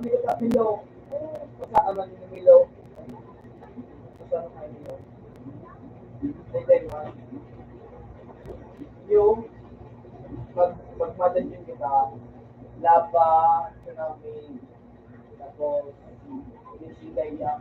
Milo. Kasama ni Milo. Kasama ni Milo. Taytay. Yung magmadaling kita, lava, tsunami, tapos yung sigay niya,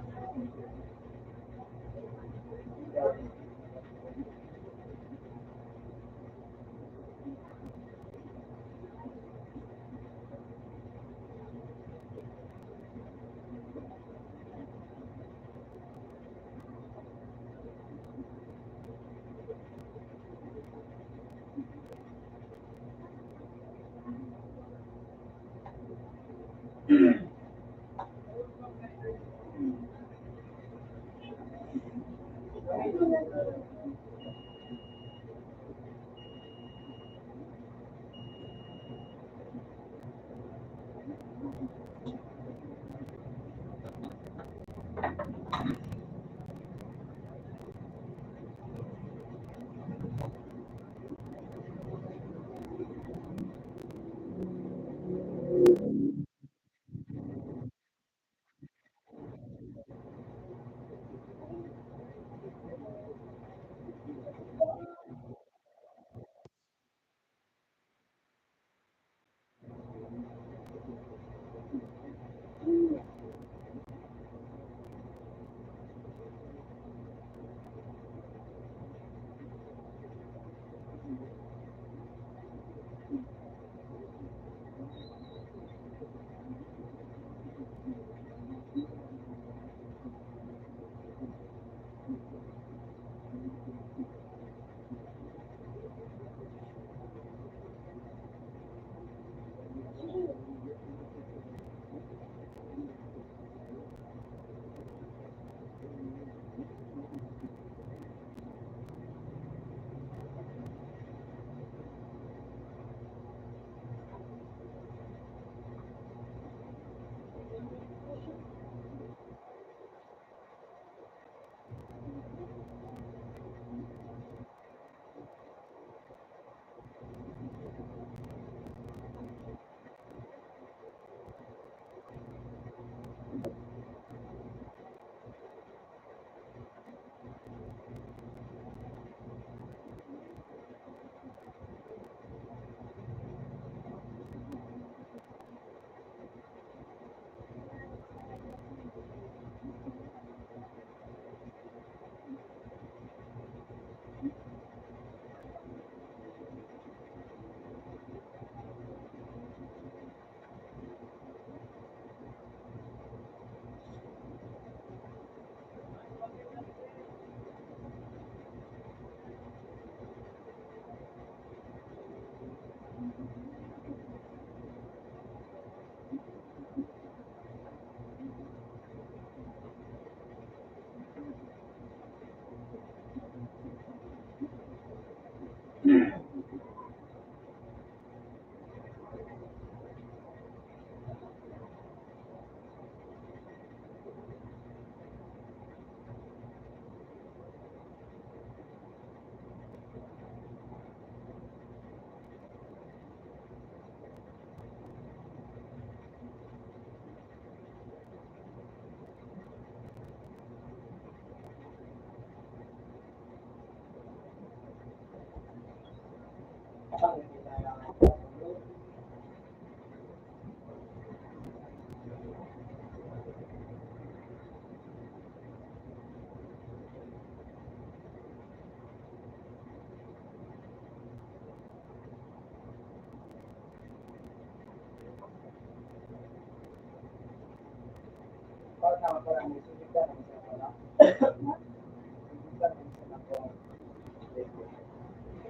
parang parang sulit ka naman sa pala. Sulit ka naman sa ako.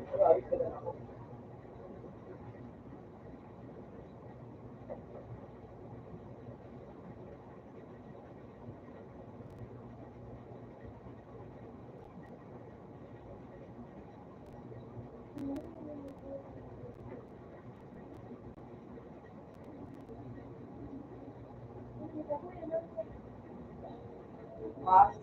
Pero ayos ka na ako. Mas,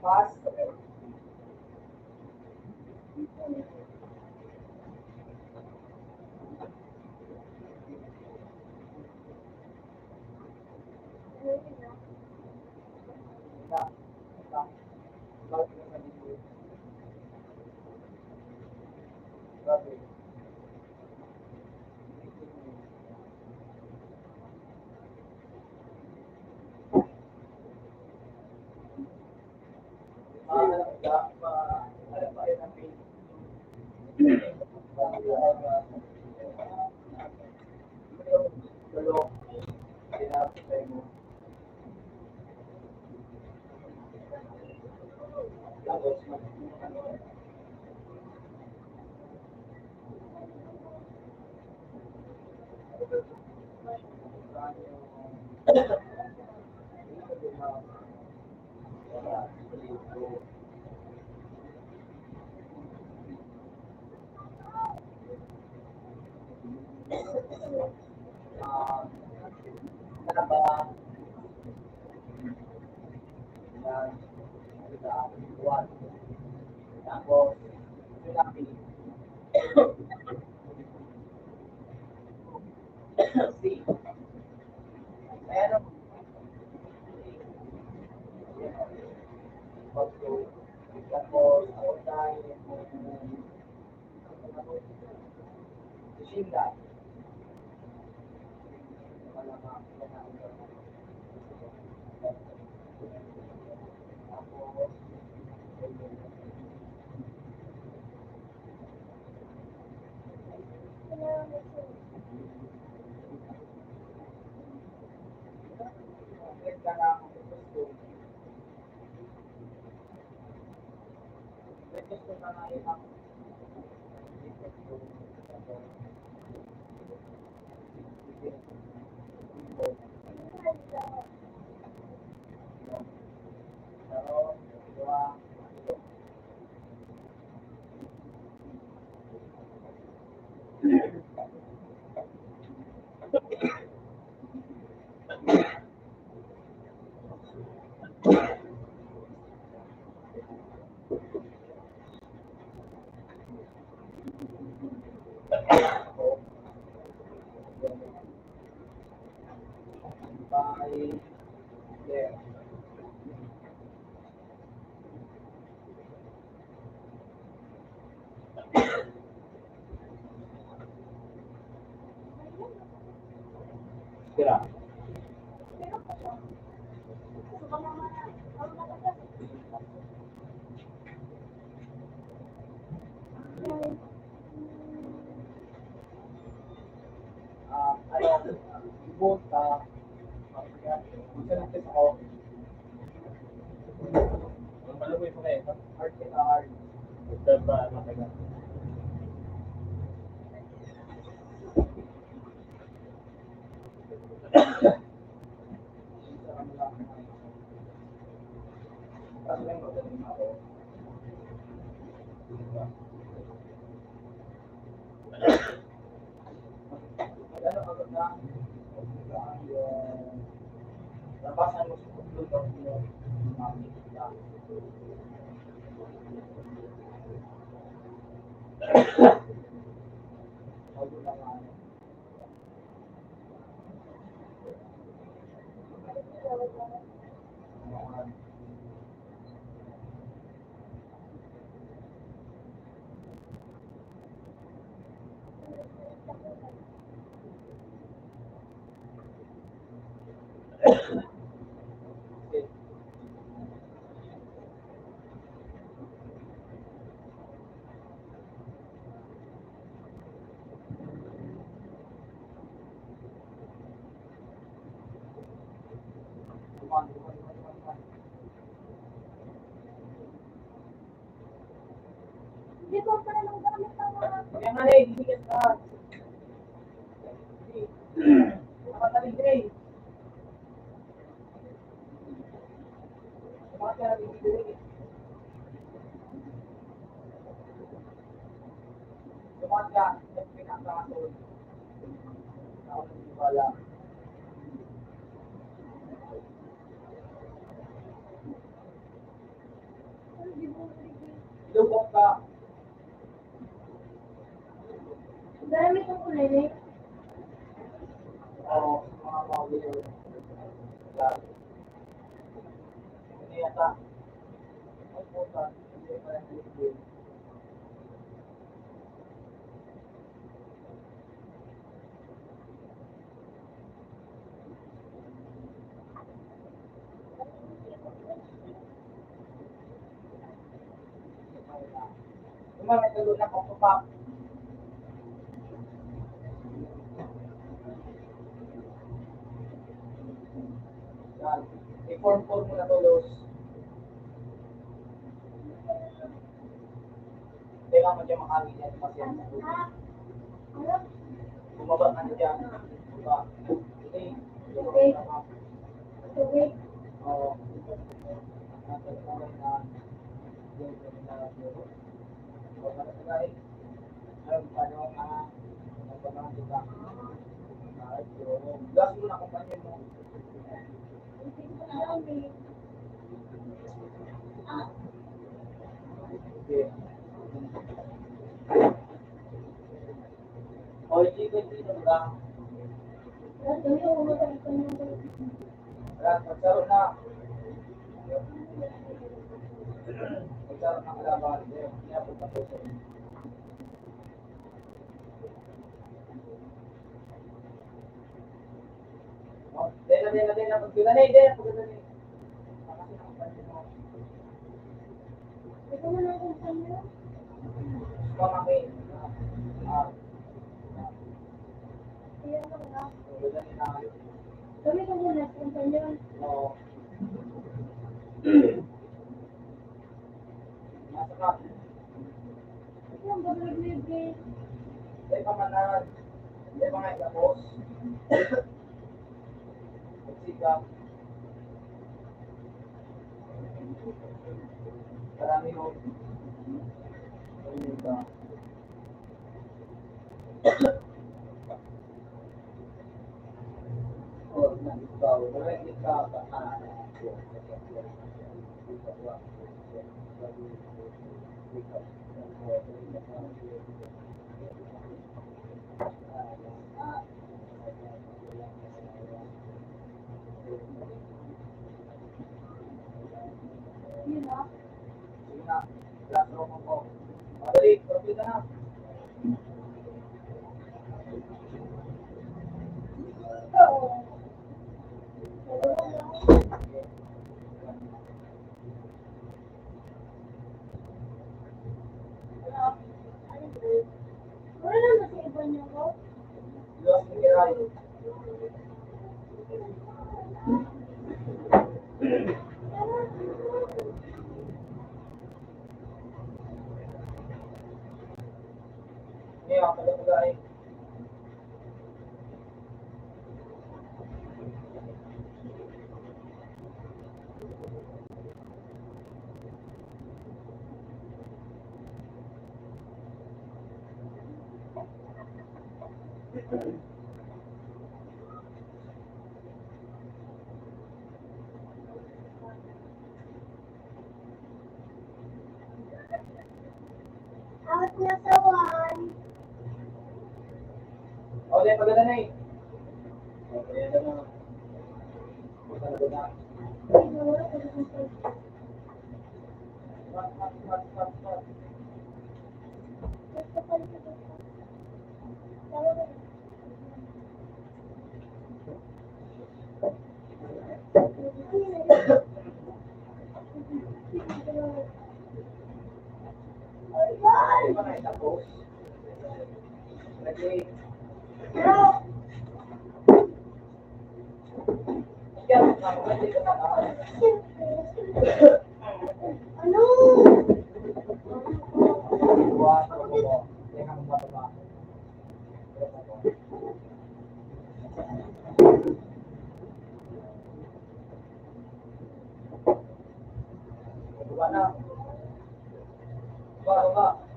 Pass. Tapos, C. Ayan, tapos, ako tayo, Shinda. Bye. There. Tira. Ano, both, magsalita ako. Maluwi pa kayo. Art and art. Ito ba, matagal? Kasi lang magaling ako. Ano ako na? Nabasan mo sa pagtulog mo. Makikita. Huwag na nga. Hindi ko pa naman gamit ang mga... Kaya nga na, ibigyan ka. Nakatalig na eh. Lumakad ka, pinakakasol. Ako nagtiwala. Lubok ka. Gamit ang kulay. Oo, mga mawili. Hindi yata. Ay, puta. Hindi pa yung liquid. May tulo na kung pa. Yan. I-form mo na tulos. Kaya mo dyan makawin yan. Pasyente. Bumaba ka na dyan. Diba? Okay. Okay. Okay. Oo. Natagpagay na. O, natagpagay. Ayun, paano nga. Nagpagay kita. Gas mo na kumpanya mo. Okay. O, i-chicken dito ba? Ayan, magsaro na. Magsaro na kalaban. Inapot na po sa'yo. Dena. Pagkagani. Makasi na kumpanya mo. Ito na lang kung saan yun. Pamangkin. Ayan lang na. Pagkagani na. Kami kung muna kung saan yun. Oo. Nasa ka. Ito ang bagay-bagay. Hindi pa manan. Hindi pa nga ikapos. Magsikap. Marami mo. Marami ka. Oh, ikaw. Marami ka. Yun ah. Sige na. Classroom mo. Madali. Profit na. Wala naman sa iba niyo ko. Los Miguel. Ngayon, pagkagay. Out na sa one. O, di, pagkagay na eh. Okay, ano na. Pagkagay na. Cut. Di ba na itapos? Lagi. Yan, nakapagay ka na. Ano? Buwan, pagkagay. Teka mo ba? na. Baba.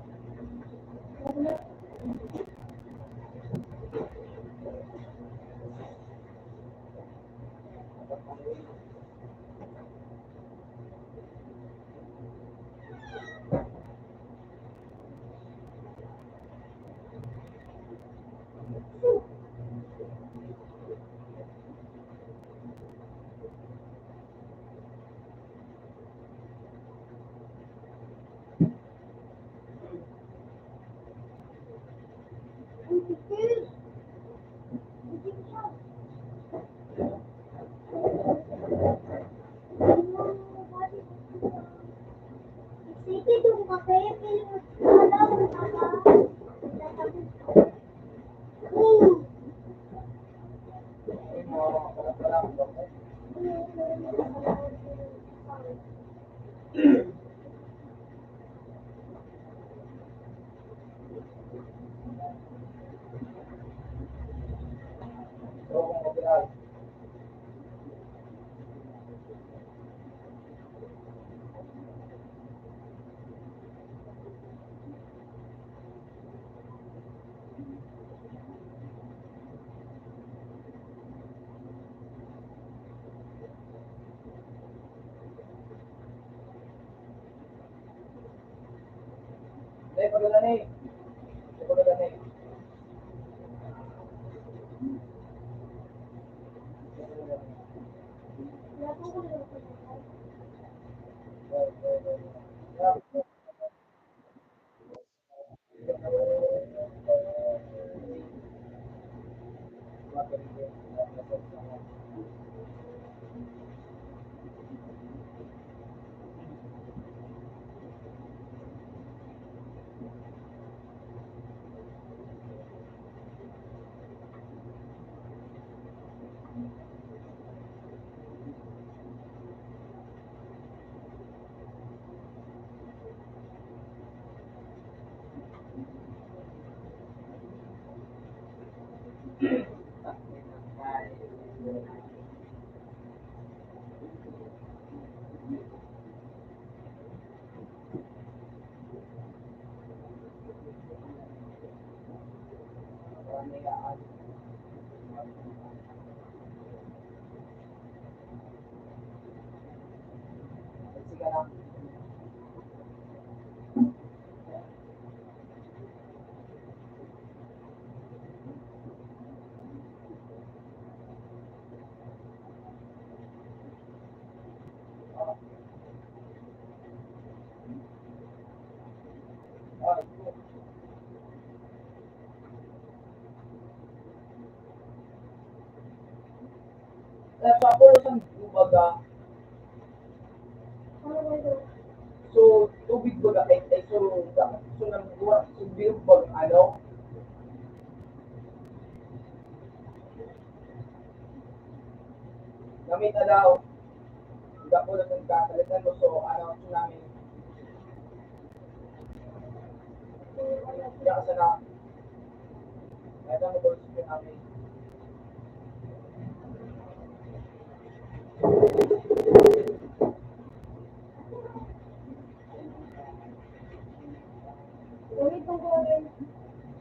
Ang tikil. Sige, yung kape, alam mo na. Yung mga pala-pala. So, kung mabiral. Hindi, pagdala ni. Hindi, pagdala ni. Sige na. Sa Apollo sa baga, so tubig baga ay so nang buwa so biyog bag ano gamit na daw sa Apollo sa kakalitan mo so ano tsunami kaya sa na kaya mo daw sa tsunami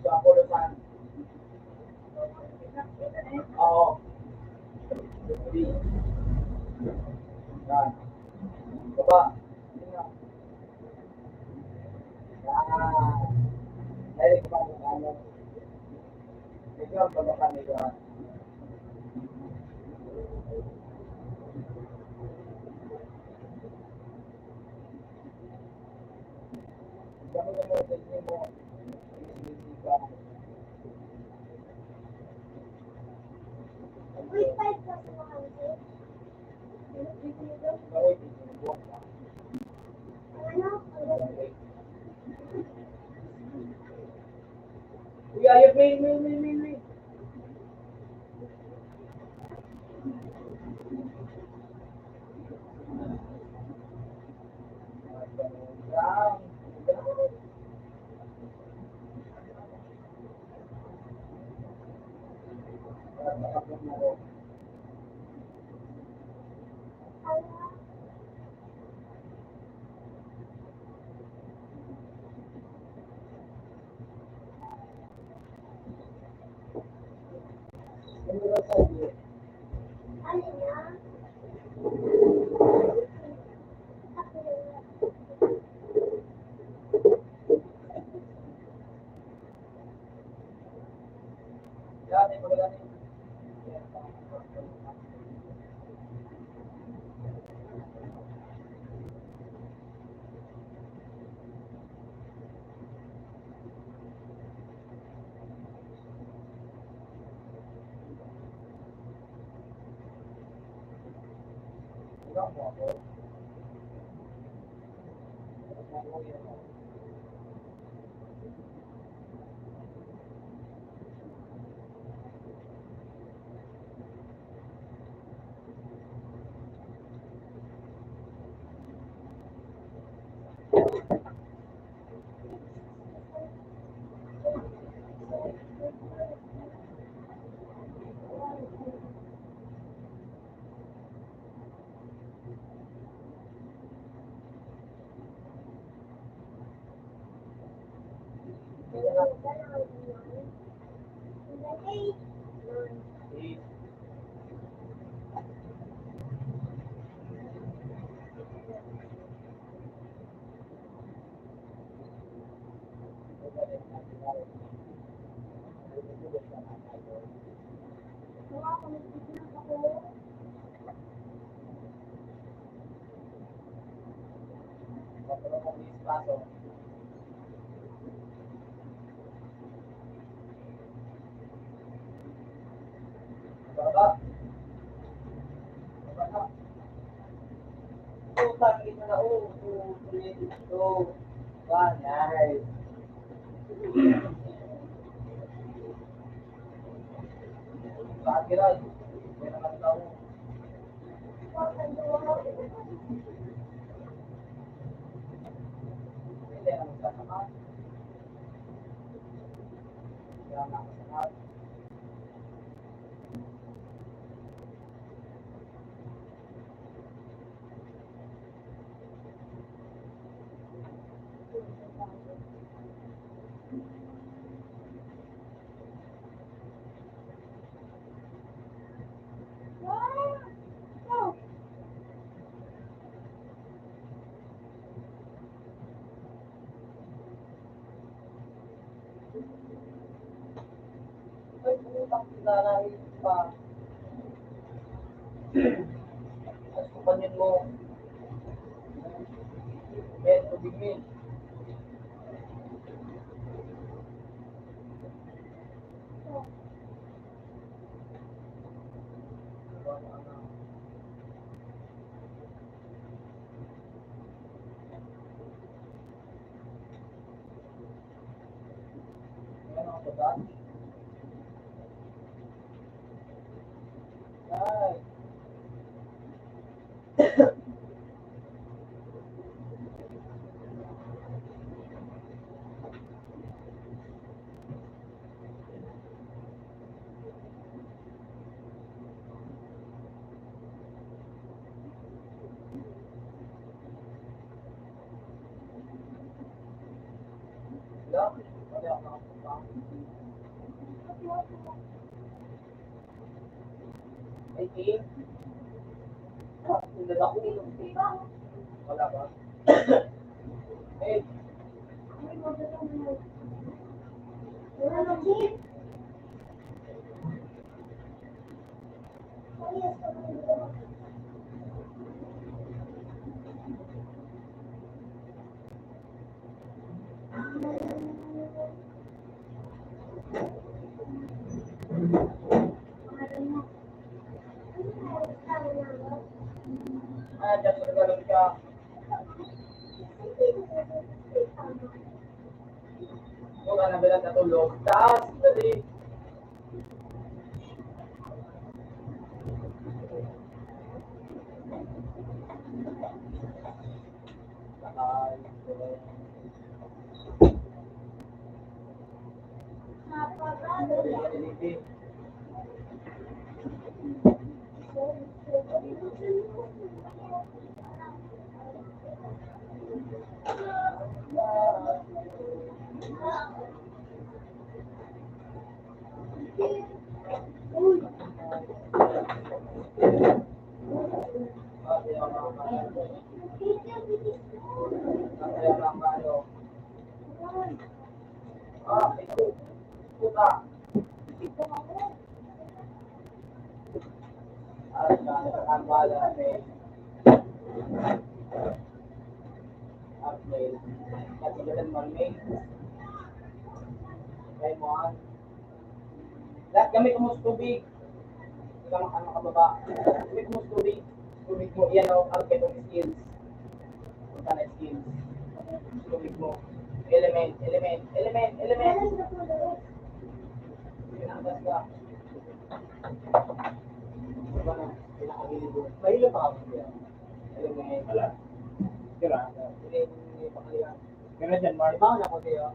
sa Apollo sa oo tubig yan baba yun nga dahil ko pa kung ano medyo ang baba ka medyo gamit mo sa inyo mo Uy, 5 plus 100. Ano? Uy, ayot, may. Ilang mo ako? Ako yun. Eh, kapag may espaso. Baba. Baba. Oh, bakit na oh, 2, 3, 2, 1, nice. Bakit kiray? May naman daw. Hindi naman sasama. Kaya nakasama. Ay, putang pinarahin pa. At kumpanin mo. Ben, tubig min. Ayan ang sadat. Ay. Lang. Wala ako nakapunta. Ay, King. Hindi na ako. Wala ba? Eh, dyan sa nagalang siya. Kung ka nabilang natulog. Taas! Dali! Sakay. Dali. Ito. Puta. Ang bala natin. Update. Katigalan mo main. Try mo ang. Lahat gamit mo sa tubig. Ikaw ano ka baba. Gamit mo sa tubig. Tubig mo Yan o, ang ketong skills. Punta na skills. Lumig mo. Element. Pinakas ka. Diba na? Pinakagili doon. Mahilo pa ako siya. Element. Wala. Tira. Hindi pakalihan. Kaya dyan, Mark. Diba na ko siya?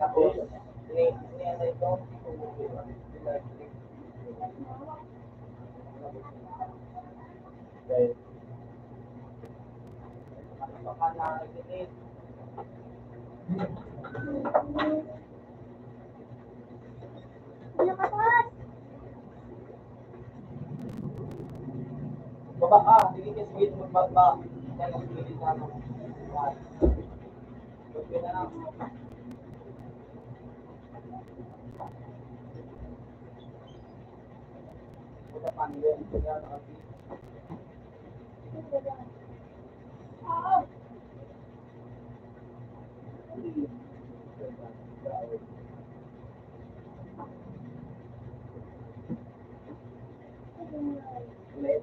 Tapos, ini ano ito? Okay. Baka na nagtitis. Nakatas! Baba ka, hindi ka sige magbaba. Yan ang sige na ano. Okay na lang. Puta pa nila. Yan ang sige. Ulit.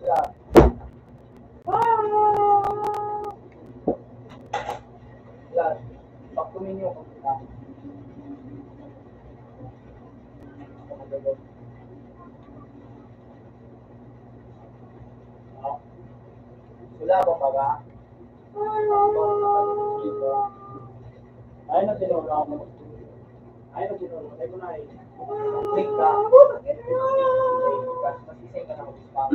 Sila. Sila. Baktumin niyo kung sila. Sila ba baga? Ayun na tinuro ako. Ayun na tinuro. Ay ko na eh. Click ka. Masisay ka na mag-spam.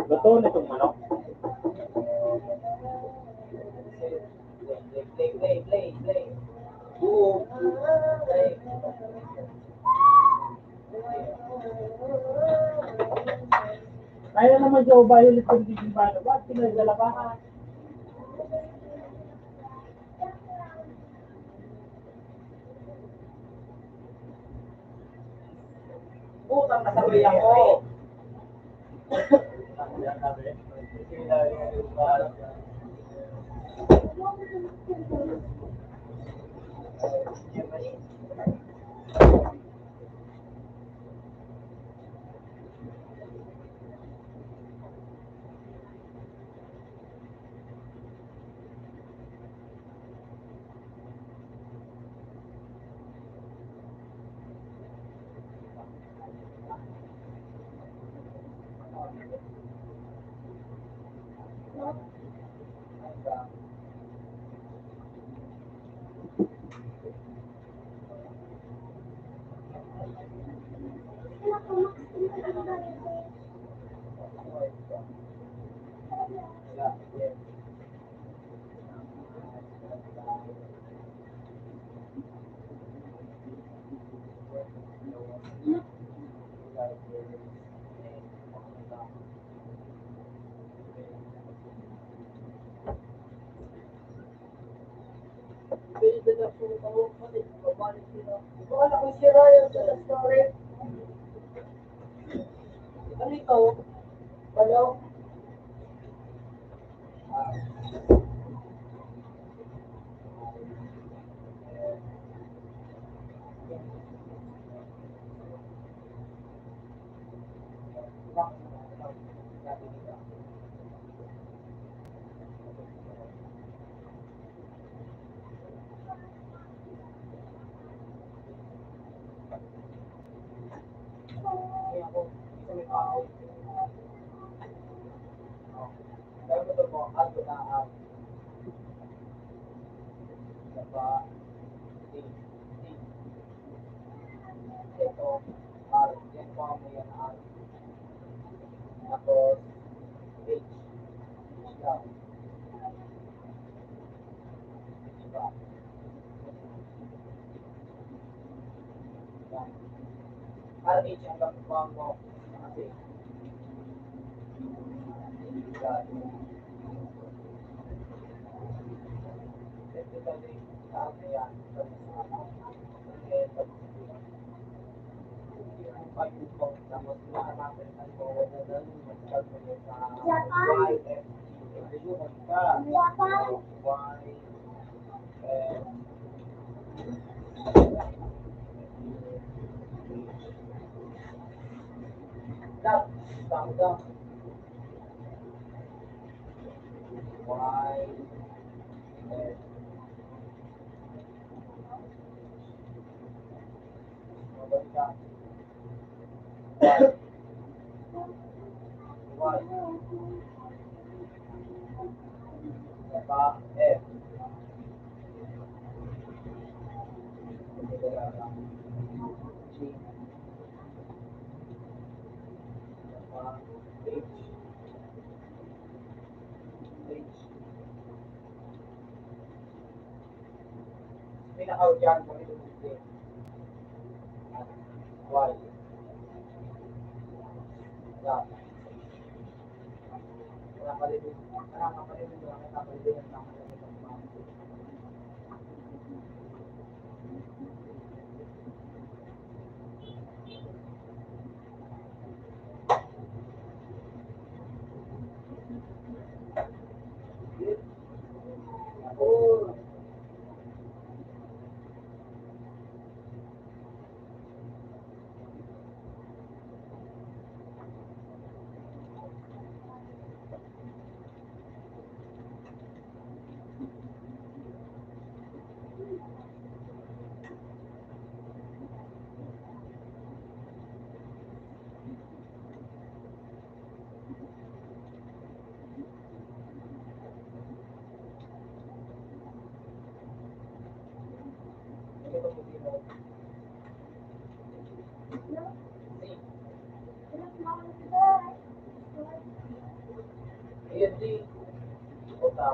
Luto nitong manok. Play. Oo. Play. Kaya naman siya violet condition pa. Ba't pinagdala pa ka? Utang nasabay ako. Wala kong sira yung sa story. Ano ito? Hello? Tapos, H. Lang. Diba? Yan. RH ang gagawin mo. Kasi, yan. Ano yan? Okay, tapos yung pag-import, tapos nakanatin mo, wala na yung mag-start mo yung sa Japan. YFG. Ayun, ka. Japan. Stop. Stop, stop. Y, F, mabalik ka. Y, saka F. G, saka H, H. Pinakaw dyan, kung ito din. Y, stop. Nakapalibig lang, nakapalibig lang naman. Oh, ito po dito. C, ayan D, uta.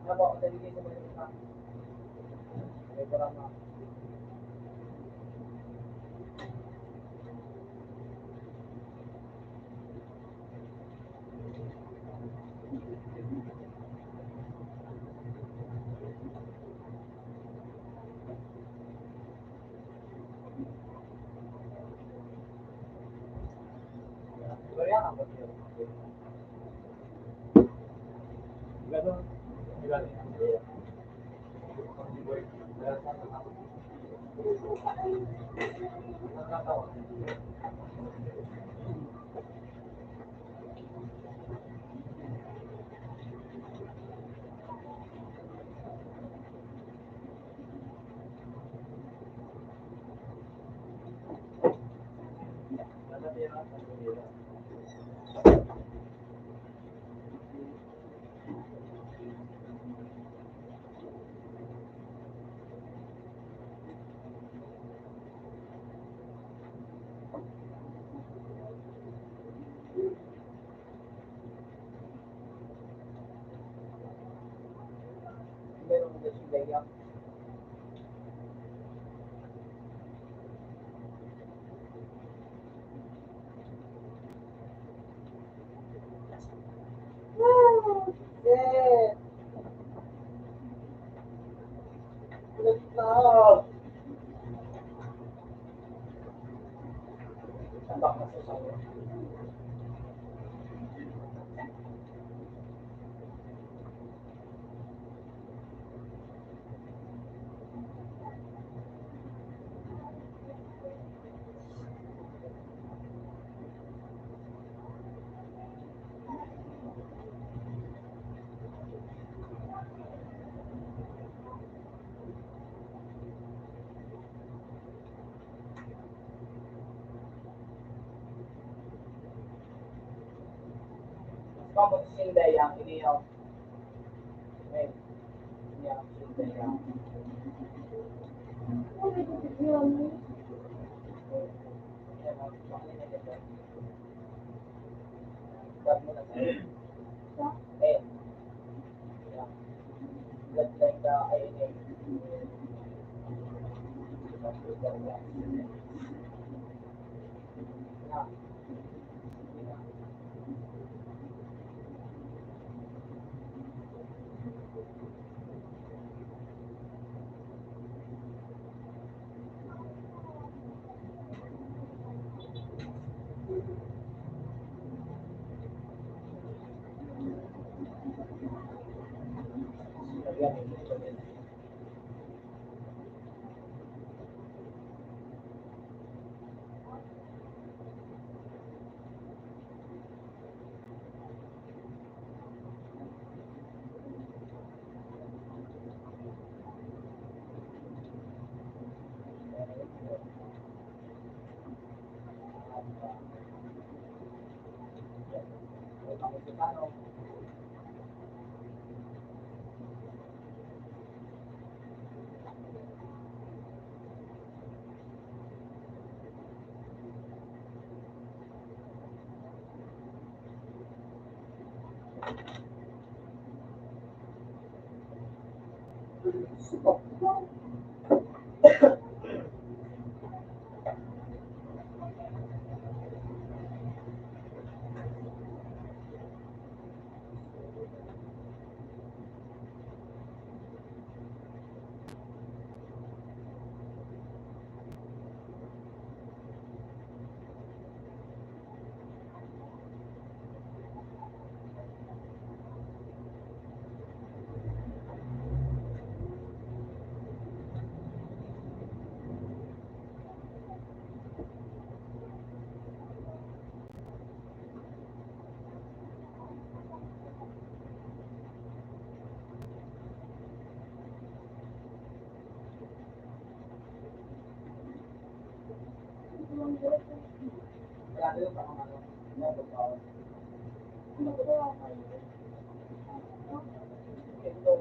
Ano ba, delegate mo yung isa? Ito lang na. Pero yan ang pag-iyo. Ganun. Ganun. Nakakatawa. Meron din si Leia. Yes! Let's go! Tabak na sa sayo. Kamu si Leia, ini yung ini yung si Leia. Yan ang pangalan niya dito. Dad mo na sa Eh. Yan. Bloodline. nag-INA. Na. Grabe yung pangangalo. Nabagbawan. Ito.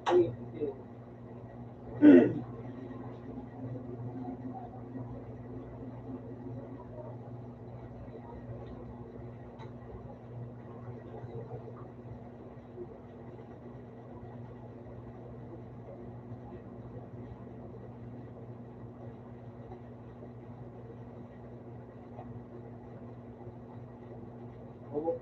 Uy, hindi. Oo.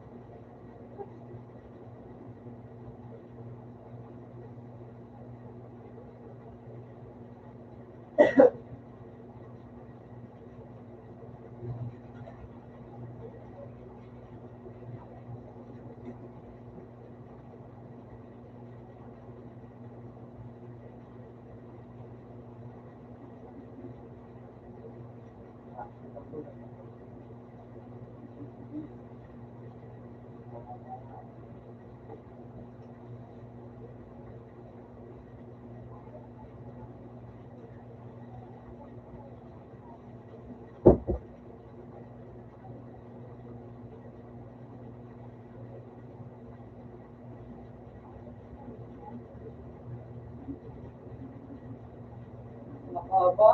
Nakaba.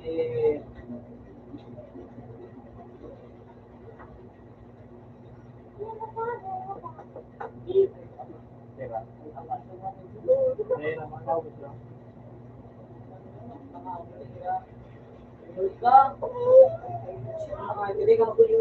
Eh, diba? Kaya naman ako gusto. Hindi ka magulo.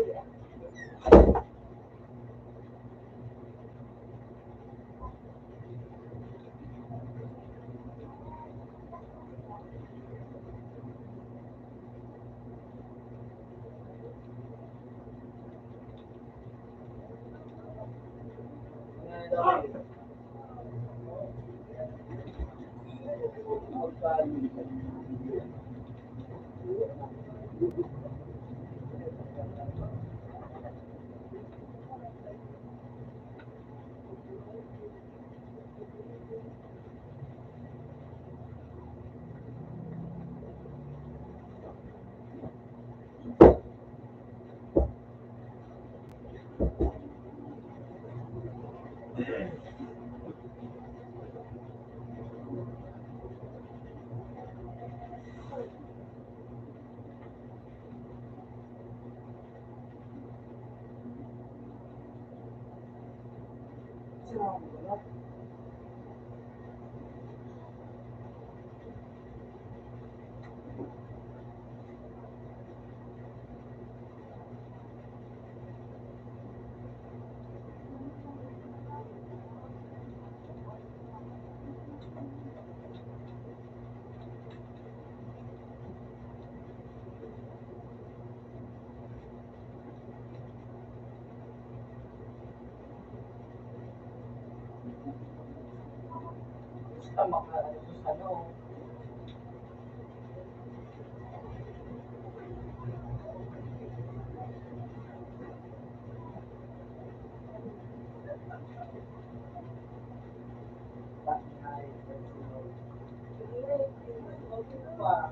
Sira mo ba? Basta makaano sa ano. Bakit pa?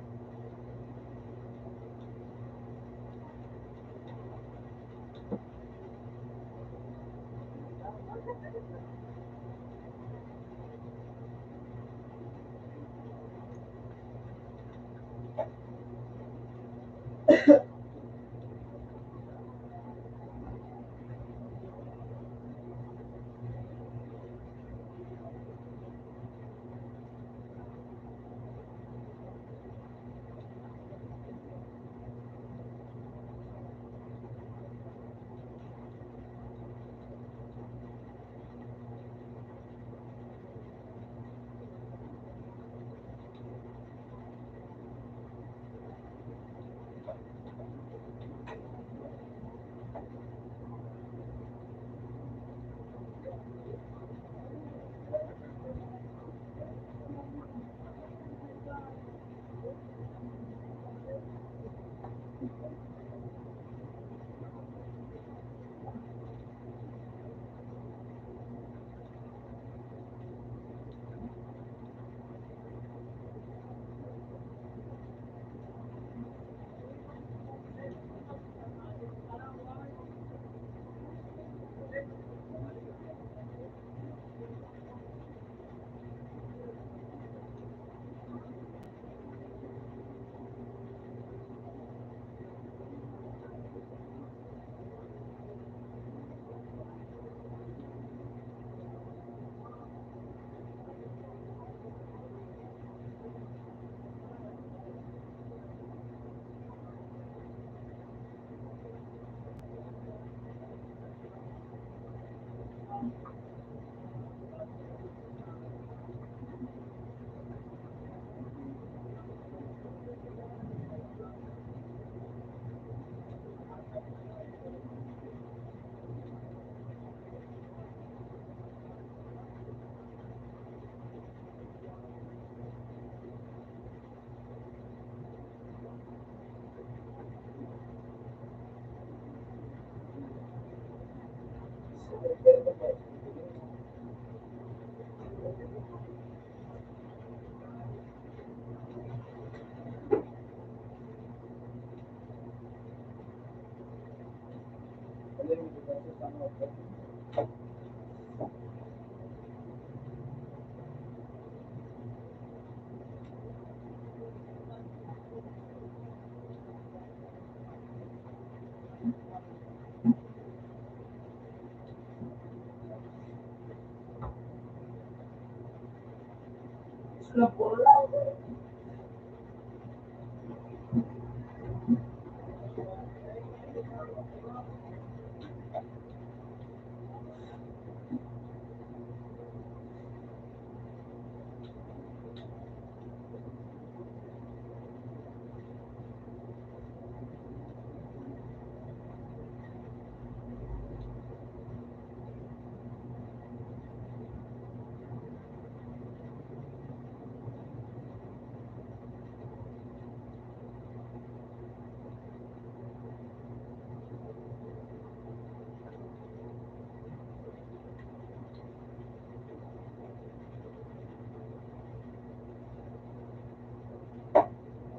Na puro lang.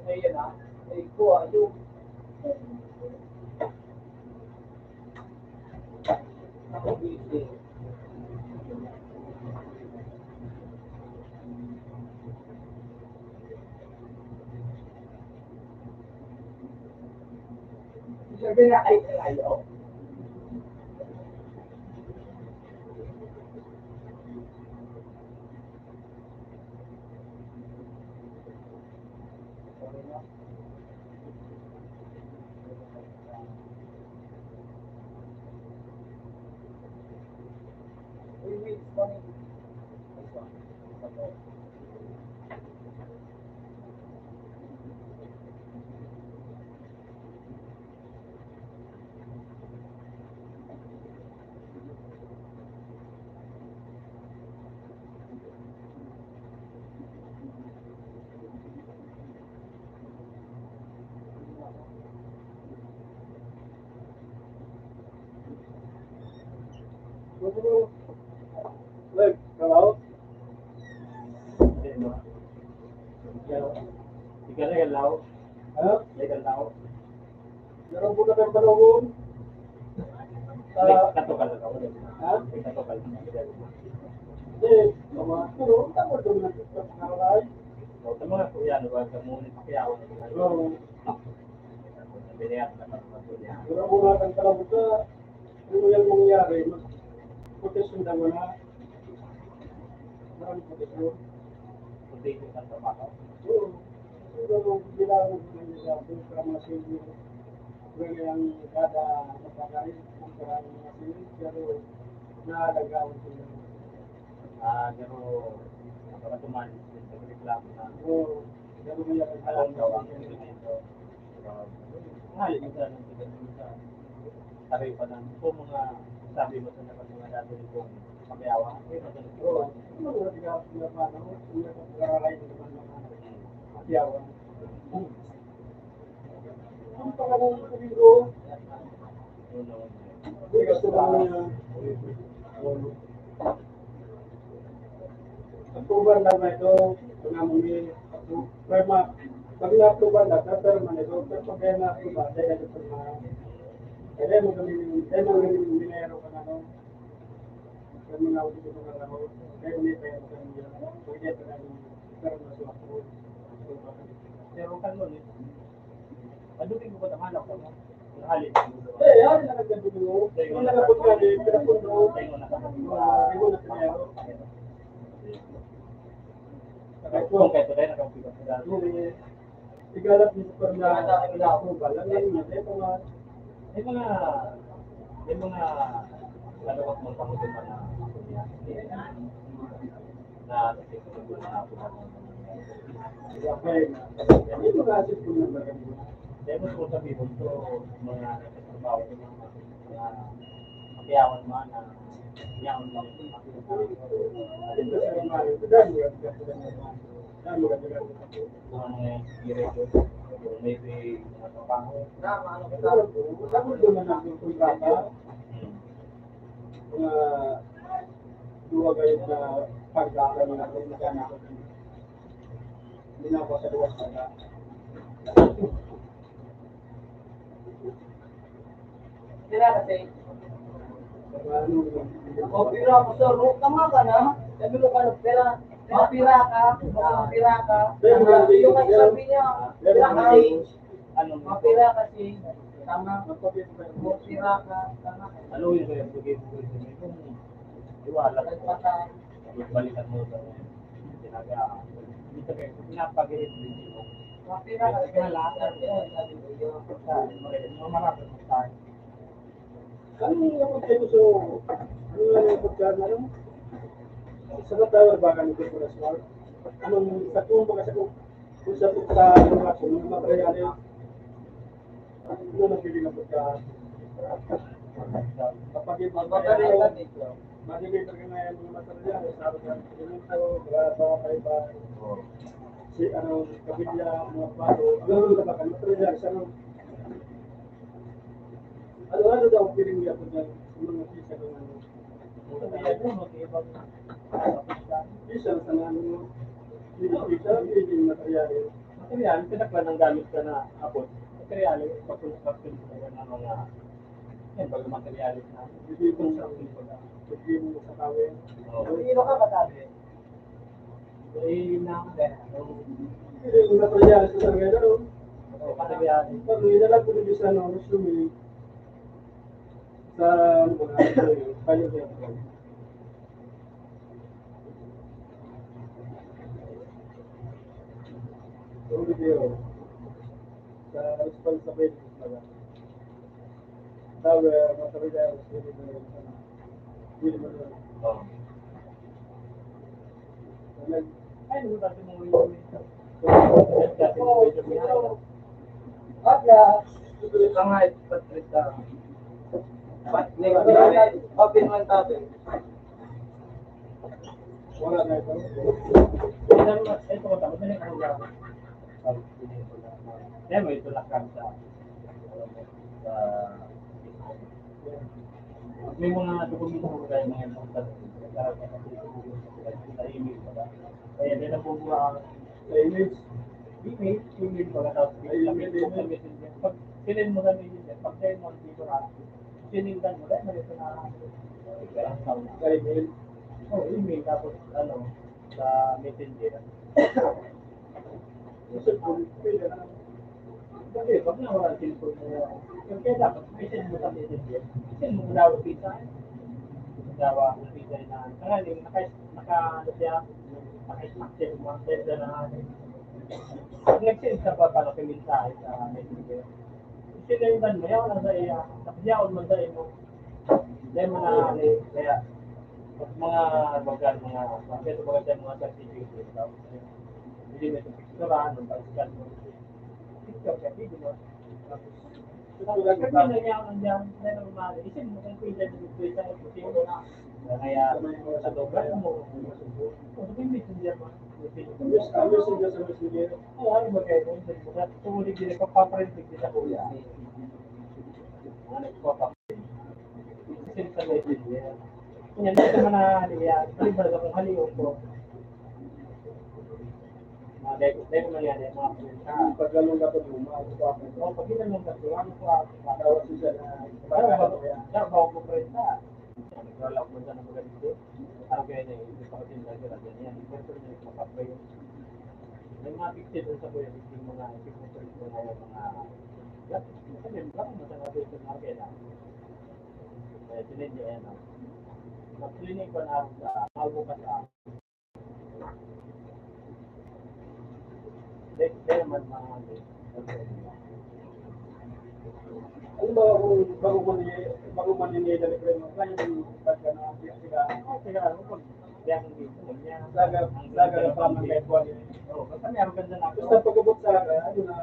Ngayon ah, ay ko yung nakabili. Sabi na ay ayaw. Look, hello? Hindi, no? Ikaw na galaw. Ano? May galaw. Meron po na kayong panahon? May katukal na ako. Ha? May katukal na ako. Hindi, pero tama doon na sa karaway. So, sa mga kuya, ano ba, sa mga pakiyaw. Oo. Binayat na patuloy. Pero kung nga kang talagot sa ano yung mangyayari, mag-protection daw na. Maraming protection. Kunti yung trabaho. Oo. Pero bilang nila para masin yung kada napagay ng parang masin, pero naalagaan sila. Pero, nakakatuman, nagreklamo na. Oo. Pero may Alam daw ang dito. Ngayon, isa ng sa sabi pa ng kung mga sabi mo sa mga dati kong pakiyawa, ay magaling ko. Oo. Ano mga tiga sila pa, no? Sila pa pag-aaray naman ng matiyawan. Ang pangalan ng libro, hindi ka sila niya. October na ba ito? Pangamuli. Pag na-October na, October man ito. Pero pag kaya na-October, dahil ito sa mga kaya mo gamitin minero ka na, no? Kaya mga ulit ito ka na, no? Kaya ulit tayo sa kanila. Pwede ito na yung pero nasuwa ko. Pero kan mo ni. Padukin ko ba taman ako mo? Halit. Eh, yan na nagkadulo. Yung nagkapot ka din, pinapundo. Tayo na sa Ibo na sinero. kung kayo tayo nakapagod sa Igalap niyo pa na approval. Ano yun? may mga kalawat mong pangutuman na Okay. Hindi mo kasi kung nagkakaroon. Kaya mo sabihin ko mga nagtatrabaho ng mga pakiyawan mo na yaon mo Ito sa mga dahil mo kasi kasi dahil mo kasi mga direkto maybe mga trabaho. Tapos doon na natin kontrata. Mga dua kayo na pagkakaroon na natin na hindi na ako sa luwas na Pira kasi. ano O pira ko sir, tama ka na. Sabi mo ka pira. Mapira ka, mapira ka. Yung ang sabi niya, pira kasi. Ano Mapira kasi. Tama. Mapira ka, tama. ano yung kaya bigay mo kung iwala Nagpatay. balikan mo sa sinaga hindi ka kayo pinapagilit mo Mapira kasi lahat. Sabi ko yun. mga marami mo tayo. ano yung kayo ano yung pagkaan ano? Sa tower ba kami dito sa smart? Anong sa kung mga sa kung sa mga kung materiali ano nabili na pagkaan? Kapag yung Magpapalay ka dito. madiliver ka na yung mga materiali sa simento, graba, payba, si ano, kabilya, mga palo, ano ba ka materiali sa ano? Ano daw piling niya po dyan, mga pisa ng ano? Pisa sa ano, pisa, piling materiali. Material, pinakla ng gamit ka na abot. Material, pag-construction ka na mga yan, bago materialis na. Hindi construction ko na. Hindi mo sa tawin. Sino ka ba sabi? Eh, na, Hindi mo materiali sa sarga na, no? materialis. Pag nilalag ko din sa ano, resume, sa ano ba na, paano siya? Yung video, sa responsibility talaga. Sabi, materialis, hindi mo na. Oh. Ay, nung dati mong uwi. Dati mong medyo biyahe. At ya, kahit patrit ka. Ba't hindi ka biyahe? Open man tabi. Wala na ito. Ito ko tapos na yung lang. Kaya mo ito lakad sa may mga dokumento ko tayo mga important sa email pa ba? Kaya din na po Sa image. email pa tapos messenger. Pag sinend mo sa messenger, pag send mo dito na sinindan mo dahil malito na Sa email. oh, email tapos sa messenger. Sa cellphone. Pwede na. Kasi pag nawala ang cellphone mo, kaya dapat send mo sa messenger. Send mo daw pizza. Dawa ang pizza na tangaling naka-structure mo ang send na pag nag-send ka pa para mensahe sa messenger. Sinendan mo yan sa iya. Tapos yaon mo sa imo. Dahil mo na kaya pag mga bagan mga bakit mga certificate tapos hindi mo ito picturean ng pag-scan mo. Picture ka, video mo. Tapos kami na niya ang dyan, dahil naman, isin mo kung pwede na dito sa ito, kaya sa doble mo, kung sabihin messenger mo, Ayos sila sa messenger. oo, ano ba kayo, tumulig din, papaprint din sa kuya. Nagpapaprint. Isin sa messenger. Yan, dito naman na niya, kalibra sa kung haliw ko. Dahil ko nangyari, mga pagkakita. Pag ganun ka pa luma, O, pag ginanong ka, ano ko ako, tawag sila na bago ko print na. Nag-roll out mo dyan ang mga dito. Araw kaya niya, hindi pa kasi nagkira dyan yan. Pero niya yung makaprayo. May mga picture dun sa kuya, yung mga picture ko na yung mga kasi parang masanabi ito na kaya na. Sinend niya yan. Nag-clinic ko na sa albo ka sa Dahil naman mga ano ba kung bago maninida ni Primo, kaya yung pagka na sila, kaya ano po, kaya kung dito niya. laga na pa mga kaitwa niya. Oo, basta meron ganda na ako. Basta pagkabot sa akin, ano na,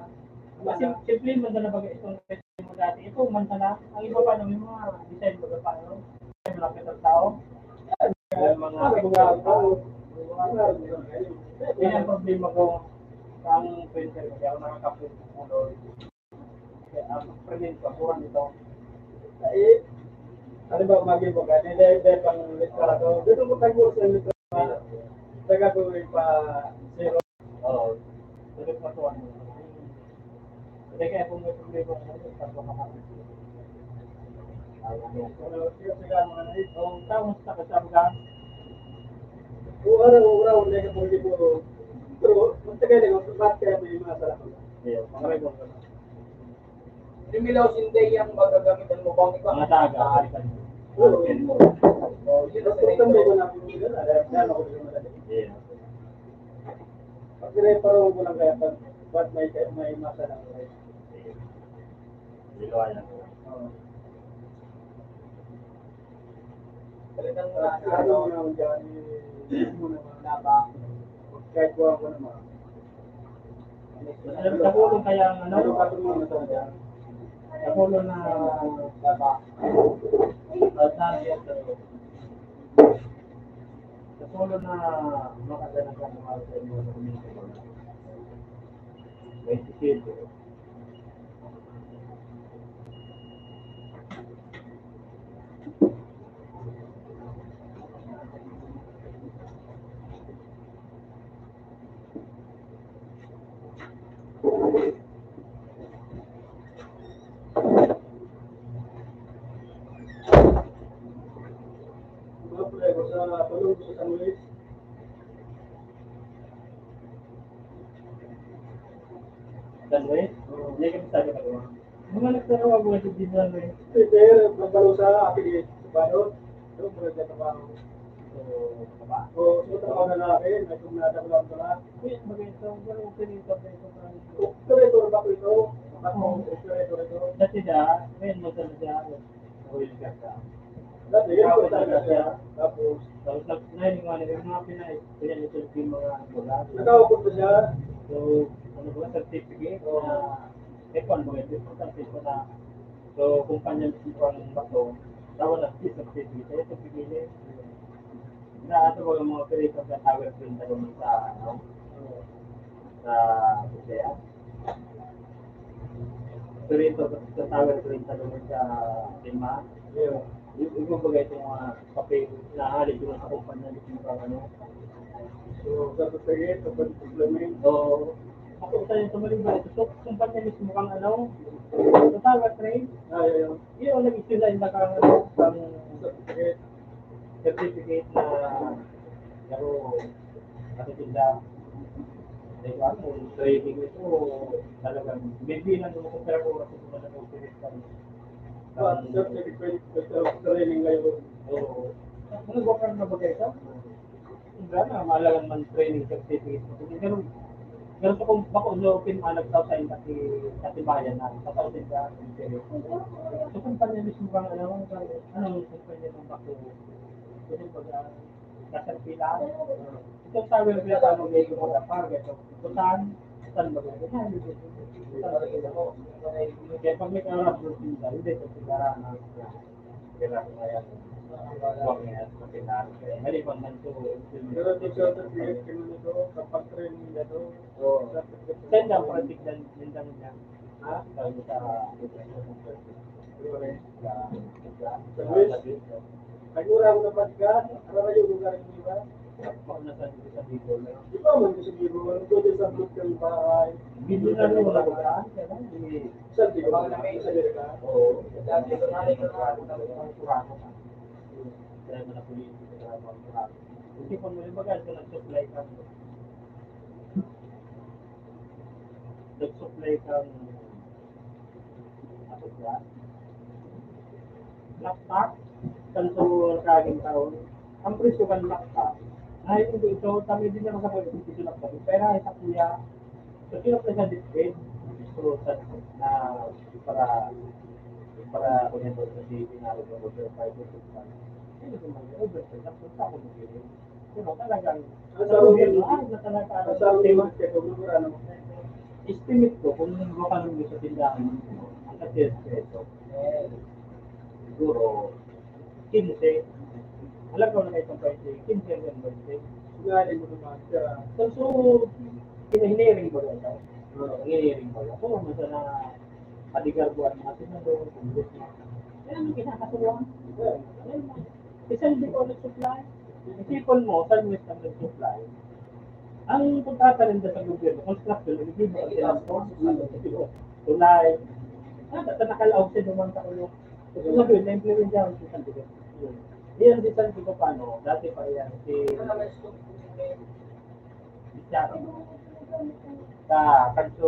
Kasi simple man na bagay itong mo dati. Ito man na, ang iba pa naman yung mga design baga pa, no? Malapit ang tao. Yung mga yan ang problema ko ang printer kasi ako nakaka-print ng ulo. Kaya ang print ko, kurang ito. ano ba maging mo ka, dahil pang litra ko, dito mo tayo sa litra, taga ko pa zero. Oo. Tuloy pa ito ano. Hindi kaya kung may problema ko, tapos makakapit. Ano, sila mga nais. So, tapos sa kasama Kung araw-araw, hindi ka pwede mo, pero matagal din, bakit kaya may mga salamat? Lumilaw sinday yung magagamitan mo bang ikaw? mga taga, alitan. Oo. Oh, yun ang Pero tambay ko sinay. na po nila, dahil ako din madali. Yeah. Pag pinaparo ko lang kaya, ba't may masalamat? Biluwa yan. Oo. Talagang Ano mo naman dyan, muna mga naba, kahit buwan ko naman. Nagulong kaya ang Ano ka tumulong na sa dyan? nagulong na Naba. nagulong na makaganagan ng mga sa inyo na community. May tikito. Mga problema sa tulong sa San Luis. Danwe? Hindi ka sabi ka doon. Mga nagtarawa ko sa Danwe. Pero nagbalo sa akin eh, sa balot. Doon mo nagtatrabaho. So, kaba? O, sa trabaho na natin, may kumnadablang ko na. Wait, maganda. Pero pinito pa ito. Operator ba ko ito? Operator ito. Dati da, ngayon mo talaga, oil ka ka. Dati, yun ko talaga siya. Tapos, Tapos nag-9 yung mga pinag-ito yung mga bola. nag-aukot na siya. So, ano ba, certificate na F1 mo ito, importante ko na so, kumpanya mismo ang bato, tawag na si certificate, kaya ito pipili. Na ato ba yung mga operator sa tower print na naman sa, ano, sa Kusea. Operator sa tower print na naman sa Lima. Yeah. Yung kumbaga itong mga papel na halit yung sa kumpanya mismo ang ano. So, sa pagkagit, sa pag-implement. So, ako sa yung tumaling ba ito, so, kumpanya mismo kang ano, sa tower train, Yun. yun ang nag-issue na yung nakang pang Sa pagkagit. certificate na laro kasi sila like ano, trading ito talagang maybe lang yung kung pero oras ito na nag-operate ka Certificate of training ngayon. so nag-work na ba kayo? Hindi na, mahalagang man training certificate pero sa kung bako no pinanag sa bayan na sa tawin ka so kumpanya mismo bang ano kumpanya ng bako kasi pag kaserpila itong tower nila paano may mga target so saan ba ito kaya pag may karap sila hindi ito sila na kaya kaya huwag nga sa pinar maliban man to Pero ito certificate ko nito, kapag training nito, so certificate send ang project dan niya Ha? sabi sa Nagura mo na pagkat, para yung lugar yung iba. Ako na sa video na. Di ba man sa biro, ano ko din sa group ng bahay. Video na rin wala ko saan. Kaya lang, hindi. Saan di ba na may sa Amerika? Oo. Dati ko na rin ang kurano ka. Kaya mo na pulis. Kaya mo ang kurano. Hindi ko mo yung bagay ko nag-supply ka. Nag-supply ka ako siya. Laptop. Kanso kaging taon. Ang presyo kan laptop. Ay, hindi ito. Kami din naman sa pwede ito laptop. Pero ay sa kuya. So, kinap na siya display. So, na para ako nito sa pinalo ng order 5 or 6 months. Hindi ko mag-order sa lang. Punta ako mag-order. Pero talagang, sa gobyerno, na talaga, Sa tema, kaya kung ano, estimate ko, kung baka nung sa tindahan, ang kasi ito, siguro, 15. Alam ko na kayo itong 20, 15 hanggang 20. sinali mo naman siya. So, hinihiring ko rin ito. Hinihiring ko rin. Kung ano na padigarbuan mga senador, congressman. Yan ang kinakasuwang. Kasi hindi ko nag-supply. Isipon mo, saan mo isang nag-supply? Ang pagtatanim sa gobyerno, construction, hindi mo ang tinapos. Tulay. Basta nakalaog siya naman sa ulo. So, sabi, na-implement niya ang isang gobyerno. Yan si San Diego paano? Dati pa yan si Charo. Kanso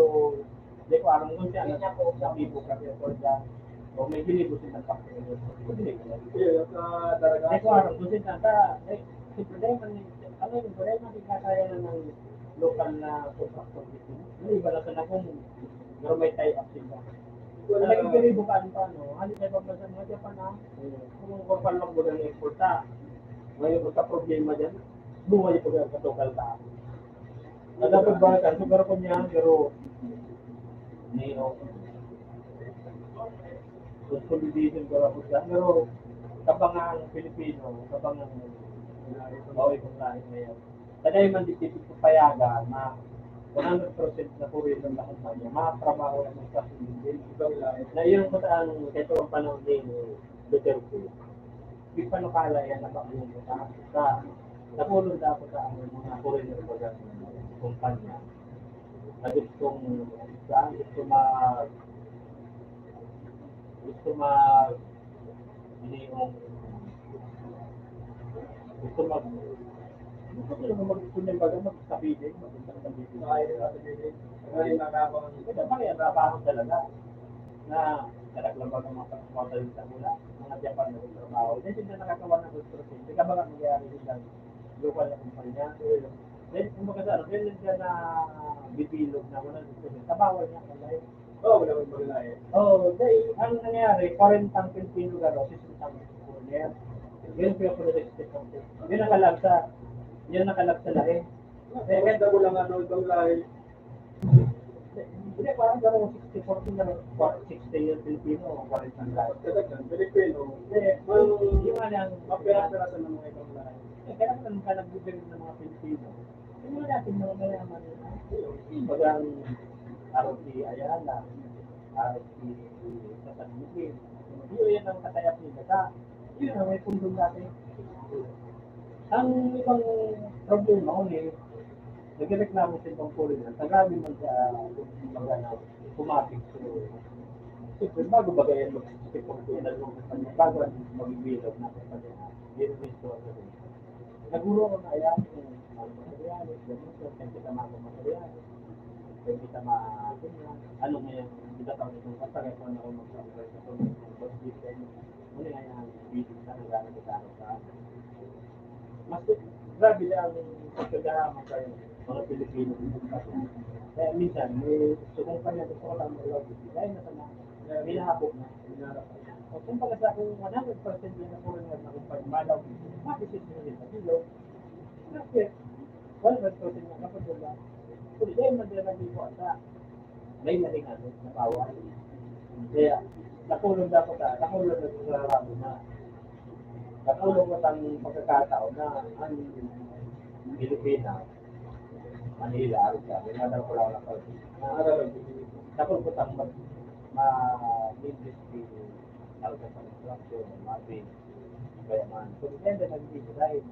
di ko alam kung siya sa bibo kasi ko dyan. O may gilibo siya ng pakto. Kaya sa daraga. Di ko alam kung siya si problema ni ano yung problema di kaya na ng local na contractor dito. Hindi ba na kung may tie up sila. Talagang gilibo ka ano, ano sa ibang bansa mga Japan na kung kapal lang mo ng eksporta. Ngayon kung sa problema dyan, buhay po yung katukal ka. Dapat ba ka? Pero ko niya, pero Neo. Consolidation ko lang po siya. Pero kabangang Pilipino, kabangang bawi kong lahat na yan. Tagay man ditipid ko payagan na 100% na puro yung mga kumpanya, makatrabaho lang ng kasunod na yung kutaan kahit ang panahon ni Duterte. Di pa nakala yan na bakit sa napulong dapat sa mga foreigner ko ng kumpanya na gustong gusto mag hindi yung gusto mag-punin baga mag-sabihin, mag-sabihin. Ngayon nakabang. Ito ba yan, trabaho talaga na nalaglabag ang mga pagkakalita mula mga Japan na trabaho. Hindi sila nakakawa ng construction. Hindi ka ba nga nangyayari sila local na kumpanya? Then, kung magkasano, then sila na bibilog na wala dito. Tabawal niya kalay. Oo, wala kang paglalay. Oo, dahil ang nangyayari, 40 Pilipino garo, 60 Pilipino. engineer. Yun po yung project step po. Yun nakalab sa, lahi. Eh, ganda ko lang ano, itong lahi. Hindi, parang gano'n 60-40 na 60 yung Pilipino, 40 ang lahi. Kadagdag, Pilipino. Hindi, yung ano yung Mapira-pira sa mga ibang lahi. kaya naman ka nag-bibig ng mga Pilipino. Yung mga natin mga mayaman nila. Bagang RT Ayala, RT sa San Miguel. Yun yan ang katayap nila. Yun ang may pundong natin. Ang ibang problema ko nag-reklamo sa ibang foreigner, tagabi man sa mga na pumapig. Siyempre, bago ba kaya mag-sipong ko na lumang kanya, bago ang mag-bilog na kanya, yun yung ito. Naguro ko na ayan kung ano materialis, ganun so, kaya kita mga-materialis, kaya kita ano ngayon, kita tawag itong kasagay ko na ako mag-sasagay sa kanya, muli nga yung basic na nagana kita sa mas grabe lang ang kagahama kayo mga Pilipino. Kaya minsan, gusto kong kanya, gusto ko lang mag-log. Dahil nasa na, minahapok na, minarap na. O kung pala sa kung 100% yan na puro na kung pag-malaw, matisit mo rin sa bilog. Kasi, 100% nga kapag wala. Kung dahil madala dito ata, may naling ano, napawal. Kaya, nakulong dapat nakulong na sa ramo na. Nakulong at ang pagkakataon na ang Pilipinas, Manila, Arisa, may madal ko lang ako. Nakulong ko ang ma-industry, Arisa sa construction, mabing, kaya man. So, depende nag-dito dahil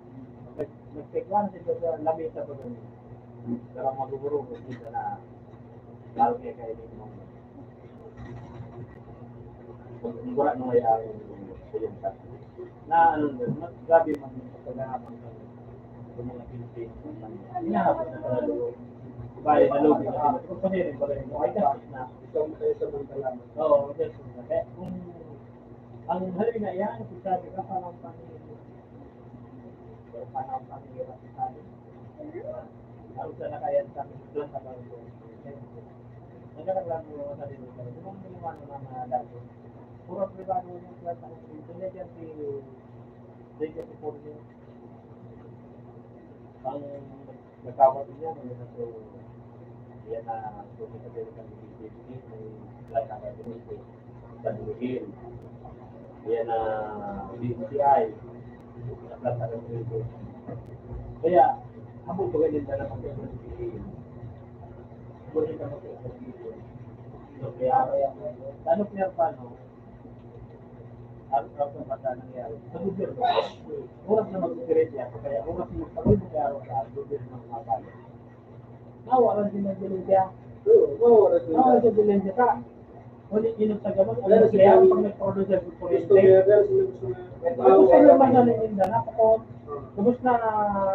nag-tekwan sila sa lamit sa pagkakas. Pero maguguro ko dito na lalo kaya kayo din mo. Kung wala nung mayari yung sa na ano grabe man sa paghahabang ng mga Pilipino. Inahabot na sa loob. Bahay na loob yung kung pasirin ba rin ay kasi na Ikaw mo kayo sa mga kalaman. oo, just kaya kung ang halina yan, sabi ka parang panghirap sa atin. Ano sa nakayan sa amin, doon sa mga ito. Nagkakalang mo sa dito. Kung ginawa ng mga dati, puro privado yung klasa ko dito. Hindi kasi puro niya. Ang nagkawat niya, may naso, yan na sumisabi ng BBB, may klasa ka dito. San Miguel. Yan na DCI. Na klasa ka dito. Kaya, ako po ganyan na naman yung BBB. Buhay ka mag-dito. So, kaya, ano pinapano? Araw ng bata nangyari. Sa gobyerno, oras na mag-operate yan. Kaya oras na magpagod kaya araw sa gobyerno ng mga bala. Nawalan din ng dilensya. Nawalan din dilensya ka. Huli inom sa gamot. Ano kaya pag nag-producer ng kuryente? Gusto naman na ninda na ako. Kubos na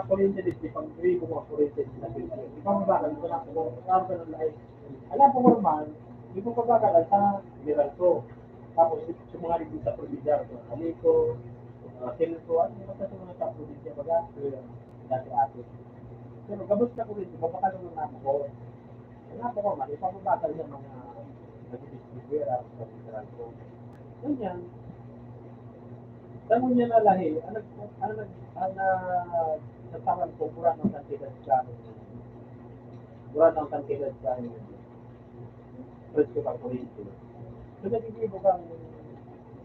kuryente dito. Pag ribo mga kuryente dito. Di pa mabagal ko na ako. Araw ka ng lahat. Alam po normal. Di po pagkakalan sa mineral ko. Tapos sa mga rin sa probinsya, Aliko, Silco, ano yung sa mga sa probinsya baga, dati atin. Pero gabos na ko rin, mabakal naman na ako. Wala po ko, mali, pababakal yung mga nag-distributera sa mineral ko. Ganyan. Tanong niya na lahi, nasasaman ko, pura ng kantidad sa amin. Pura ng kantidad sa amin. Presko ka kuryente. So, nagiging kang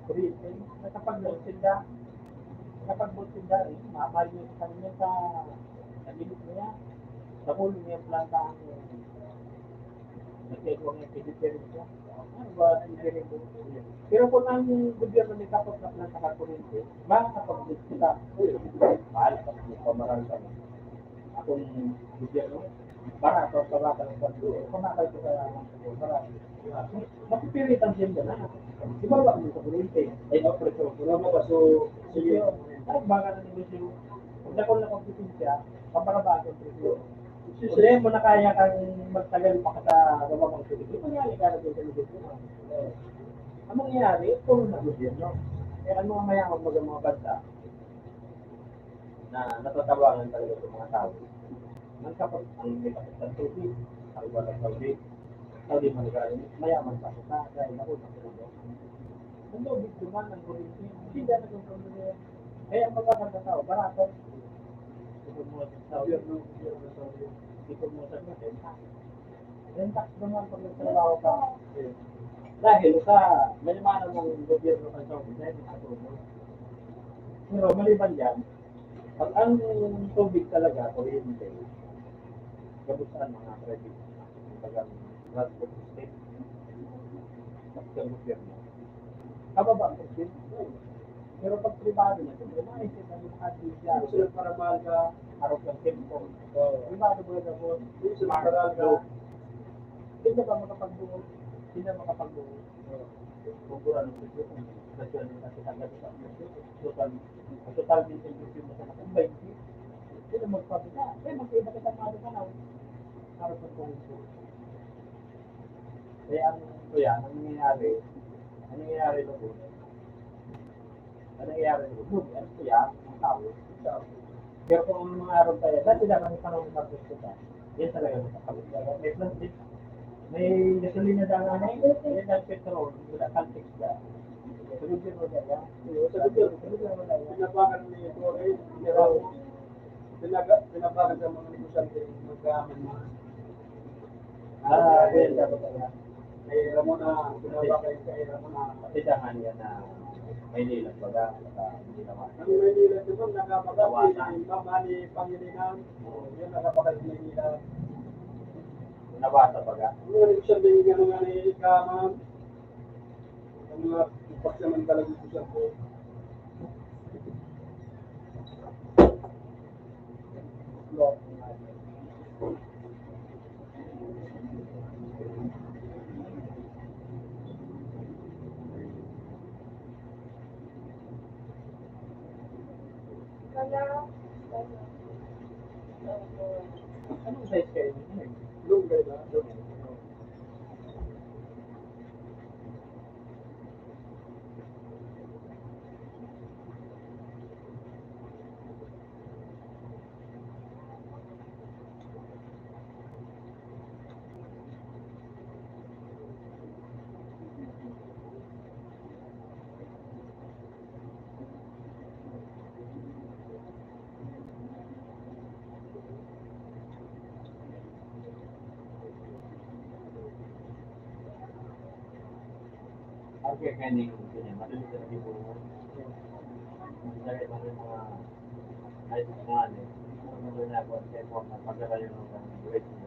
kuryente, nakapag-boot sila, mahal nyo sa kanina sa nabilis niya, sa ulo niya planta ang nagkagawa ng piditerin siya. Ano ba, piditerin mo? Pero kung ang gobyerno may kapag na planta ka kuryente, makakapag-boot sila. Mahal ka, pamarang ka. Akong gobyerno, para sa bata ng pagdo, kumakal ko sa para mapipilitan din na. Di ba ba mo sa kuryente? Ay, preso. Wala mo ka, so, sige. Ano baga na negosyo? Kung ako na pagpipilya, paparabaan ang preso. Kasi mo na kaya kang magtagal pa ka sa gababang kuryente. Di mangyari ka na doon sa negosyo. Ang mangyayari, puro na gobyerno. Kaya ano ang mayamang mga bansa na natatabangan talaga sa mga tao. Ang kapag ang may kapag sa Saudi, ang wala Saudi man mayaman pa sa dahil ako sa Saudi. Ang lobby, naman ang gulising. Hindi na nagpapalagay. Eh, ang magkakatao, barato. Ikot mo sa tao. Ikot mo sa renta. Renta naman pag nagtrabaho ka. Dahil sa may mana ng gobyerno sa Saudi, dahil sa tulong. Pero maliban yan, pag ang tubig talaga, kuryente, gabusan mga credit, tagang transport system, sa gobyerno. Kababa ang system. Pero pag privado na, siyempre, maisip na yung kadisya. Sila para mahal ka. Harap ng tempo. Privado mo na po. Sila para ka. Hindi na ba makapagbuo? Hindi na makapagbuo. Kung ano sa iyo, kung nasyon yung kasi agad sa total distribution mo sa nakang 20, hindi na magpapita. Eh, magkaiba kita mga kanaw. Harap ng tempo. Eh, ang nangyayari na po, ano nangyayari na po, ano kuya, ang tao. Pero kung ang mga araw tayo, dati na kami panahon ng gusto ka, yan talaga nakakabot. May plastic, may gasolina na nga may dahil petrol, wala context ka. Sabi ko mo dyan, Pinabakan ni Torres, pinabakan sa mga negosyante, magkaman na. yan dapat talaga. Kay Ramona, pinabakan kay Ramona. Kasi dahan yan na Maynila, baga, hindi naman. Ang Maynila naman, nakapagay ni Mama ni Pangilinan. Yun, nakapagay ni Maynila. Nabasa baga. Ang mga negosyante, yung nga ni Kamam. Ang mga pagsaman talaga negosyante. Anong size kayo? Lunggay ba? Okay, kaning ganyan, madali sa naging buo. Dahil mga ayos na ano na ako sa form na pagkakayo ng grade mo.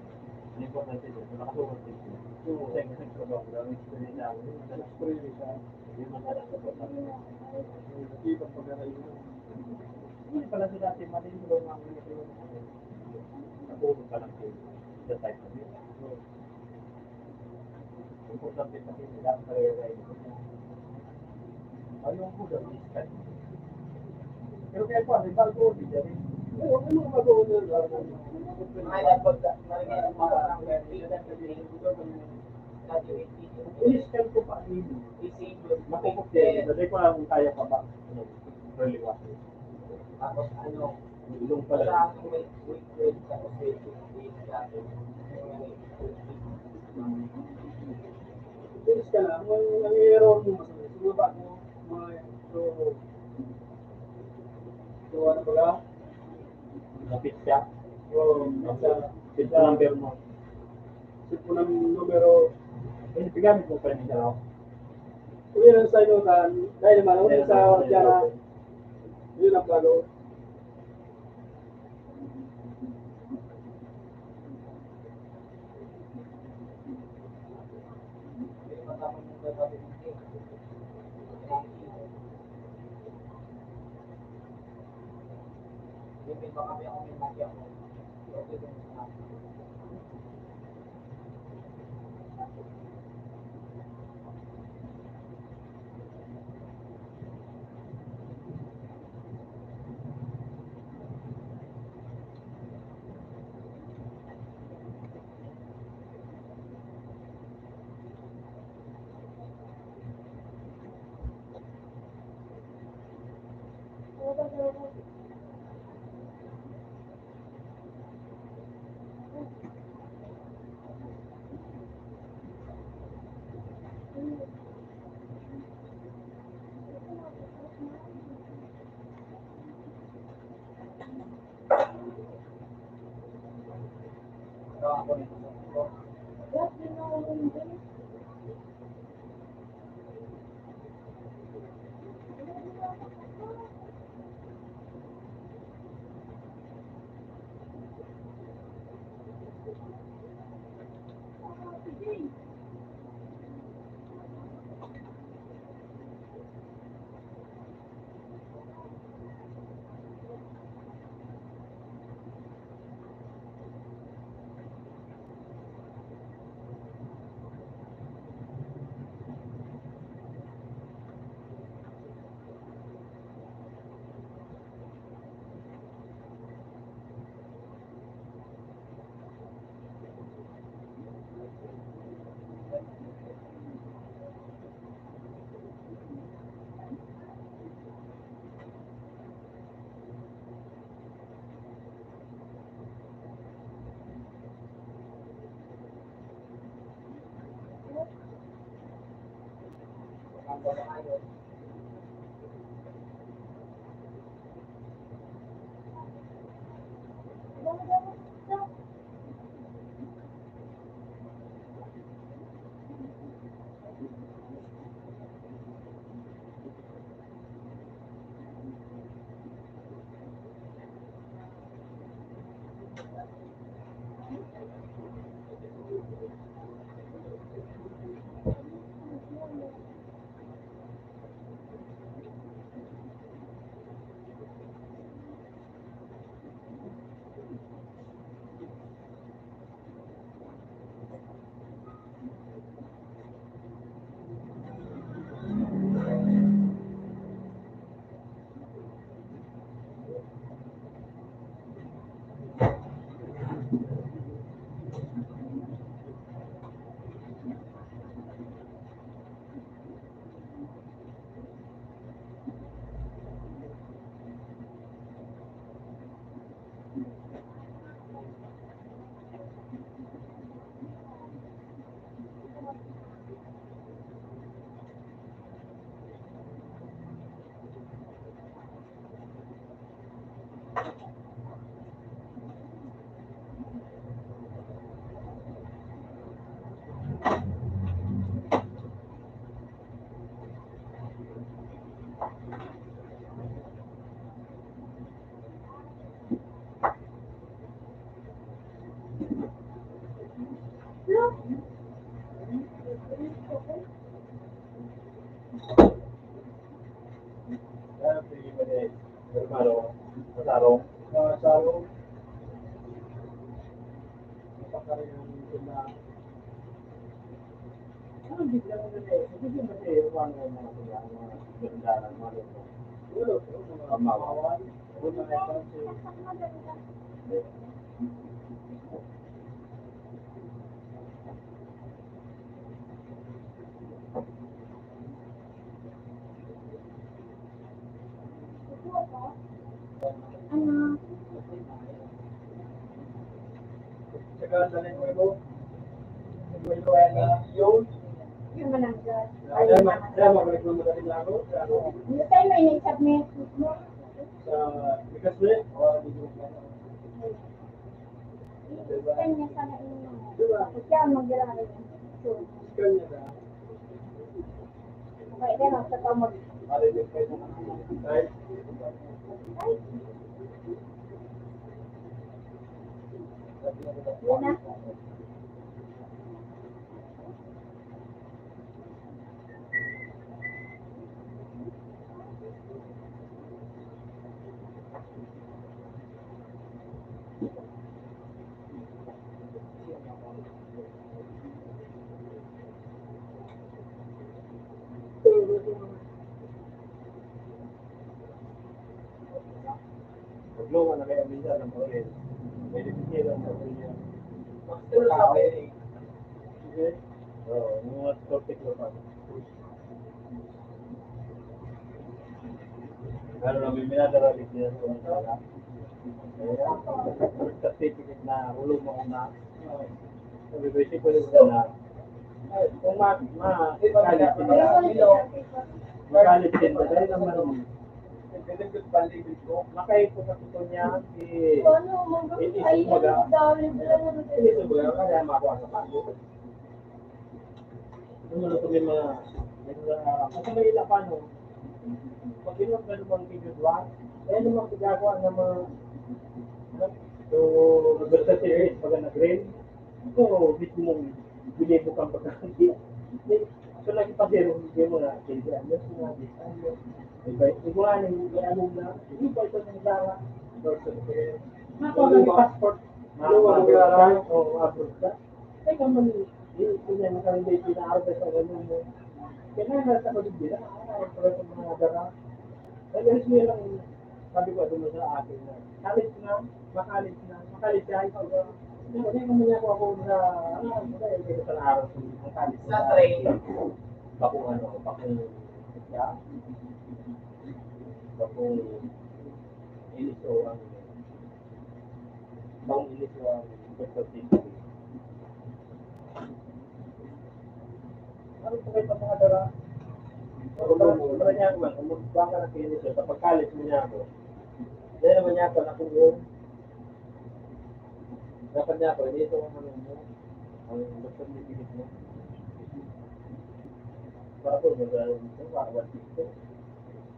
Ang importante dito, nakasuot din siya. Kasi ang nagtrabaho ko, ang experience niya ako, hindi man na sa pagkakayo. Ibang pagkakayo. Hindi pala sa dati, mali yung mga mga natulog pa lang siya sa type na yun. Importante kasi nila ang talaga ito. Ayaw ko daw is pero kaya po, may bago din dyan. Ano mga bago na I-scan ko pa rin. Makikupte. Dali ko lang kung kaya pa ba. Really what? Tapos Ilong pala. sa akin may weekend, tapos may weekday natin. Bilis ka lang, ang i-roll mo mas sumaba mo, so ano ba ka? Lapit siya. Sa Pizza number mo. sipo ng numero, Pinagamit mo pa rin siya. kung yun ang sa inyo, dahil naman, kung yun sa Diana, yun ang bago. May matapos yung gagawin natin. May baka may ako may magi ako. Okay din sa akin. pagkakayon. Kaya pili mo din. Masarong. Sarong. Napakaroon sila. Ano bigla mo na eh? Hindi mo siya iwan ng mga sila, mga ganda mga luto. Ulo, mga kamawan. Una na ito si Ano? Saka dalhin mo ito. May luwela. Yung Yung mananggal. Kaya mabalik mo madaling laro sa Hindi tayo may na-submit mo. sa bigas ulit. O, di ko Kanya sana inyo. Tapos yan, mag-gala rin. So, Scan niya na. okay, then, sa kamot. Marinig kayo ng kahit Ay, yun na. Paglungan na kaya minsan ng pagkain. May dipitilan sa niya. master sa akin. Sige. Oo, mga topic lo pa. Lalo na may minadara din sa mga sala. Kaya, certificate na ulo mo na. Sabi ko, isip ko na kung magalit din na dahil naman makaipot ako ito niya si Ano, mag-ay, ano daw, Ito ba kaya makuha sa pagod? Ano na ito may mga kasi may ilang paano pag ilang ka namang kigudwa kaya namang ginagawa ng mga so Roberta series pag nag-grade ito mismo bilibo kang pagkakandi so nagpasero hindi mo na hindi ano na design mo hindi ko nga may ano na hindi pa ito ng dara nakuha ng passport abroad ka kaya man hindi na kami may pinaarap sa ganun mo kaya nasa ko din para sa mga dara kaya siya lang sabi ko doon sa akin na makalit siya ikaw hindi mo niya ako sa hindi sa araw ang kalit Sa train. bakong siya bakong iniso ang perspective ano po kayo sa mga dara Wala niya ako, kumugba ka na kinis sa pagkalit mo niya ako. Dahil naman niya ako nakulong. Dapat niya ako, hindi ito ang ano mo. Ang doktor ni Pilip mo. Para po, magdalo dito, para dito.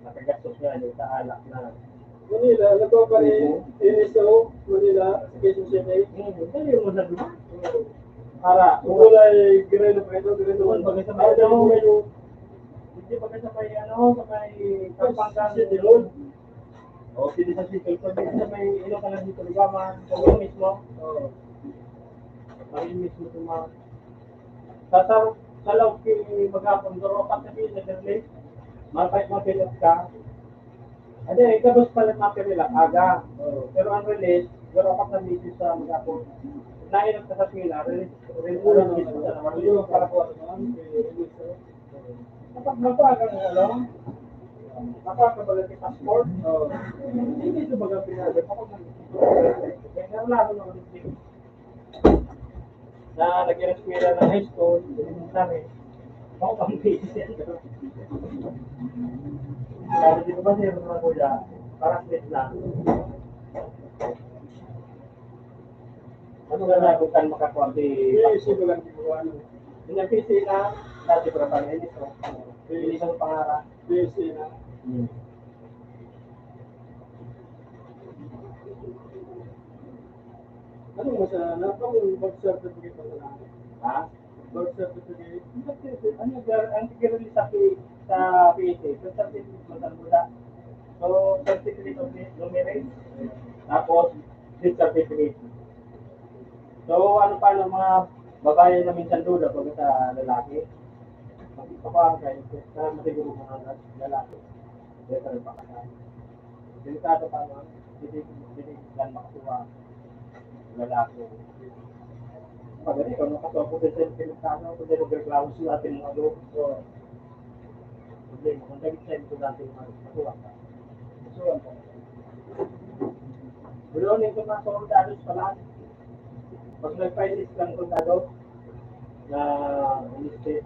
Nakagastos nga niya sa alak na. Manila, nagawa pa rin NSO, Manila, sa Quezon City. Dali mo sa dito. Para, kung wala ay Guerrero Preto, Guerrero. Pag sa may ano, hindi pag sa may ano, sa may Kapanggang City Road. O, pili sa City Road. Pag sa may ilo ka lang dito, Ligaman, kung mismo. Ayun mismo ito mga... Sa loob maghapon, duro pa sa pilit, nag-release. Mapilit ka. Ade, ikabos pala mapilit aga. Pero ang release, duro pa sa misis sa maghapon. Nainag ka sa pila, release mismo sa naman. Release para po. Kapag magpaga ng ano, makakabalat yung passport, hindi ito baga pinagay. Kapag nag-release, kaya naroon ako ng na nag-eskwela ng high school, sa amin, ako pang basis yan. Sabi dito ba siya mga kuya, parang split lang. Ano na kung saan makakuha Sino lang di ko ano. yung PC na, dati para pa rin ito. Yung isang pangarap. PC na. Ano mo sa napang birth certificate pa sa namin? Ha? Birth certificate. Ang tigil sa PC, yung certificate mo sa mula. So, certificate of numerate, tapos, death certificate. So, ano pa ng mga babae na minsan duda pag sa lalaki? Magpapaan kayo, na masiguro mga lalaki. Kaya ka rin pakasal. Delikado pa naman, hindi lang makakuha lalaki. Pag ito, nakatawa po din sa pinagkano, kung din mag-reklamo sa ating mga loob. Problema, kung nag-send ko natin mga masuwag ka. Masuwag ka. Bulonin ko mga soldados pala. Pag nag-fight lang soldados, na enlisted,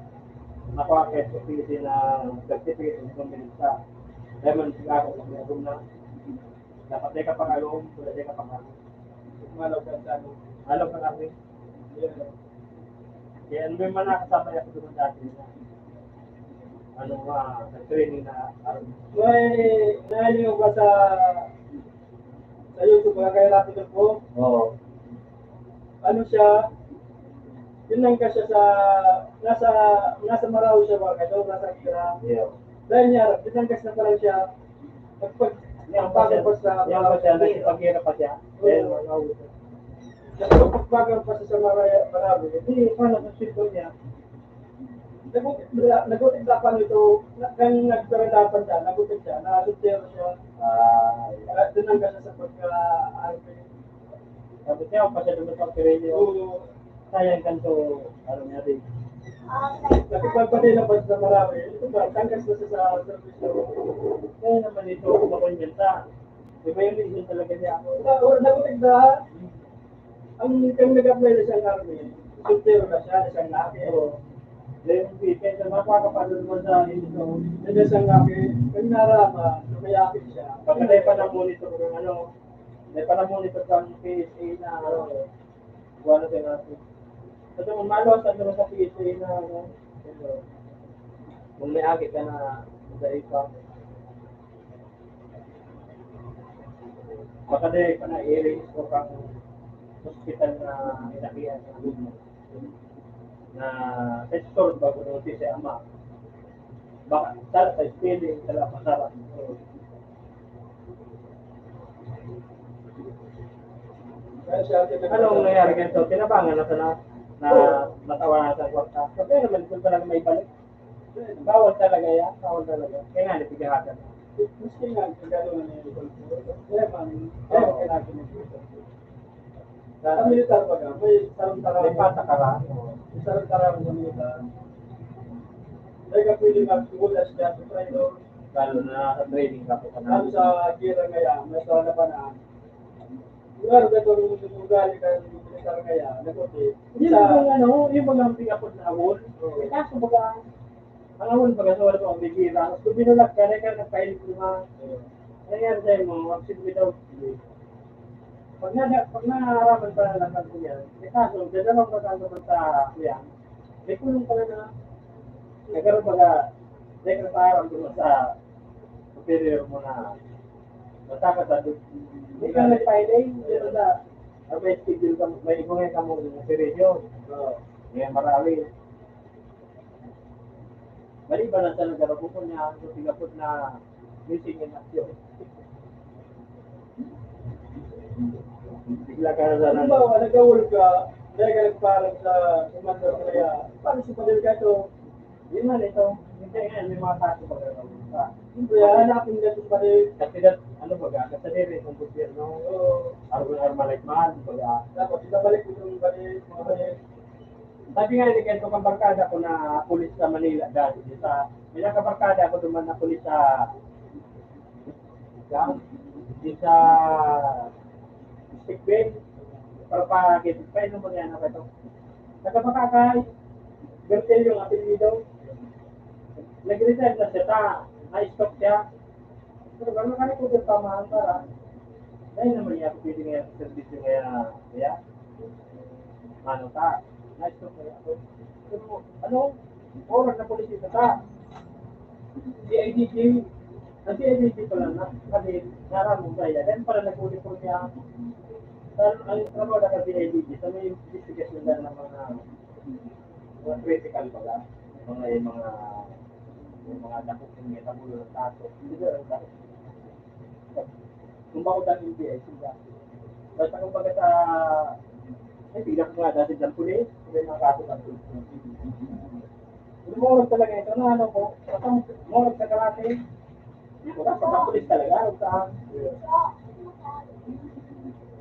napakakit sa Pilipinas na certificate ng kumbinsa. Dahil man siguro ako pag nagum na, dapat di ka pang-along, wala di ka pang-along. Malaw ka sa ano. Alam ka namin. Kaya ano may mga nakasabay ako doon dati na ano nga, nag-training na army. May nahaliw ba sa YouTube mga kaya lapit po? Oo. Ano siya? Yun lang ka siya sa nasa Marawi siya ba kayo, nasa Kira. Yeah. Dahil niya, yun lang kasi na parang siya nagpagbago pa sa Yan pa siya, nagpag-ira pa siya. Dahil mga nagpagbago pa siya sa Marawi. hindi, paano sa sitwasyon niya? Nagutit dapan ito, kang nagkarandapan siya, nagutit siya, nasutero siya. Doon lang kasi sa pagka-RP. Tapos niya, pa siya doon sa Pirelio. Sayang kanto, ano niya rin. Nagpagpadila pa sa Marawi. Ito ba, tangkas na siya sa servisyo. Kaya naman ito, kumakunyenta. Di ba yung reason talaga niya ako? Nagutit na, ang kang nag-apply na siyang army, soltero na siya, isang laki. Then, kaya mapakapalo naman sa ito. Hindi siyang laki, kang narama, lumayakit siya. Pagka na pa na-monitor ng ano, may pa na-monitor sa PSA na wala sa natin. Kasi kung malos sa sa PSA na ano, kung may agit ka na sa ipa, baka na pa na-erase o kang hospital na inakihan ng alumno na test-store bago notice si ama. Baka sa spelling, sa pasara. Anong nangyari ganito? Tinabangan na sana na matawa na sa kwarta. Kasi naman kung talaga may balik. Bawal talaga yan. Bawal talaga. Kaya nga, napigahagan. Miski nga, kagano na niya ito. Kaya man, kaya kailangan nito. Sa militar pa ka, may sarang-tarang. May patakara. May sarang-tarang sa militar. Kaya ka pwede mag-ulas dyan sa trailer. Lalo na sa training ka po ka Lalo na. sa gira ngayon, may sa labanan. Lugar ba itong ugali ka ng militar ngayon, naguti. Hindi sa mga ano, yung mga pick-up na awol. Kaso baga, Ang awon pag wala ko ang bibira. Kung binulag ka, nagpailit ko na. Nangyari sa'yo mo, absent without leave. Pag naaraman pa na lang ko yan, may kaso, dadalawang magkano man sa kuya, may kulong pala na, nagkaroon pala, nagkaroon ko sa superior mo na, mataka sa hindi ka nag-filing, pero na, may schedule ka, may ibungay ka mo ng operation. So, ngayon marami. Mali ba na sa nagkaroon ko niya, so tingapot na missing in action. Bigla ka na sana. Ano ba, nag-awol ka, dahil ka nagparang sa commander kaya, paano si Padel ka ito? Hindi man ito, hindi nga, may mga kaso pa gano'n. Kaya hanapin ka si Padel. Kasi that, ano baga, kasadiri ng gobyerno, armal-armalikman, baga. Dapat ibabalik mo yung Padel, mga Padel. Sabi nga ni Kento, kabarkada ko na pulis sa Manila dahil may kabarkada ko duman na pulis sa sa stick bay, para pa-get pa, ano mo yan ako ito. Nagkapakakay, Bertel yung apelido, nag-resign na siya, na-stop siya. Pero gano'n ka na po yung pamahan para, dahil naman niya, pwede nga sa servisyo kaya, ano ta, na-stop na ako. Pero ano, oras na politika ta, CIDG, ang CIDG pala na, kasi naramong kaya, dahil pala nag-uniform niya, ang trabaho na kasi CIDG, sa may investigation na ng mga critical pala, yung mga dakot yung may tabulo ng taso, hindi ba ang dakot? Kung bakit ang NBI, sila. Basta kung baga sa, ay, bigla ko nga dati dyan pulis, may mga kaso ng pulis. Lumurog talaga ito na ano ko, patang lumurog sa karate. Wala sa pulis talaga, huwag saan.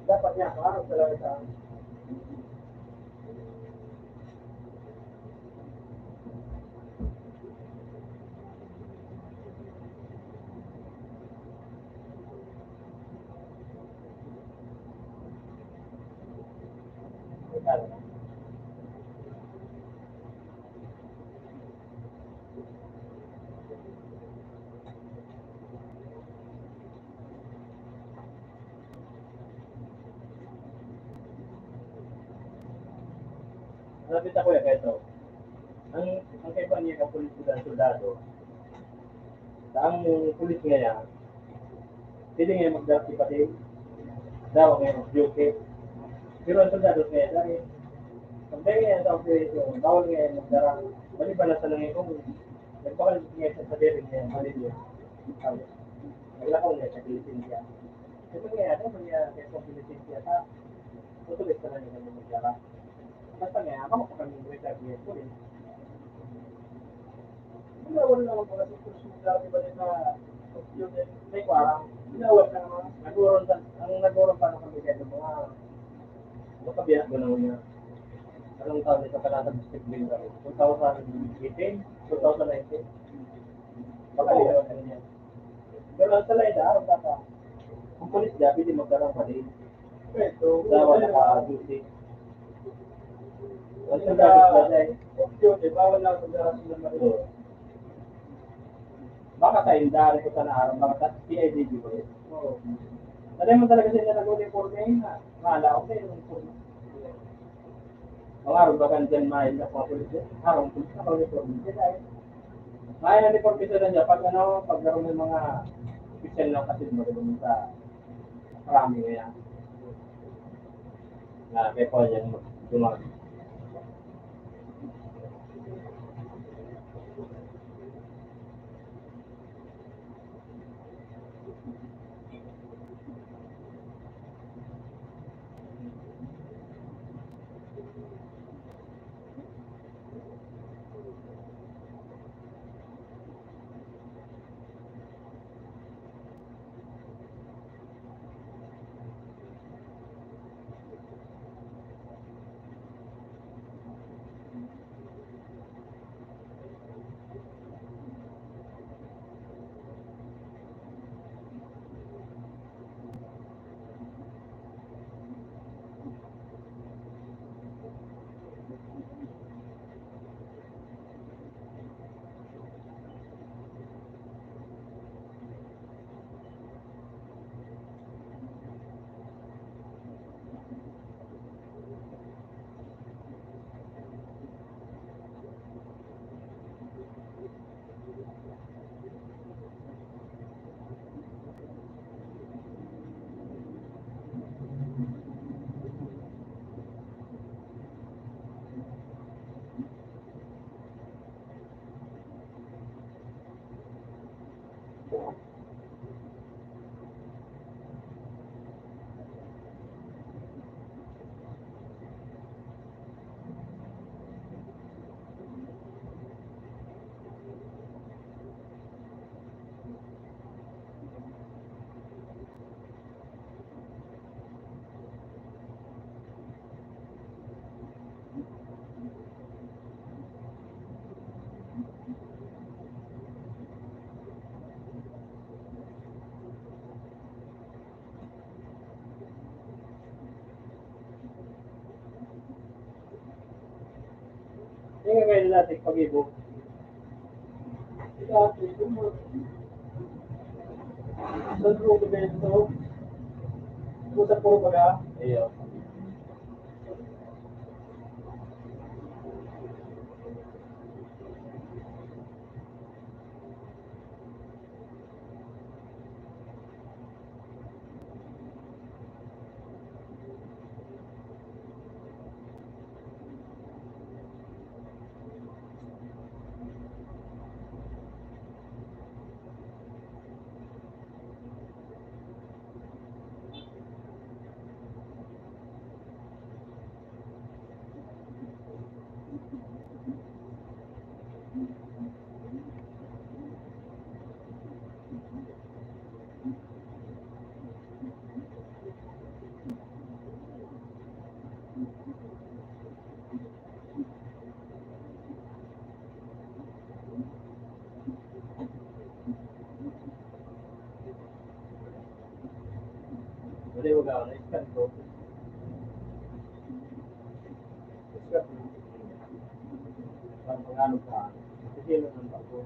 Dapat niya, parang talaga saan. Napit ako ito. Ang kaiba niya ka pulis ko ng soldado, ang pulis ngayon, pwede ngayon magdarap si Pating, daw ngayon mag-duty. Pero ang soldado ngayon, dahil pag ngayon sa operation, bawal ngayon magdarap. Bali ba nasa langin kung nagpakal ngayon sa dering ngayon, mali niya. Naglakaw ngayon sa Pilipinas. Ito ngayon, ano niya kaya sa Pilipinas ta, tutulis ka na niya ng magdarap. Basta nga, ako pa kami retard niya po rin. Wala naman pala sa pulis mo dati ba rin na yun eh. May kwarang, Inawat na naman. ang naguron pa ng kami dito mga kabiyak ba naman niya. Anong taon nito ka nasa district din kami? 2018? 2019? Pagkalinawan ka niya. Pero ang salay na, ang kaka, ang pulis niya, pwede magdarang pa din. So, Dawa naka-duty. Ang Yung soldado sila dahil. option eh, bawal na ako sa sila marino. Baka sa indari ko sa naharap, baka sa CIDG ko yun. Oo. Alam mo talaga sila nag-uniforme na mahala ko sa yung uniforme. Ang araw ba kan dyan mahal na mga pulis yun? Araw pulis na uniforme sila eh. Mahal na uniforme sila dyan pag pagkaroon ng mga official na kasi magagamit sa marami ngayon. Na may po yan dumami. Yung nga ngayon natin pag-ibog. Dati, sa grupo dito, sa puro baga, Iyo. Wala yung gawin, na-scan ko. Parang pag-ano ka, kasi yun ang bago.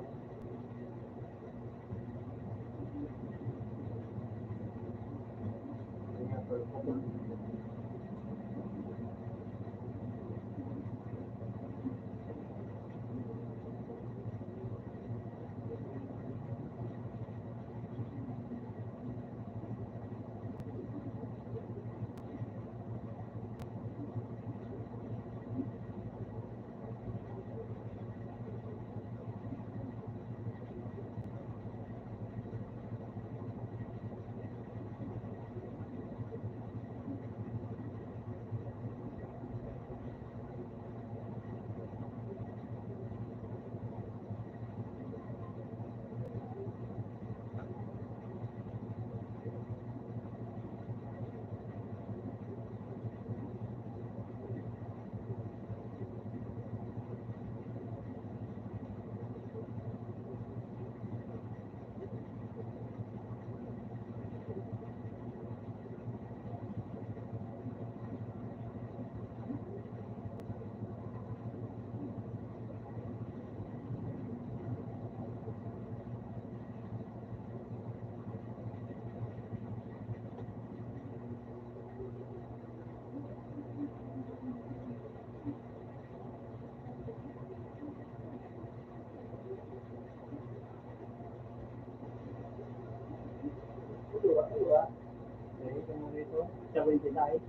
Okay, kung dito, 79.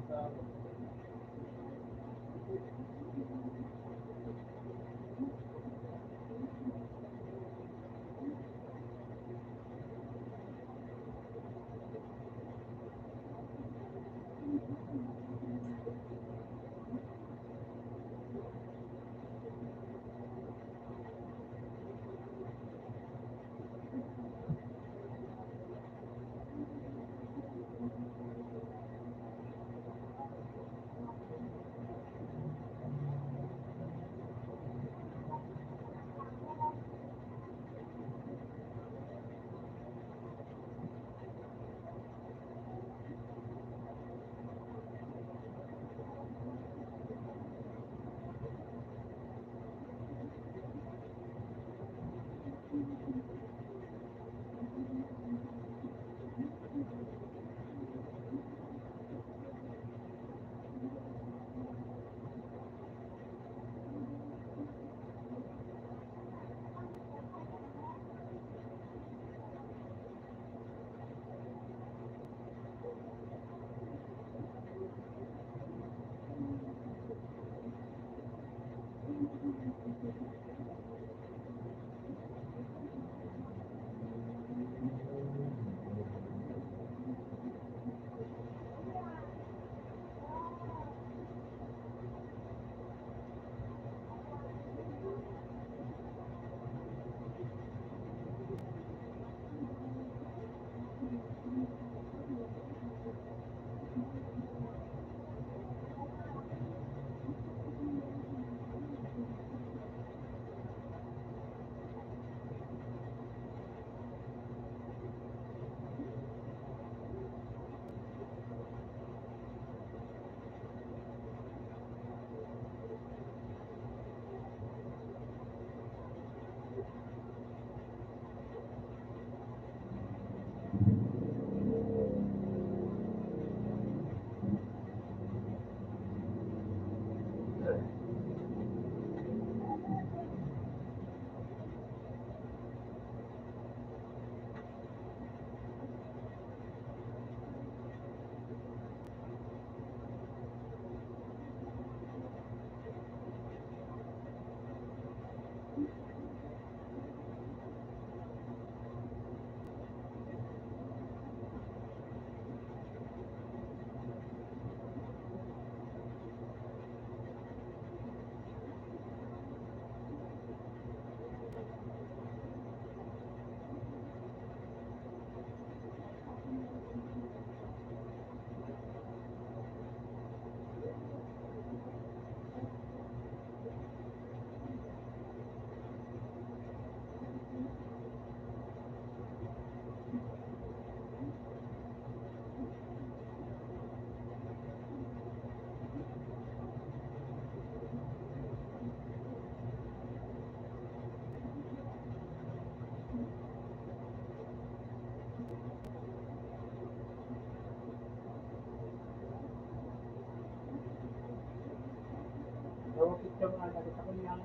picture nga natin sa kanya.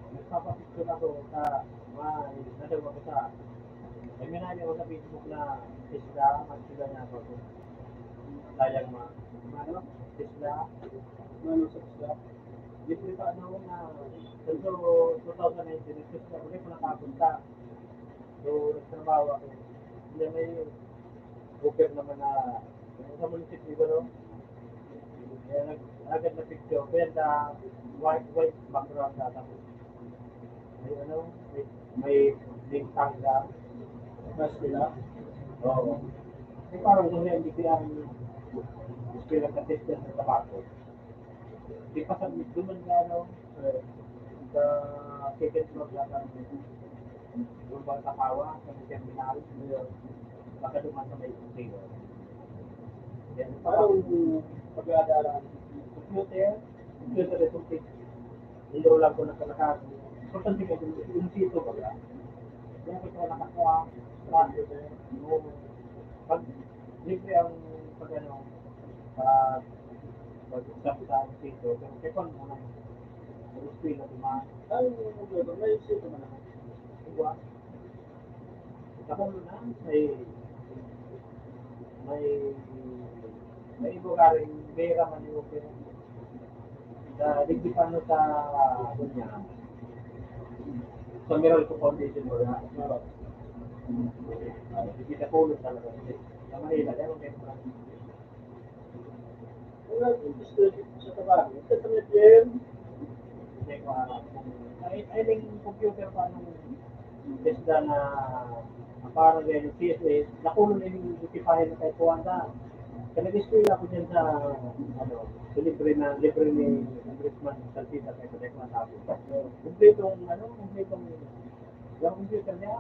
Nagpapapicture ako sa nadalawa ko sa may minali ako sa Facebook na isla, sila niya ako. Sayang ano? Isla. Ano sa isla? Libre pa ano na so 2019, nag-isla ulit ko nakapunta. So, nagtrabaho ako. Hindi may offer naman na sa munisipyo, no? Kaya agad na picture. Kaya na white background na tapos. May ano, may link tangga. Mas nila? Oo. May parang kung hindi kaya ispilang ka-test yan sa tabako. Di pa sa duman nga, no? Sa second floor lang ang yung bang takawa sa terminal. Baka duman sa may container. Yan. Parang pag-aadalan. Computer resulting. Hindi lang ko nakalakas. Importante ka yung sito ba? Kaya ko ito nakakuha. Pag libre ang pag ano, pag-usap sa sito, pero second mo na yung spin na dumaan. Ay, may sito man ako. Diba? Saka mo na, may may ibo ka rin, bera man yung pero hindi pa ano sa kunya. Sa Miracle Foundation mo na. Hindi na pulot talaga. Sa Manila, dahil may Wala yung gusto sa trabaho. Ito sa medyan. I think computer pa nung isda na para rin yung CSA, nakulong na yung notifier na kay Puwanda. Kaya nag-school ako dyan sa sa libre ni Congressman Salsita kay Padekman Tapos. Kumpletong yung computer niya,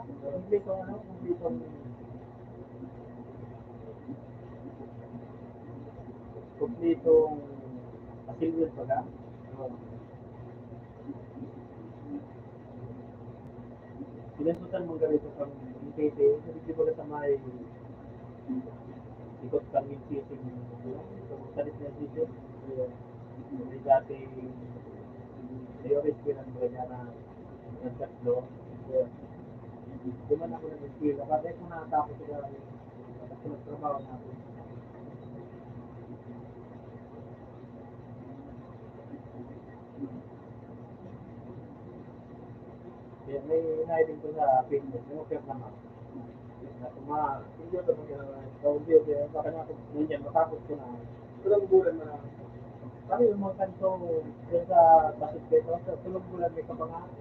kumpletong assignment pala. Pinasutan mong ganito pang PPT, hindi ko na sa may ikot kami sisig salit na sisig. May dati theories pinag-branya na nagkatlo. Di man ako nag-skill. Kasi kung nakatapos sila kasi nagtrabaho na ako. Kaya may inailing ko sa Facebook. May offer naman. Na hindi ko ito baka na ako nunyan, matapos ko na. Walang bulan na. Kami yung mga kanto dyan sa Basit Beto, sa tulong bulan may kapangalan.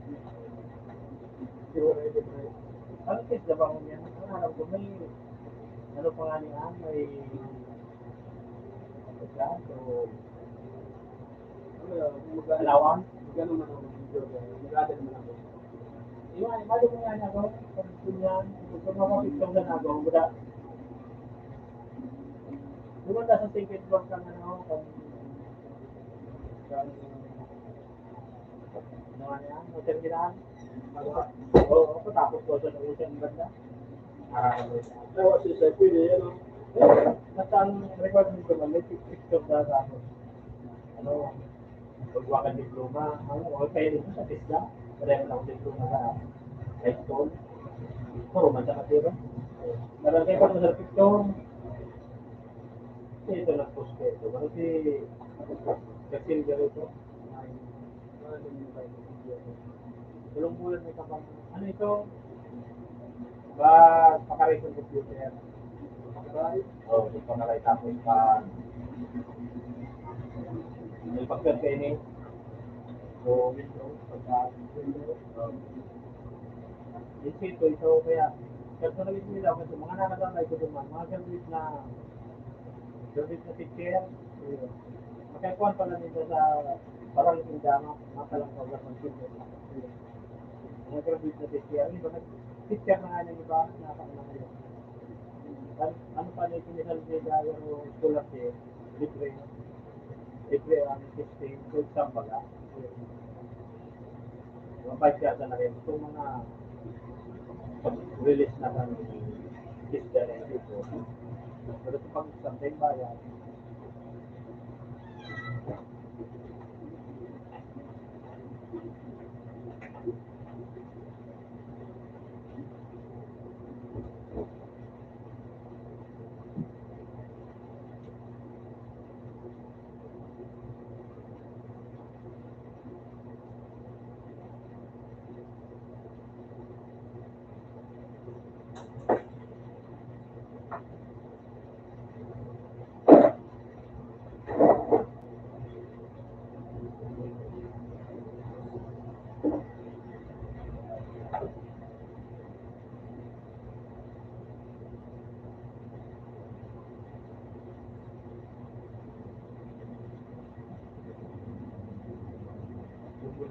Siguro ito na. Ano kasi diba kung yan? Ang alam ko may ano pa nga niya, may so alawan. Magano man ako video. Mag-aadal man ako. Iwan, mali mo nga niya ako, pag kunyan, kung mapapicture na ako, buda. Lumanda sa ticket box kang ano, kung ano yan, o terminal. Oo, tapos ko sa usang banda. Tawa si Sir, pwede yan o. Basta ang requirement ko man, may picture na tapos. Ano, pagwa ka diploma, okay din sa TISDA, pareho lang diploma sa high school. Puro man sa katiro. Marami pa sa picture. Ito na post ko ito. Ano si Kasil Garito? Tulong bulan may kapag, ano ito? Ba, pakaray sa computer. Pakaray? Oo, ito pakaray tapos pa. May pagkat kayo ni. So, Windows, pagkat Windows. Ito, kaya, personally nila ako, mga nakatangay ko naman, mga service na picture. Makaikuan pala nito sa parang tindama, makalang program ng picture. Mga service na picture, picture na nga niya iba, nakakalaman nila. Ano pa na ikinisal nila yung scholarship, libre ang system, so exam baga. Mga 5 kaya na rin, itong mga release na ng system na ito. Pero ito pang exam din bayan.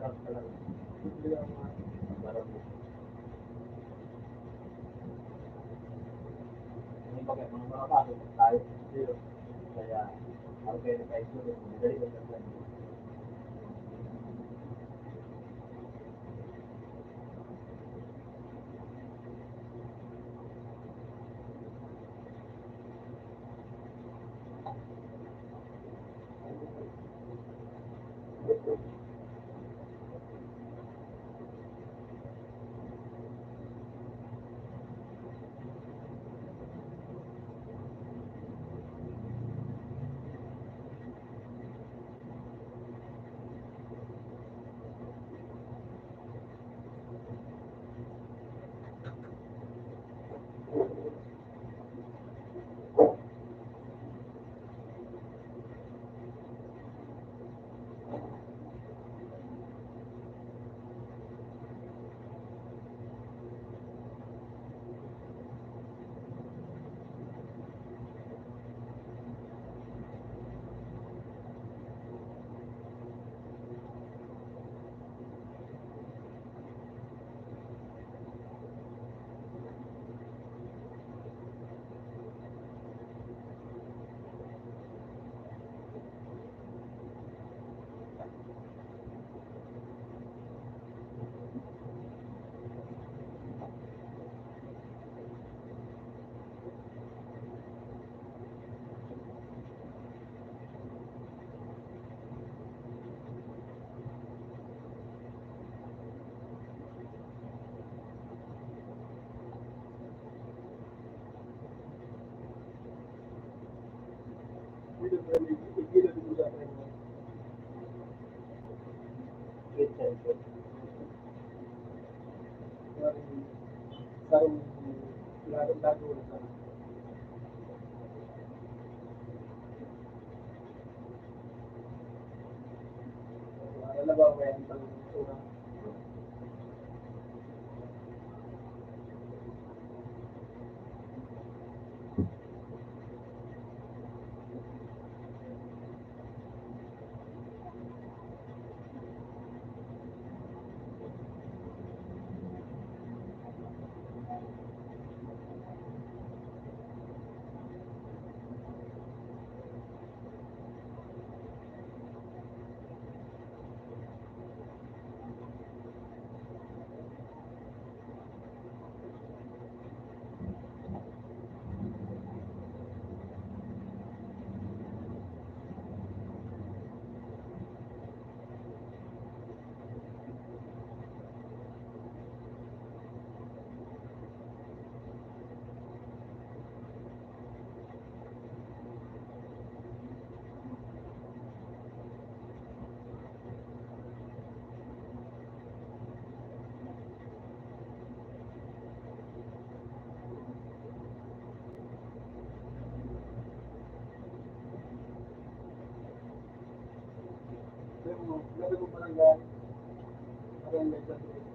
Sarap talaga. Hindi lang Sarap. Yung bagay, mga kaso, tayo, zero. Kaya, organic kahit zero, madali ko sa dito pwede igilid mo sa akin. sweet sensor. Sarong lago na sa alabaw ko yan pang una. Labi mo barangay. Barangay sa dito.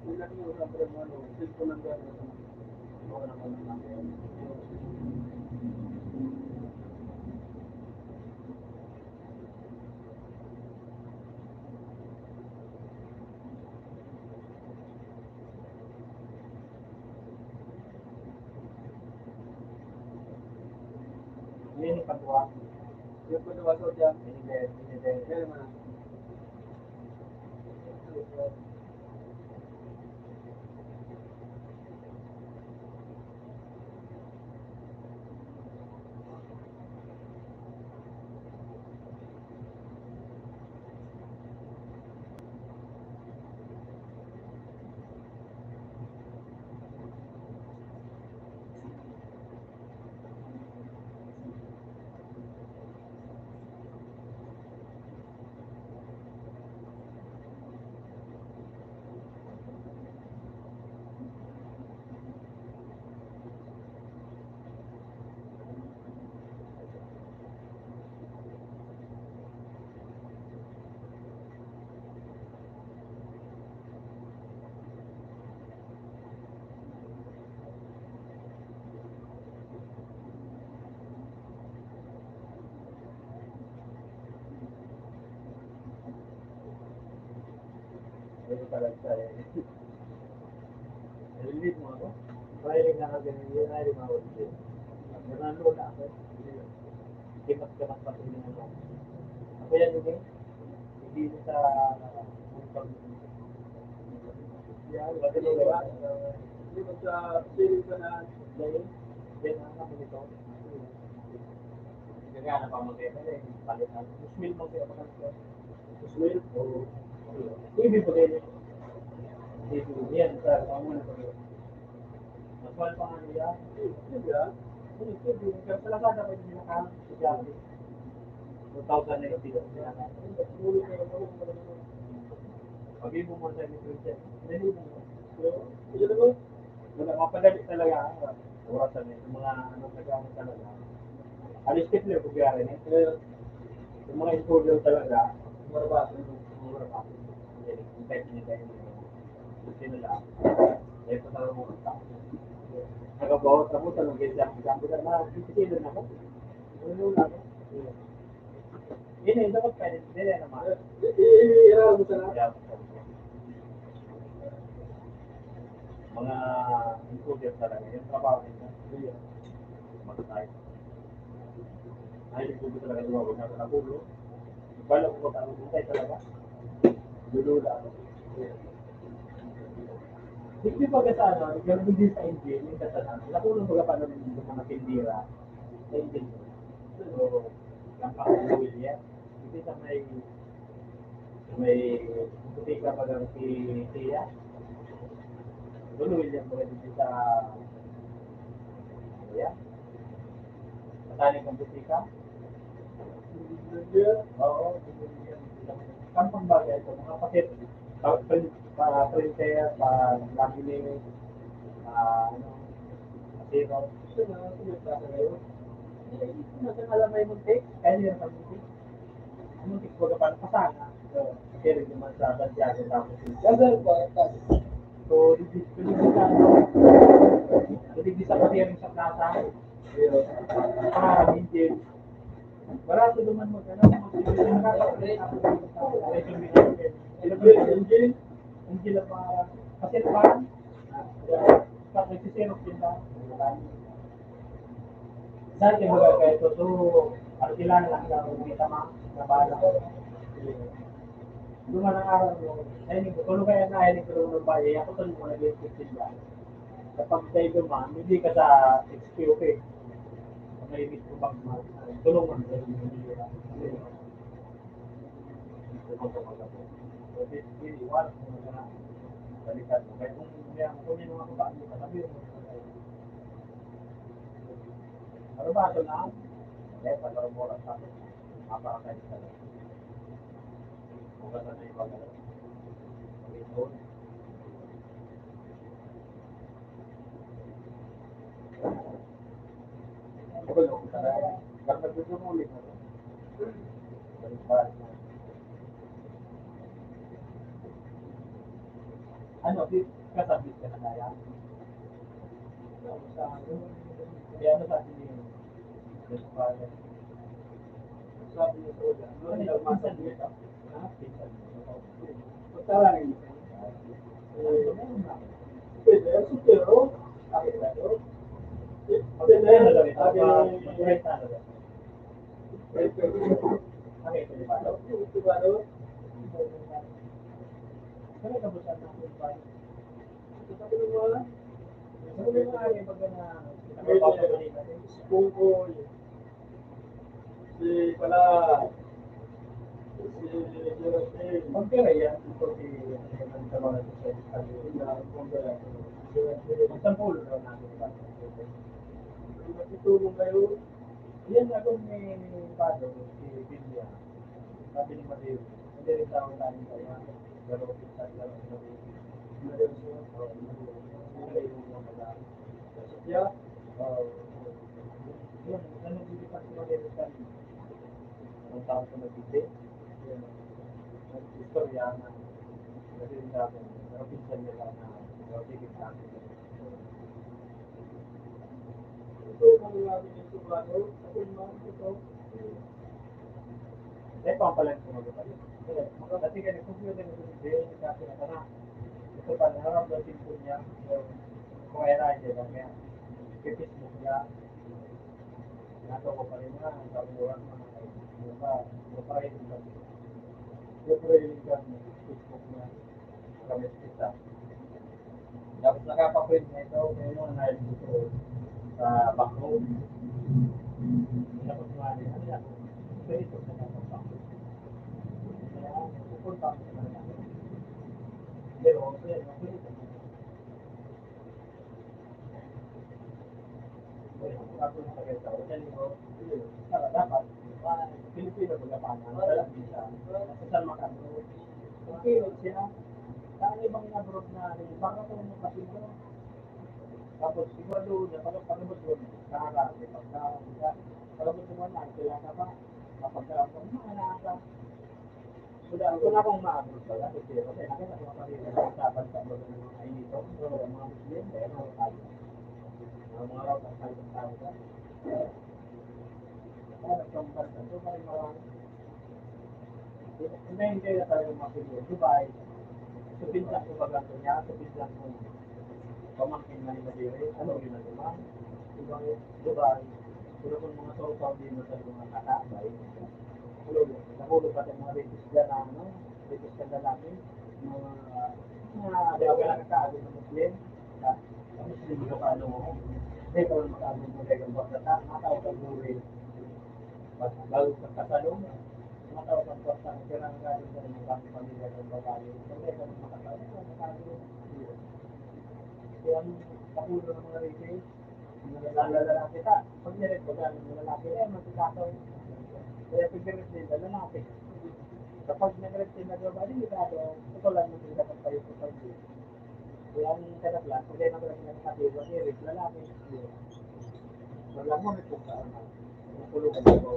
Yung nakiusap ko ng ano, cellphone ng gano'n. Wala naman naman. Ini kedua. Yung pagkawa ko dyan, Ini deh. kaya naman. Ini talaga saya. Relief mo ako. Kaya nga ganyan yun ay limawag din. Nanalo na ako. Kimat-kimat pa rin naman. Ako yan yun eh. Hindi sa Yan, kasi diba? Hindi mo sa feeling ko na dahil din ang ako nito. Gagana pa mag-ema eh. Palitan. Usmil mo kaya pa kasi. smell. Oo. Ibig po din. Yan, sir. Ang muna po yun. Maswal pa nga niya. Diba? Kasi sa Lazada pa yung pinaka si Jackie. 2,000 na yung pinaka. Pag-ibo mo sa inyo, Christian. Hindi mo. Yun naman. Wala, mapadali talaga. Orasan eh. Yung mga ano nagano talaga. Alis tip niyo kung gari eh. Yung mga studio talaga. Maraba. Mura pa. Yung type niya tayo. Sino lang. Dahil pa talaga mo ang nagabawat ako sa nung exam ko na sisilo na ako. Ano na ako? Yun eh, dapat pwede. Hindi naman. I-iral mo sana. Kaya, mga includer talaga. Yung trabaho nila. Mag-type. Ay, hindi ko talaga lumawag na ako na pulo. Bala ko pa ang butay talaga. Dulula ako. Hindi pa kasi ano, yung hindi sa engine, yung kasanan, nakulong baga pa naman yung mga tindira sa engine. So, lampak ng William. Hindi sa may puti ka pa lang si Tia. Doon William baga dito sa William. Mataling kang puti ka. Oo, kampang bagay ito, mga paket, pa-printer, pa-laminate, ano, zero. Ito na, sinagkasa ngayon. Nasa kalamay mong text, kaya niya sa muntik. Muntik ko ka pasana. Kasi rin naman sa Santiago tapos yung Gagawin ko. so, digis sa kasi rin sa plaza. Engine. Barato naman mo ano engine lang para kasi parang pag nagsisirok din na dati mo kaya ito so arkilan lang na umita ma na bala luman ang araw mo ay hindi ko kaya na ay ko ng bahay ako to mo nag-expect din kapag tayo duman hindi ka sa XQP may limit ko bang tulungan sa hindi iwan mo na balikan mo kaya kung may mga babae mo katabi mo ano ba ito na eh pala mo lang sa apa kayo sa mga na yung mga ito karena itu mulik Ano, kasabit ka na kaya? Kaya ano sabi niyo? Sabi niya po yan. Ano yung pinsan niyo ito? Ha? Pinsan niyo. Pagtarangin niya. Pwede, pero, bakit ba ito? Pwede, sabi ni, si pala, si Jerote, matutulong kayo. Yan ako may pado, si Biblia. Sabi ni Mateo, hindi rin tao tayo kaya, pero sa laro ng Yeah. yun, ano hindi pa si Mateo sa ang tao sa nabibig. Istorya na kasi rin sa akin, pero pinsan nila na bigit sa akin. Ito, kung namin ito ba, ako naman ito. Eh, pampalan ko mag-upali. Kasi kaya nag-computer na din, kasi na ito pa, nararamdamin po niya, kung ay radyo lang kaya, Facebook niya, nato ko pa rin nga, ang kamuran mga yung pa rin lang. Yung pa rin lang, Facebook niya, kami kita. Tapos nakapaprint na ito, ngayon na ito sa background. Tapos nga rin, ano yan? Ito sa background. Kaya, pupunta ako sa mga. Pero, okay, dapat Pilipino magapangan sa bisa saan makano okay siya saan ibang abroad na baka ito ng kapito tapos siguro na pagpapalabot doon kakarami pagpapalabot naman na kailangan ka pa mapagkaroon ko mga anak kung akong ma-abroad pala kasi nakita ko pa rin sa bansa mo ng mga inito mga Muslim dahil mga tayo mga raw sa tayo ka nagkampan ito pa rin marami hindi na talaga mapili Dubai supinsan ko ba ganito niya supinsan ko pamangkin na nila dire ano yun na naman ibang Dubai pero kung mga tao din na sa mga kakabay nahulog pa tayo mga rapist dyan na rapist ka lalaki mga dewa nakakaagod na Muslim Muslim ka pa ano hindi ka lang makaagod mo kayo ang basta mataw ka guri bago ka kasalong mataw ka basta kirang galing sa mga pamilya ng babae hindi ka lang makaagod kaya kapulo ng mga rapist nalalala kita pag nirit ko dyan ng lalaki magkakaw kaya pag-direct din na lalaki. Kapag nag-direct din na babae, delikado, ito lang yung dapat tayo sa pag-direct. Kaya ang sarap lang, kung kaya nag-direct ng katiwa, i-direct lalaki. Wala mo, may pagkaan na. Nakulungan ko.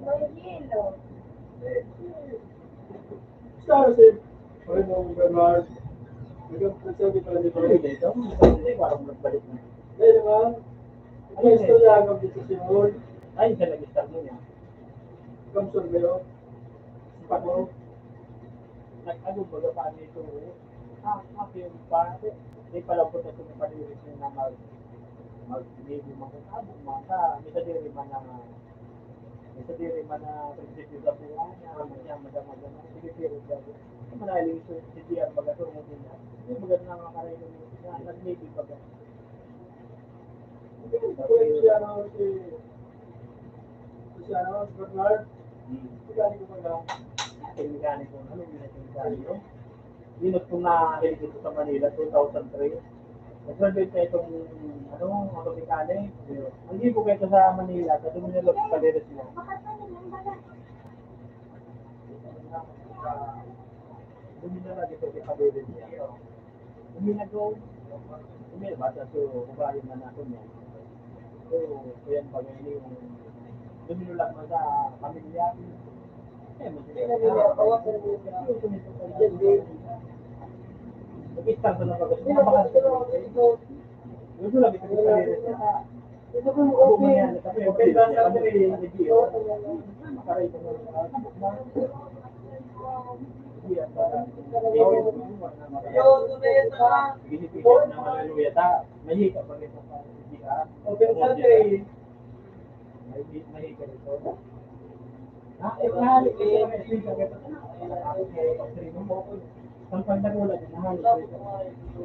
Boyilo. Star Sim. Oy, nung Bernard. Nagsabi pala dito. Ito, hindi parang nagbalik na. Dahil naman, ang istorya hanggang dito si Moy. Ay, siya nag-start mo niya. Kamsur Bero. Sipat mo. Nag-ano ba ga paano ito? Yung pa, hindi pala po na ito paniris na mag-baby makakabo. Misa diri man na prinsipyo sa buwan niya, madama-dama. Sige, pero gabo. Manaling si Dian bagatong mo din na. Yung maganda nga karayong na nag-baby baga. Si Bernard. Pagkali ko pala. Tingani ko ano yung minut ko na dito sa Manila 2003. Nag-graduate na itong autobikane. Hindi po kayo sa Manila, kasi mo nilog sa Paliris mo. Luminala dito sa Paliris niya. Luminagaw. Basta so, kubahin na natin yan. So, kaya bagay yung luminulak mo sa pamilya. Nag-start ko na pag Hindi na ba ito? Gusto lang ito sa siya. Ito po yung Ako open. man yan. Kasi open ba sa akin eh, video. Makaray ko na. Iya, para. Yo, tunay na. Ginipigit na hallelujah ta. Mahika pa rin sa CGR. Open sa tray. Mahika ito. Nahalik ko sa mga speaker ito. Ang pagdagulat, nahalik ko ito.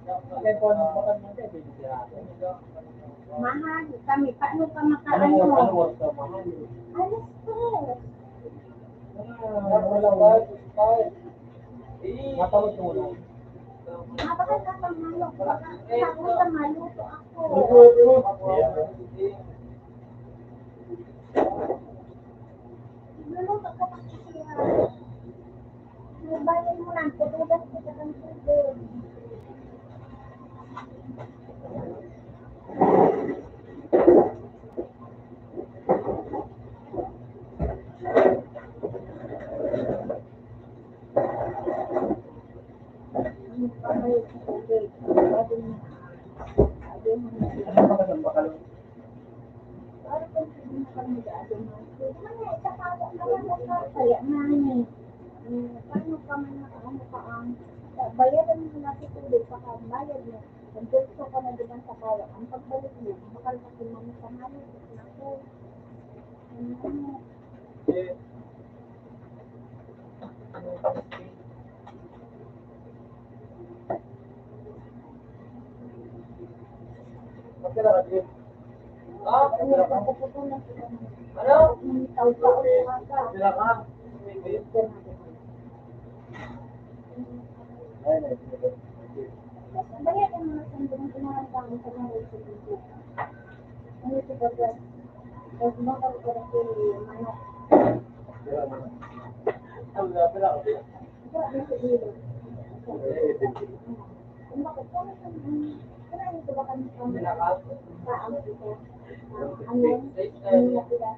Kaya po, bakit mo tayo pinitira? Mahal kami. Paano ka Ano makaano? work ka, mahal? Alas stress. Matawag ko lang. Bakit ka pamalo? Bakit ka maluto ako? Luluto ko pa siya. Nabayan mo lang. Tutugas ko sa tubig. Ano ba ang bakal? Paano ka man nakaano ka ang bayaran mo na si tubig sa bayad mo. Kung gusto ka na diban sa kaya, ang pagbalik mo, bakal ka mo sa halo, naku. Puputulan ko kami. Ano? Taw-taw ka. Sila ka. Bayaran mo na sa mga kinahan kami sa mga ito. Ano ito ba ba? Kasi bakal ko na si manok. Ito, ano sa ilo? Kung bakit ko na sa kailangan ito ba kami sa mga paang ito? Ano? Ano na sila?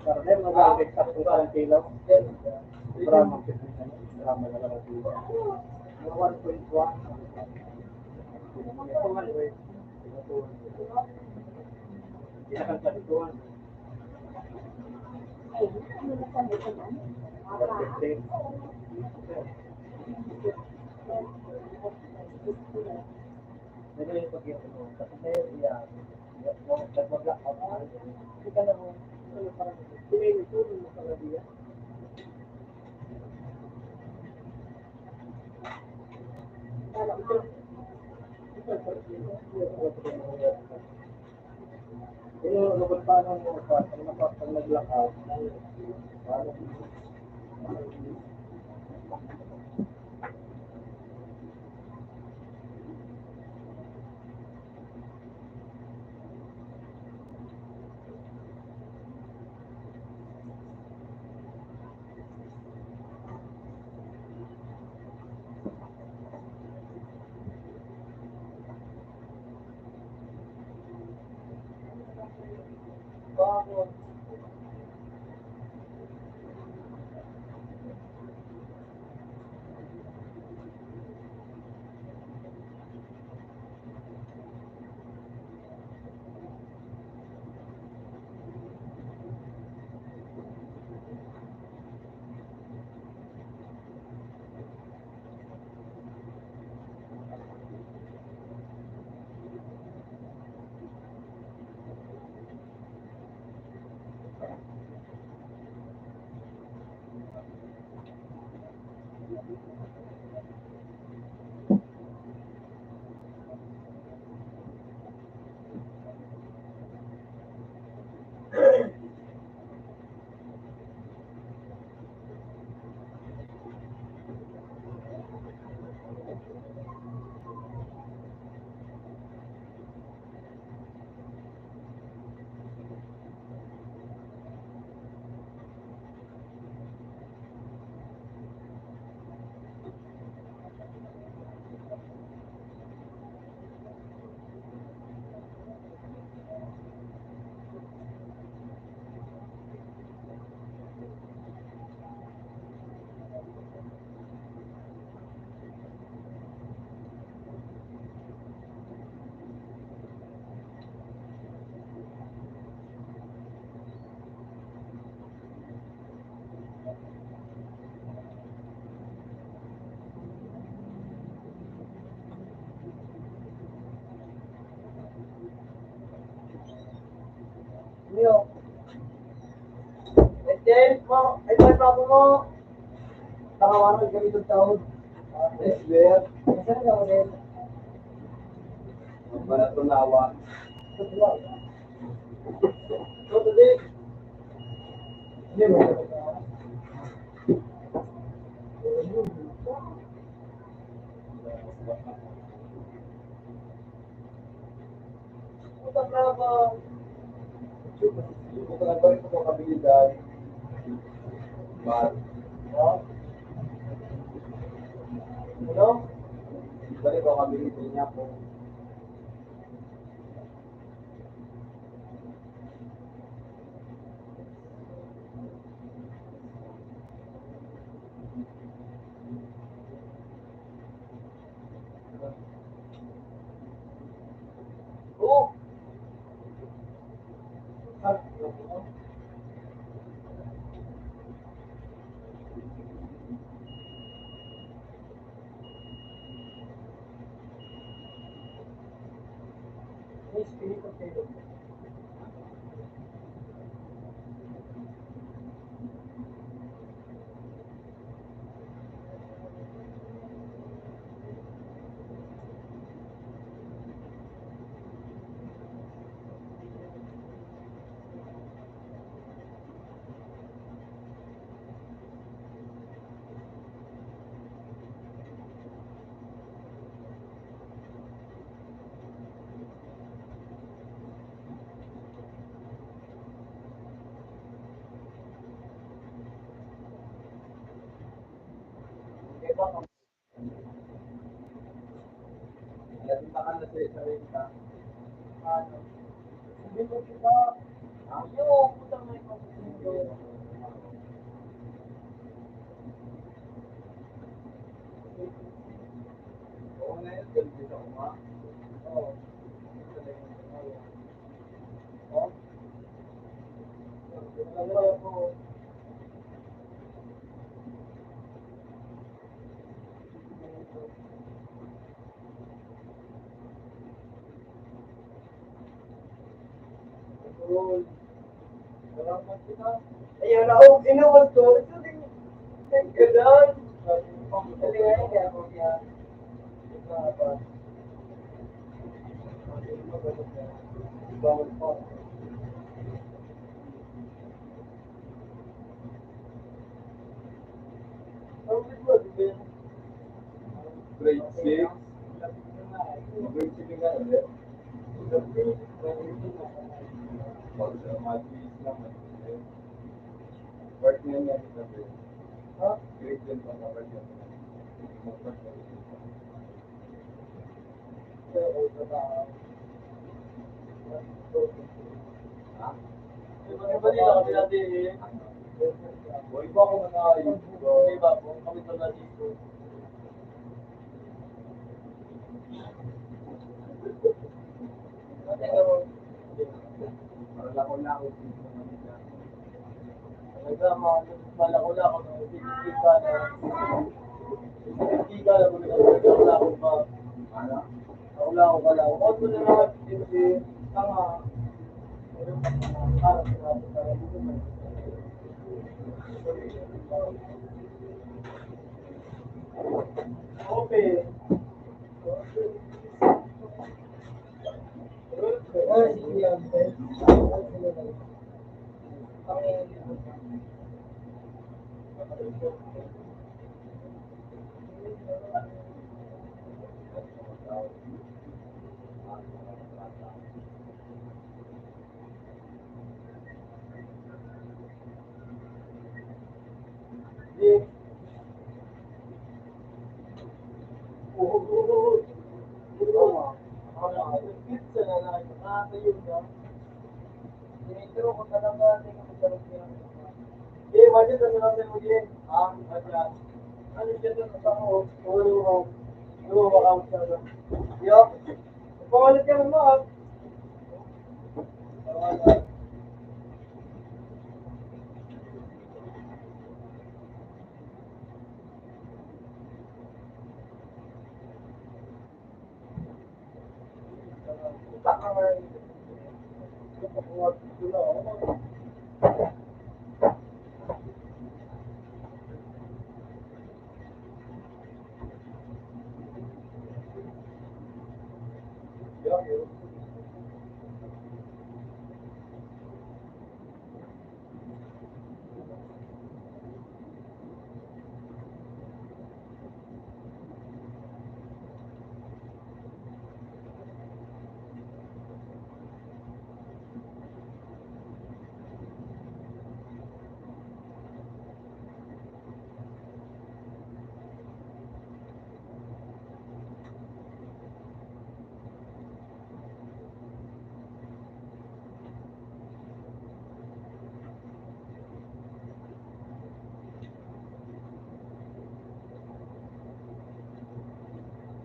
Karena mag-affect sa kung kilaw. Drama kasi drama na lang dito. 1.1. Ilakan sa dituan. Ay, ano na sa ito man? Jadi begitu. Tapi ya, mau terbuka apa? Kita mau ini itu masalah dia. Ini lubang paano mo pa, ano pa pag naglakad. Iyo. Jen, mo, ay boy papo mo. Nakawaran kami ng taon. Yes, Bert. Saan ka mo din? Manatunawa. So, today, hindi mo Puta na ba? Puta na ba rin sa kabilidad? But, ano? Balik ako kabilidad niya po. Oh! Nagpunta ka na sa renta. Ano? Hindi ko kita. Yung putang na ito. Oo na yun, ganun sa uma. Oo. Oo. Alam ko. Ayun. Salamat kita. Ayun, ako, inawag ko. Ito din. Thank you, Lord. Galingan niya ako yan. Ito ba? Bawal pa. Grade 6. Grade 6 nga ulit. Mag-is naman. Part niya niya kita ba? Ha? Grade 10 pa kapag yan. Mag-part niya kita. Ha? Iba nila kami natin eh. Iba ko na ayun. Iba ko. Kami to na dito. Malako-lako dito. Talaga, malako-lako na. Hindi ka na. Malako-lako pa. Malako-lako pa lang. Huwag mo na naman hindi. Tama. Harap na natin. Okay. Pangalit ka naman ah.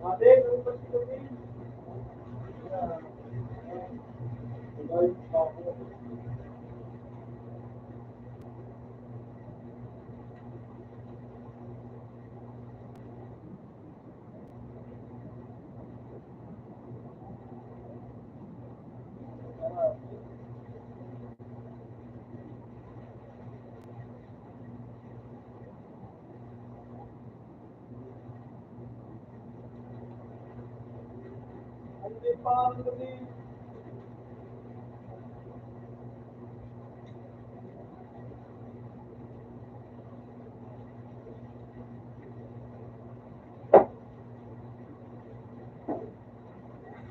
Ate, ano ba si Kami? Ano yung pangalan Kami?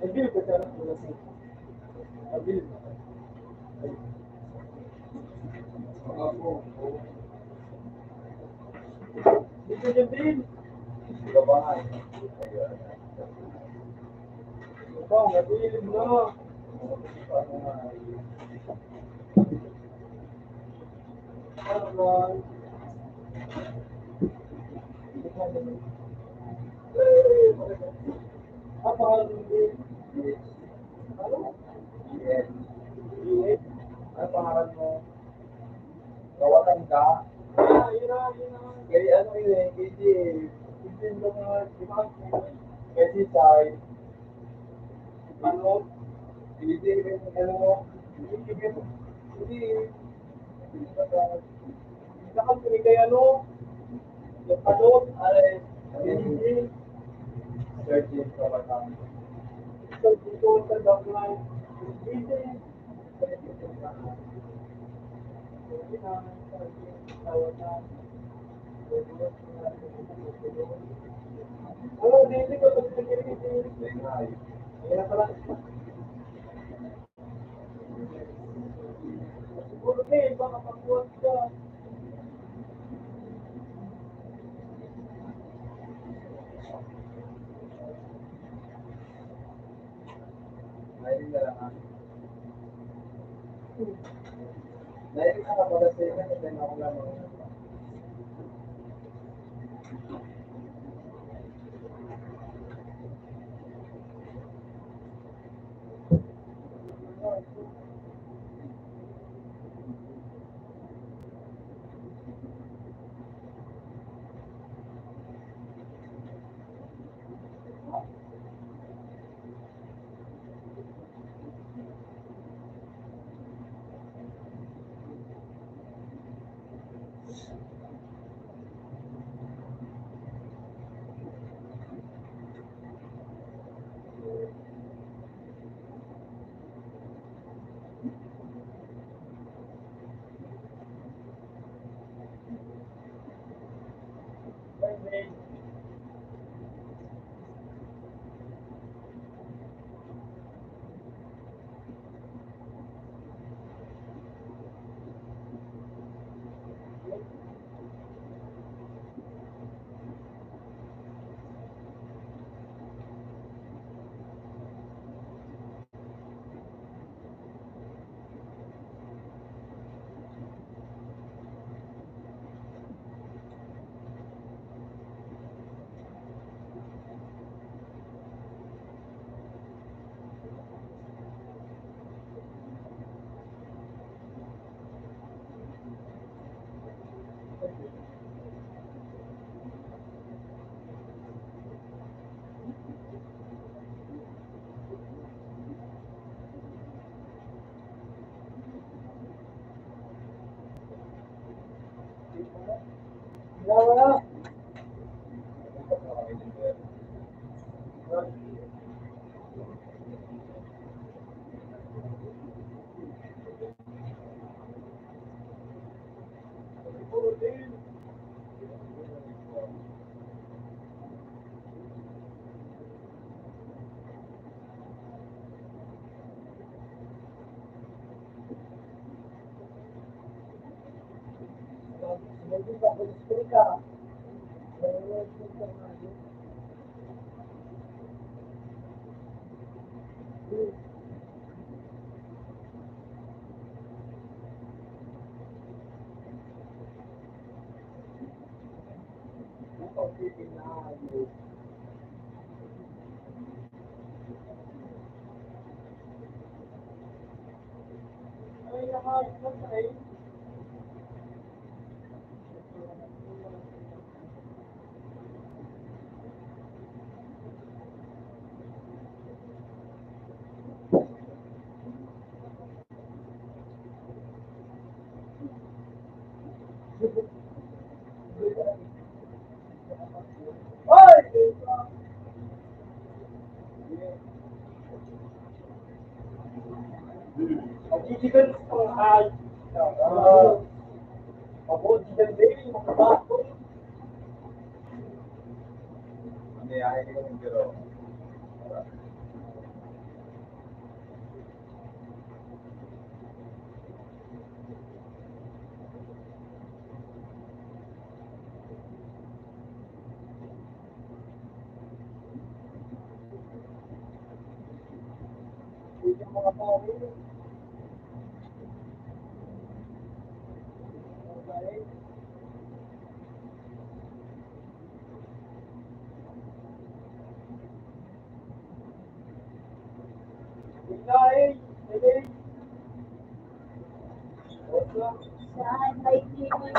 Abil ko siya ng lasing. Abil. Ako. Dito dyan din. Gabahan. Ito, mabilib na. Alright. Apa din? Ano? Yes. Yes. Ano pangalan mo? Gawatan ka? Yun na. Kaya ano yun eh, kasi hindi mo nga, di ba? Kasi sa ano, hindi ano, hindi, nakal kami kay ano, yung ano, ay, hindi, searching sa batang. So, dito sa downline, hindi, ano, hindi ko ito pinag-ibig. Kaya pala, siguro baka pagbuhat ka. Dahil ka lang ha. Dahil ka na pala sa inyo, kasi ako lang. Wala. Chicken pang ay. Ako, chicken baby, makabako. Hindi, ayaw ko yung pero. Yung mga pari. Okay. Bigay, bigay. What's up? Yan, may cleaning.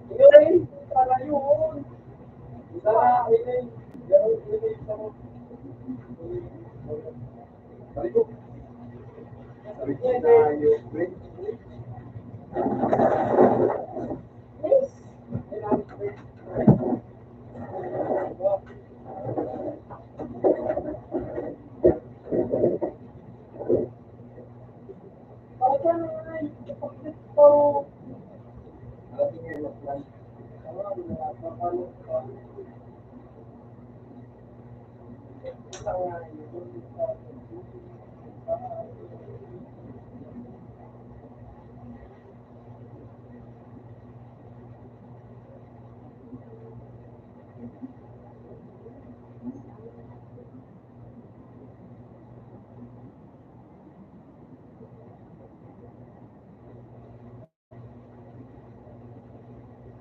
Bigay, para yun. Sana, bigay. Gawin, bigay sa mo. Sabi ko, sabi ko na yung break.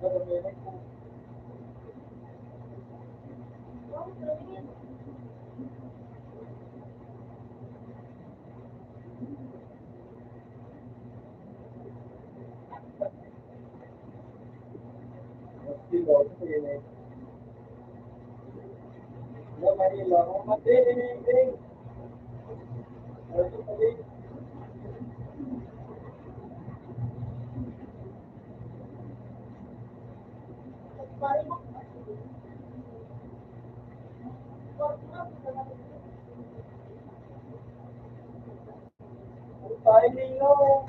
Alam niyo yung plan. Styling, no.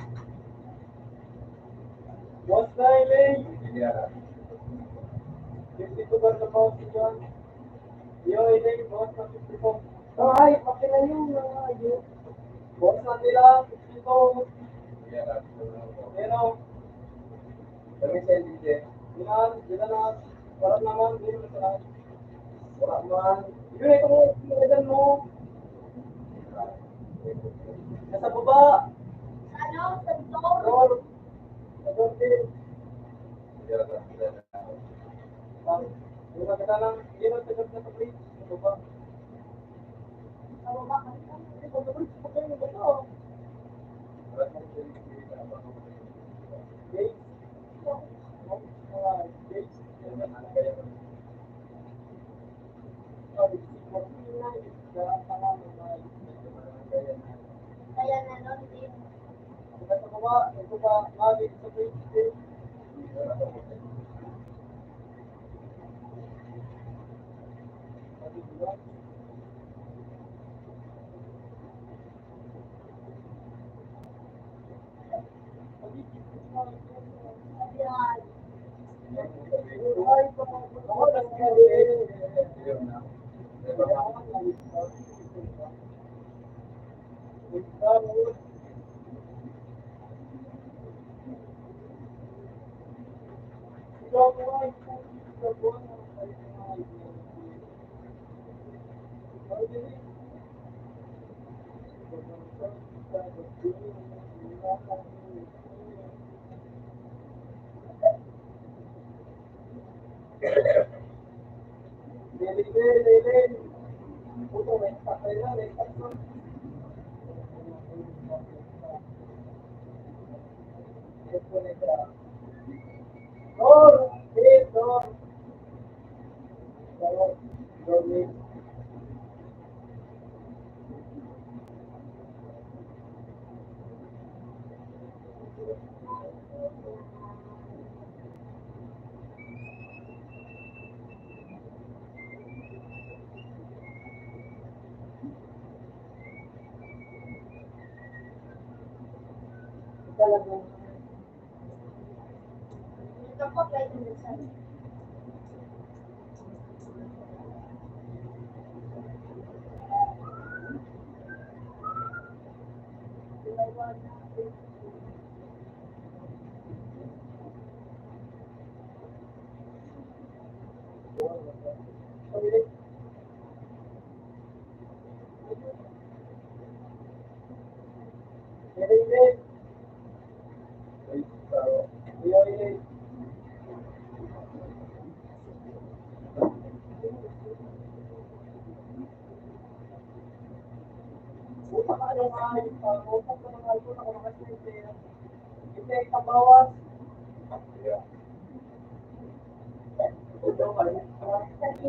What's styling? Hindi na. 52 ba na boss dyan? Yo, ilay, boss na 54. Ay, pakila yung ayun. Boss na nila, 52. Hindi na. Pero, Kami sa LDC. yan, sila na. Parang naman, hindi mo sa wala man. Yun, ito mo, pinagan mo. Nasa baba. Ano, sa door? Door. Sa door din. Hindi na. Yung maganda lang, yun ang tagat na pag-reach. Sa baba. Sa baba ka. Sa baba ka. Sa baba ka. Wala kang LDC. Gate. Gate. Kaya na nun, din. ito pa, mami, sa Facebook. Ayan. Ako lang kasi.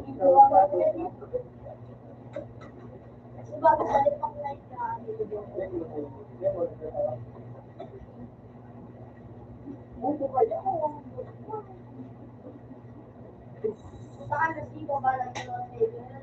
Ito po, pwede mo sa Kasi bago sa rin pang light na saan na siya ba lang sa table?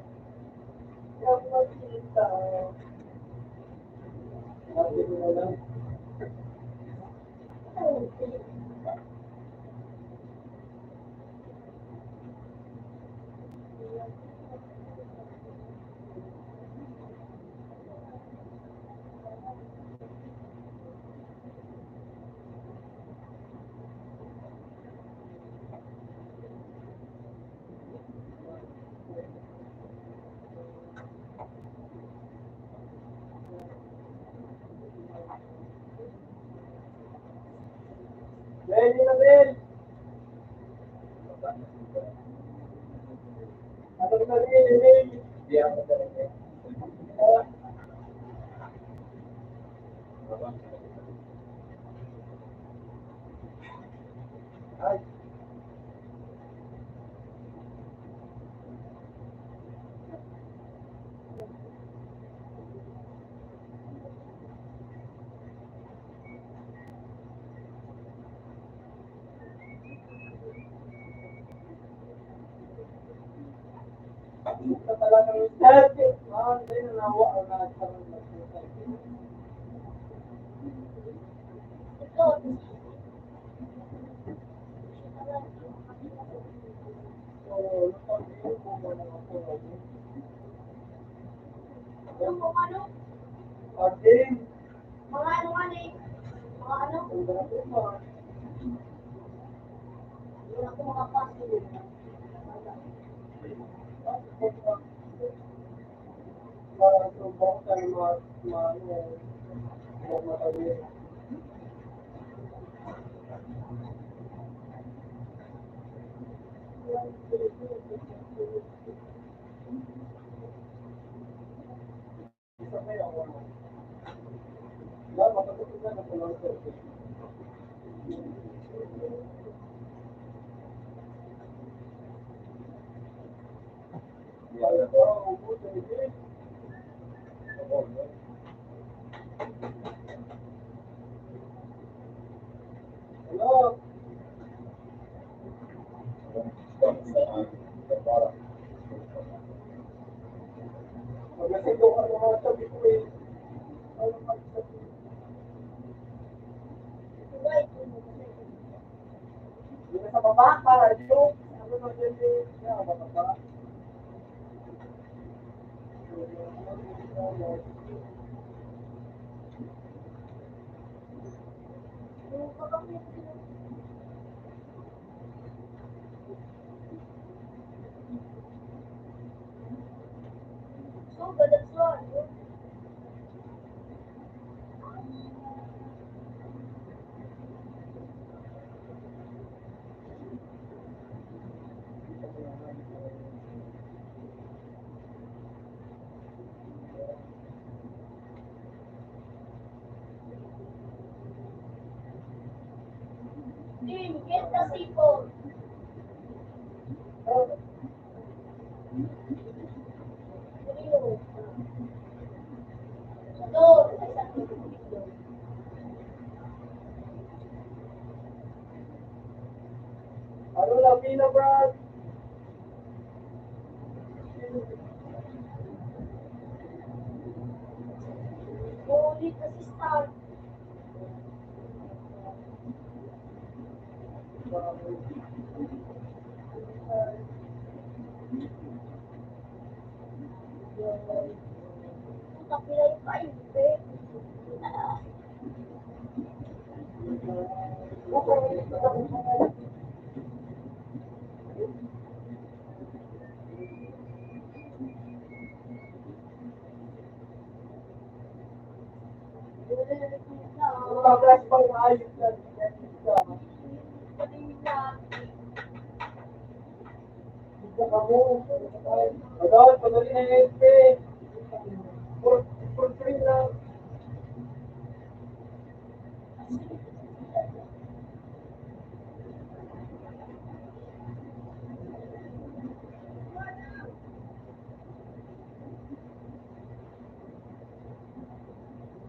Ready na din. Ano na rin, ready. Ay. Sa talagang selfie. Hindi na nawa ang nagkaroon ng selfie. Ito. So, napag-iyon ko muna ako. Ano? Again. Mga ano eh. Mga ano? Ang dami pa. Hindi ako makapasok. Para subok tayo matawid. Isa kayo ako. Matapos na sa lang selfie. Pag nasigaw ka ng mga sabi ko eh. Ano magsabi? Yung sa baba, para yung ano na dyan eh. Kaya bababa. So, that's one. Team, get the people. Ano lang, pila, Brad? Ulit kasi start. Kapila yung kaibig. Pag-class pang maayos na. Isa ka mo. Agad, padali na yung SP. For free lang.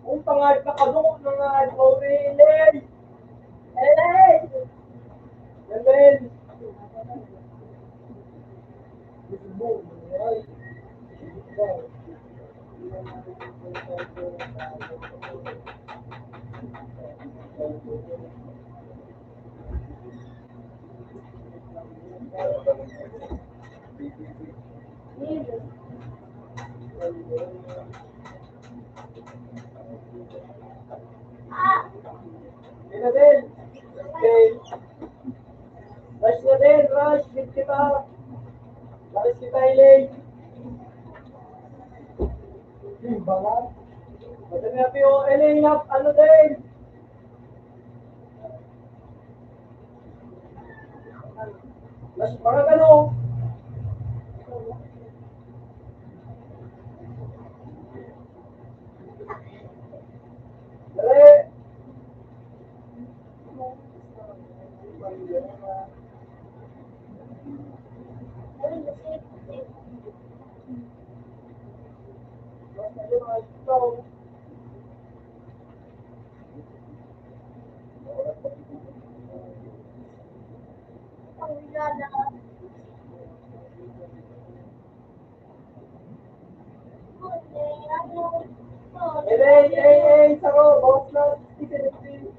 Kung pangayip na kadukot na nga, Ellen! Ellen! Ellen! Ina din! Okay. Rush na din! Rush! Hit kita! Rush kita, Ellen! Bangat! Madami natin yung Ellen! Ano din? Rush, parang ano? Dali! Hey, saro, bawas na, 60-70.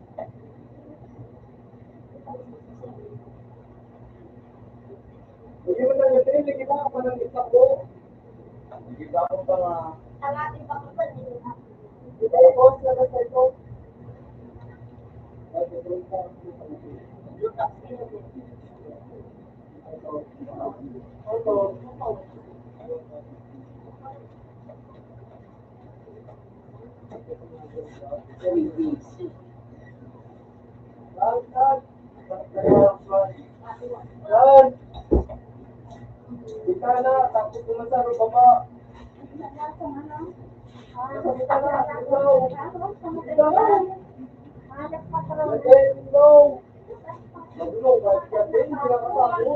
Hindi mo na natin, hindi mo ako ng itak ko. Hindi ba ako pa nga? Ang ating pagkakas nila. Hindi tayo bawas na sa ito. Yan! Kita na, tapos pumasaro baba. Kita na, ikaw. Ikaw. Again, no. Nagulong, bakit hindi nakasako? Ano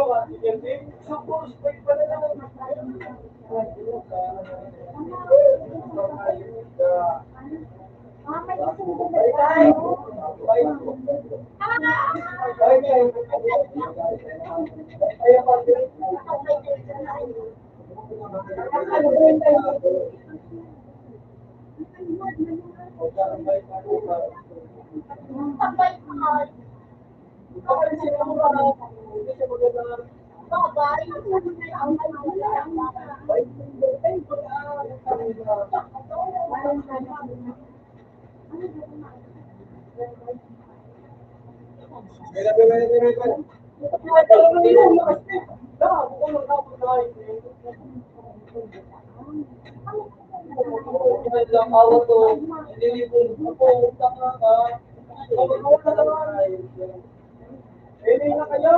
ba? Yan din? So, puro straight pa na lang. May isubo na Bye, tayo. bye. Bye. Bye, bye. Ayaw pa din. Ano ba yung time? Sabay ka. Kapag sila mo ba, hindi siya maganda. Babay. Ay, ay, sabi na. Wala, wala, wala, wala. Ay, talaga na yun, lakas na. Bukong nagkapag tayo. Lang ako to, nililipon ako, taka ka. Kapag wala na naman. Eh, hindi na kaya.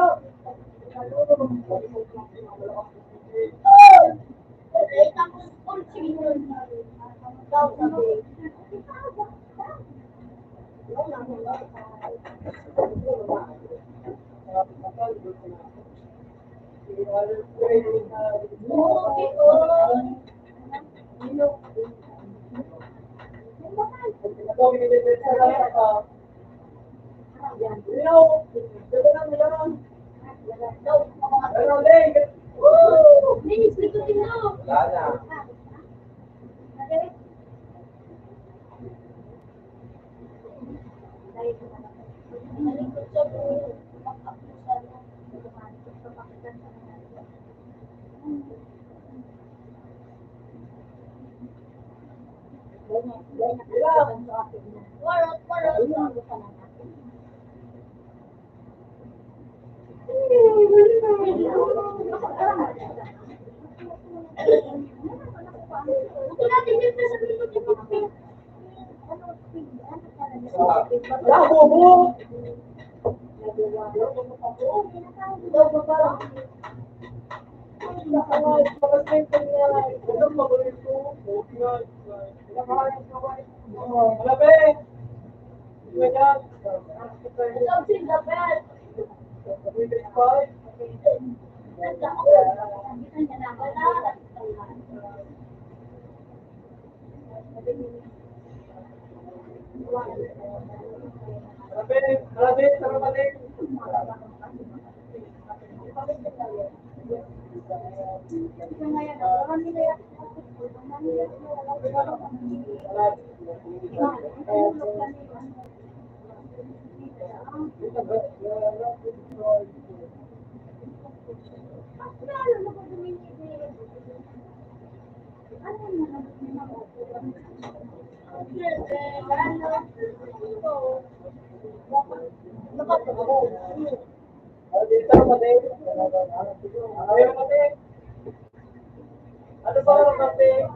Ano ba ang kape?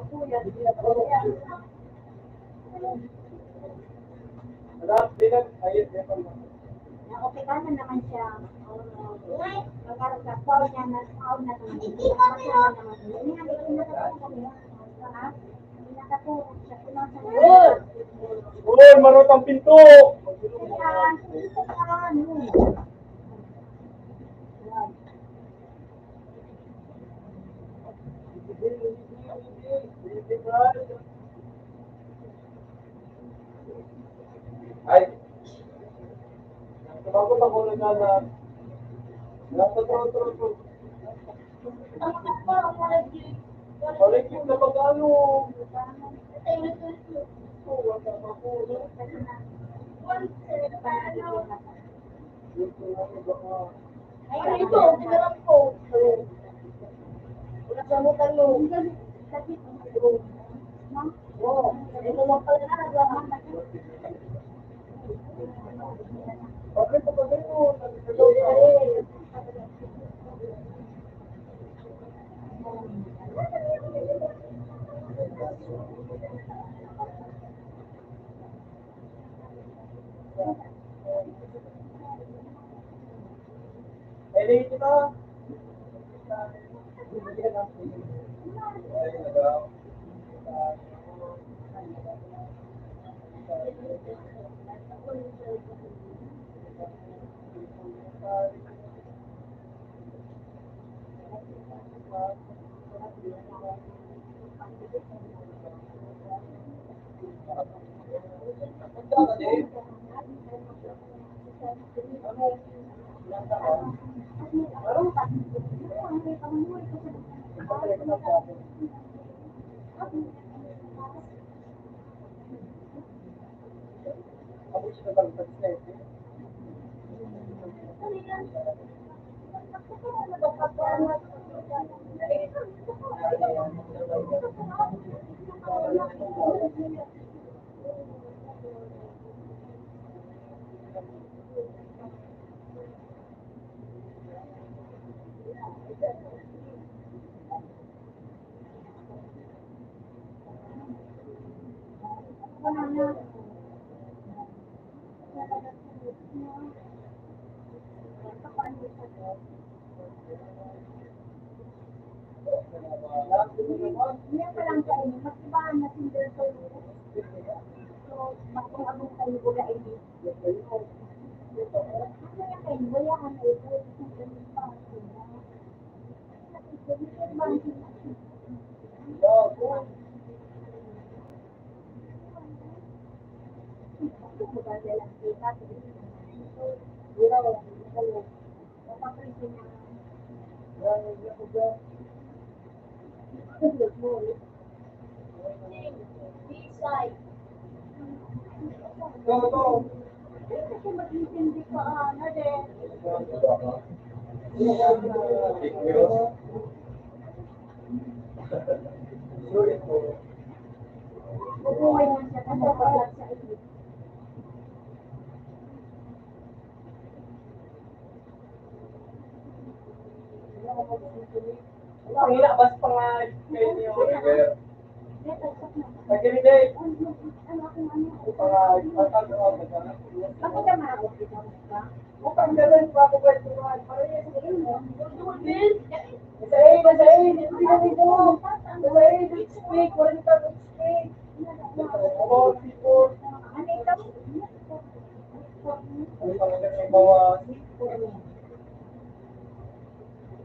Okay ka na naman siya. Magkaroon ka call niya na call na naman. Hindi ka naman. Hindi nga, hindi nakatulog kami. Hindi nakatulog siya. Uy, marot ang pinto! Ay. Bago pa ko nagana. Nasa tro. Kolektif na pag-ano. Ay, ito, tinaram ko. Wala sa mo tanong. Oo, ito lang pala na naglaman na. Bakit pa ba ito? Eli, kita. Hindi pa lang kayo, mas ibahan na single ko. So, bakit ako kayo wala ini? Ano yung kayo? Wala ka na ito. Kasi mag-intindi ka, ano din. Bubuhay mo siya kasi paglag sa isip. Ang hina, bas pa nga kayo niyo. Nagkini day. Bakit ka makakapit ka? Mukhang ganun pa ako kwentuhan. Parang yung Nasa A, nasa A. Hindi ka dito. Nasa A, let's speak. Walang ka, let's speak. About people. Ano ikaw? Ano pa nga yung bawas?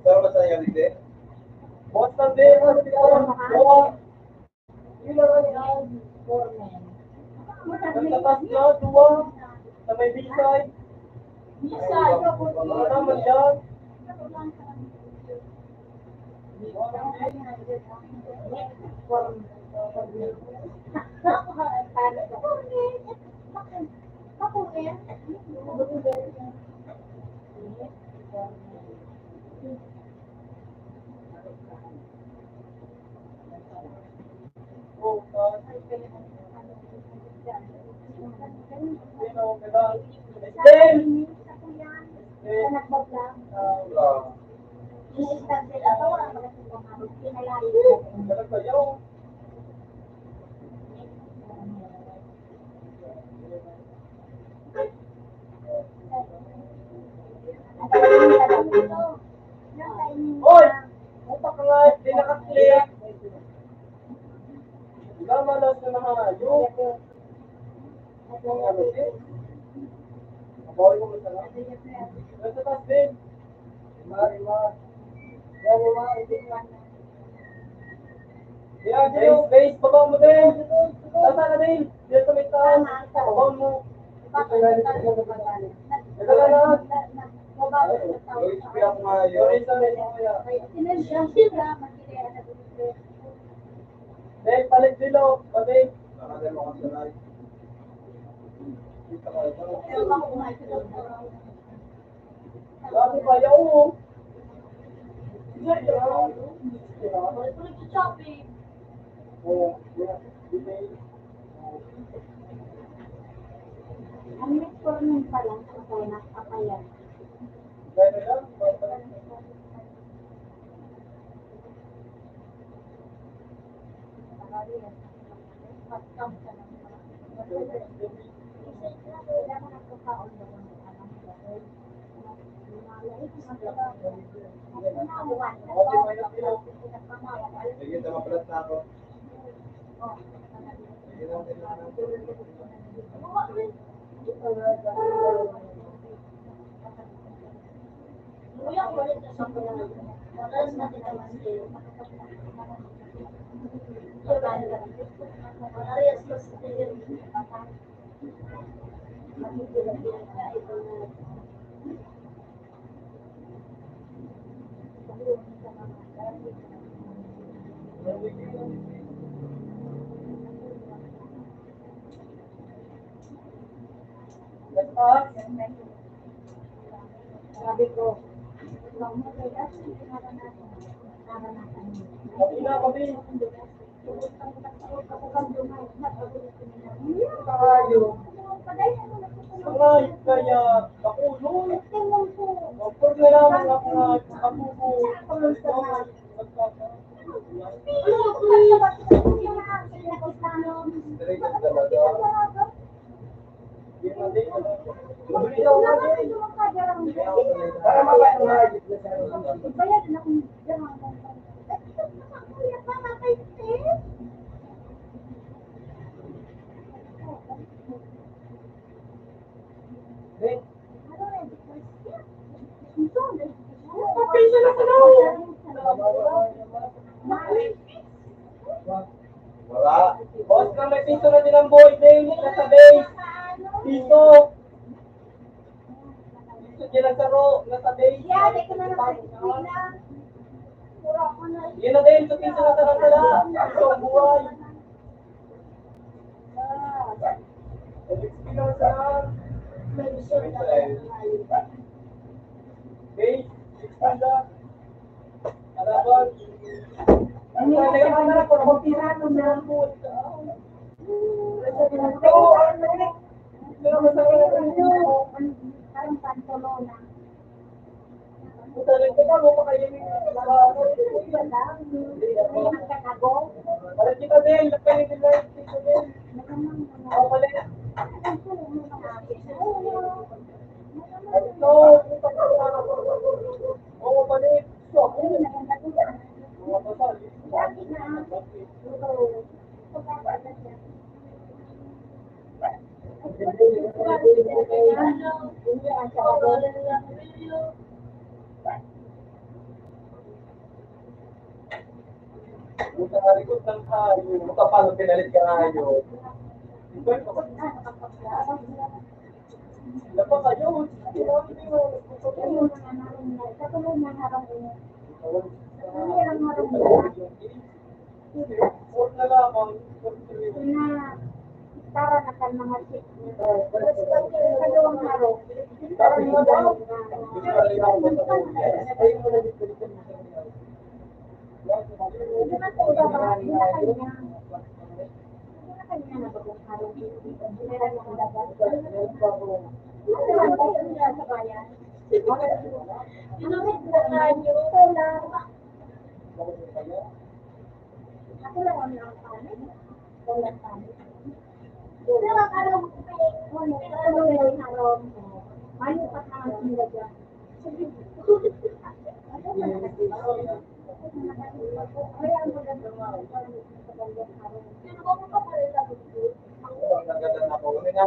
Saan ba sa yung hindi? Bawas ng day. Bawas. Yun naman yan. Nagtatas na, duwa. Sa may bisay. Ano naman yan? Oy! Utak nga, di nakaklik. Gamalas na nahayo. Mabawi mo sa lang. Nasa taas din. Ima. Yan, yung base, babaw mo din. Nasa na din. Dito sa may taas. Babaw mo. Nagala na. Sorry sa rin mo kaya. Dahil palit dilo. Pati. Lagi pa yaw mo. Ang metformin pa lang kung nakapayan. Gaya lang. Sige, tama pala na ako. Sabi ko, Sabi na kami. Tayo. Sangay kaya nakulong. Kapag na naman ako na kapupo. Para mabaya na bayad na kung jarang mo. Kuya pa matay sis. Kapisa na ka na. Wala. Boss ka, may piso na din ang boy. Nasa base. Piso. Piso dyan ang saro. Nasa base. Yeah, di ko na nakakita. Puro ako na. Yun na din. Sa piso na tara-tara. Piso ang buhay. Piso na saan. Okay. 16 na. Alaban. Ano na po? Pirano na. Parang pantolona. Parang kita din. Nagpalit din lang. Kita din. Ako pala. Ito. Oo, palit. Mga basal. Buta nga likod ng kayo. Makapalo pinalit ka kayo. Dapat kayo. Huwag na lamang. Tara na kan mga sik. Kadawang haro. Tara na daw. Ako lang ang nakapanik. Walang panik. Pero ang araw ko yung araw mo. Mayo pa ka ang sila dyan. Kaya ang maganda mo. Sino ba mo pa pala sa gusto? Ang naganda na ako. Ano nga?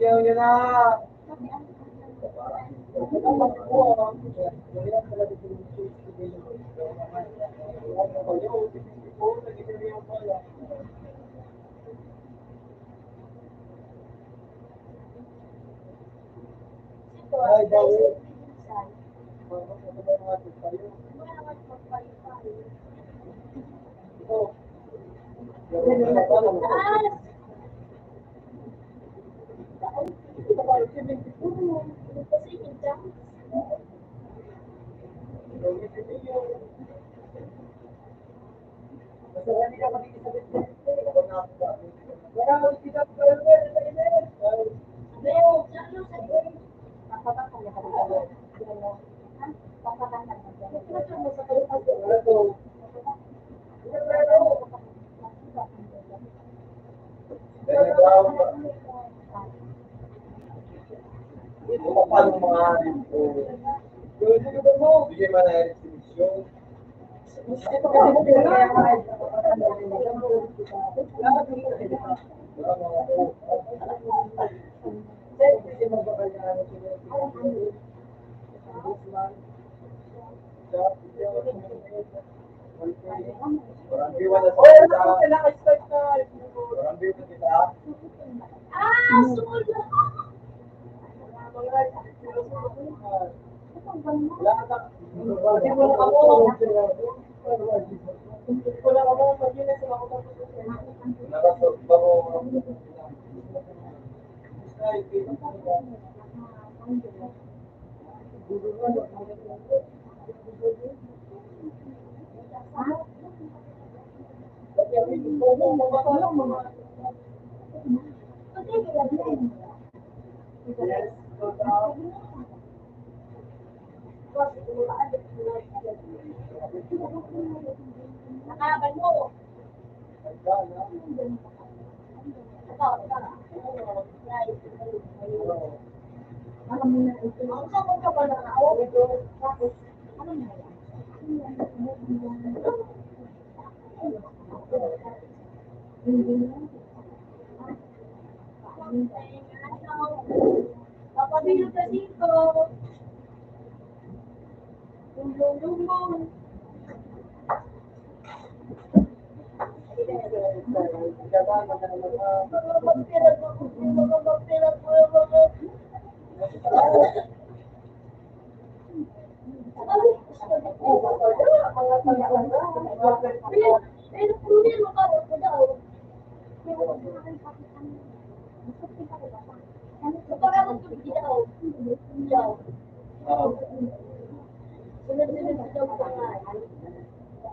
Yan na. Ay, bawi. Paano mga harin ko? Bigyan mo na restriction. Orang biwa na Oy, ano ko sila ka-start na. Orang biwa na kita. Ah, sulod! Wala ka. Hindi mo na ako. Wala ka mo. Mag-inis na ako. Nakasok ba mo? Nakaban mo. Papabilo ka dito. Lung-lung-lung-lung.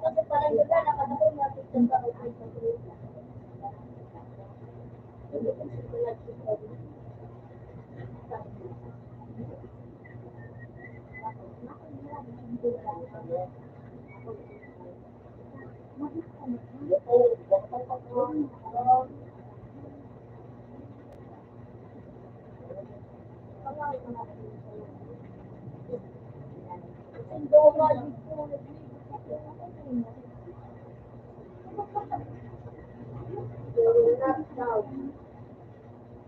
Kasi parang yun na, nakatapos natin sa okay sa group.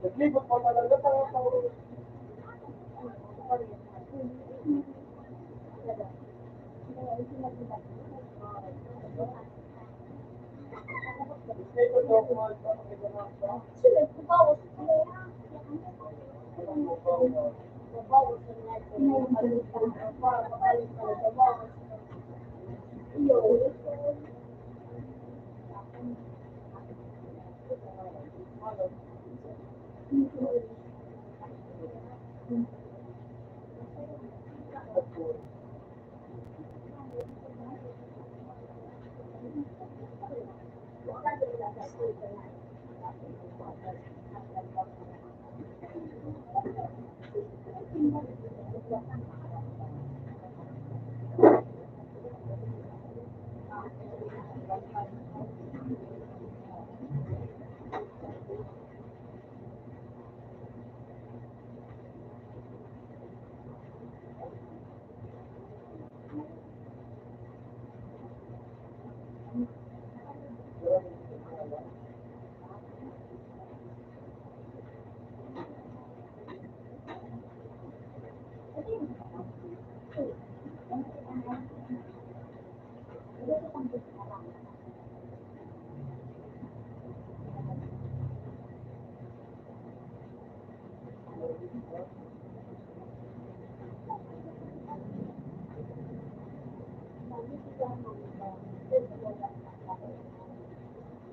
Naglibot pa talaga sa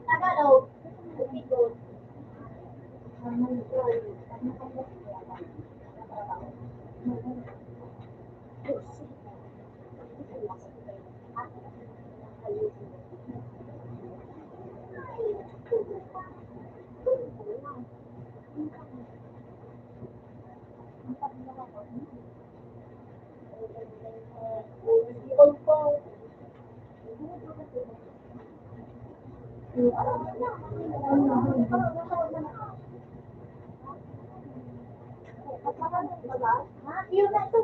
Tagalog. Yun na ito.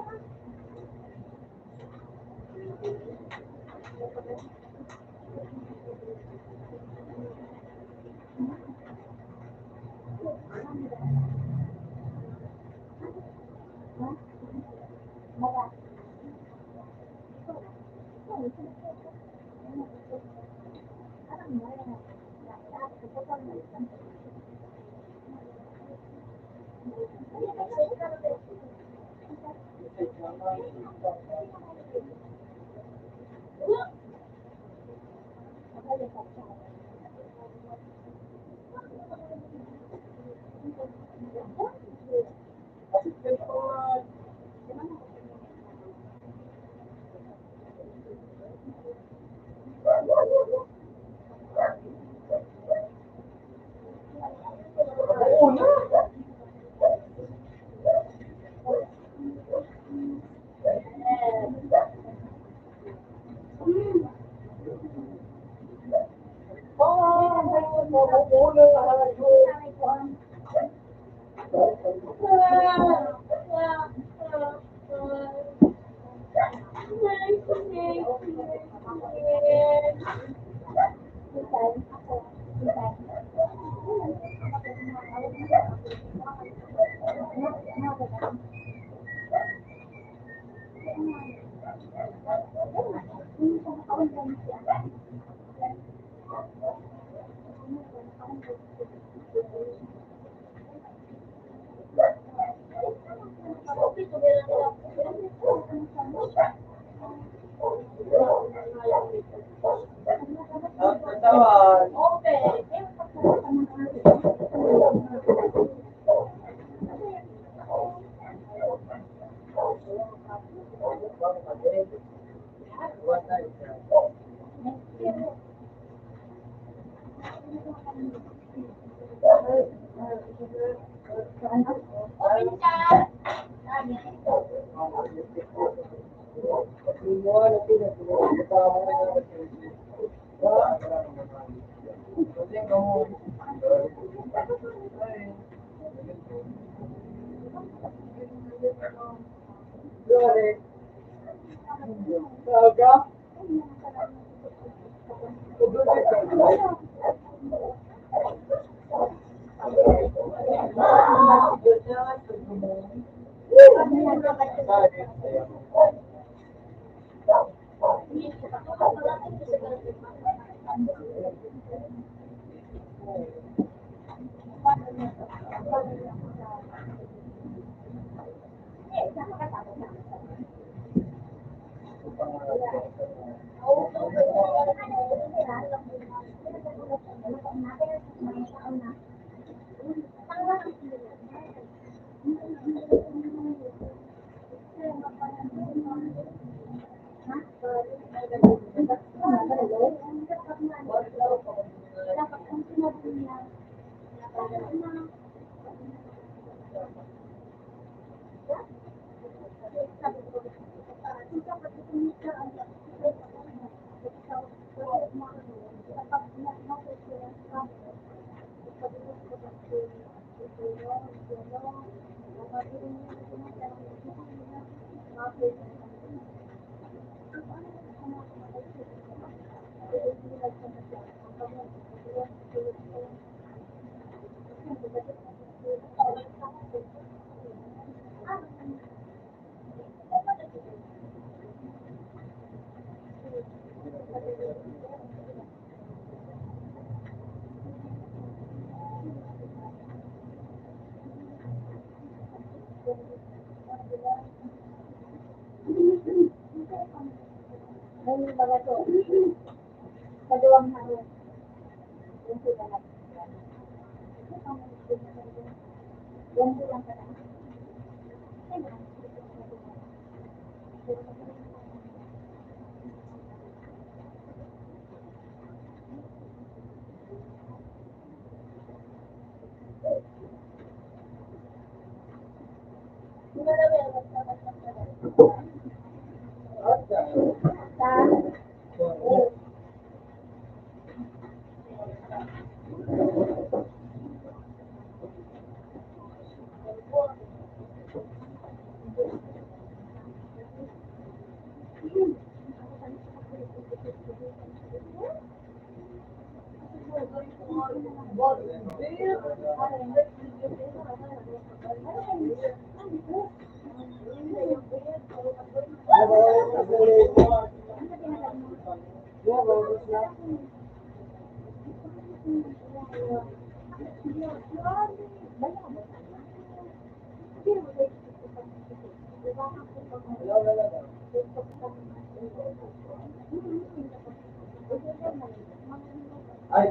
Ay,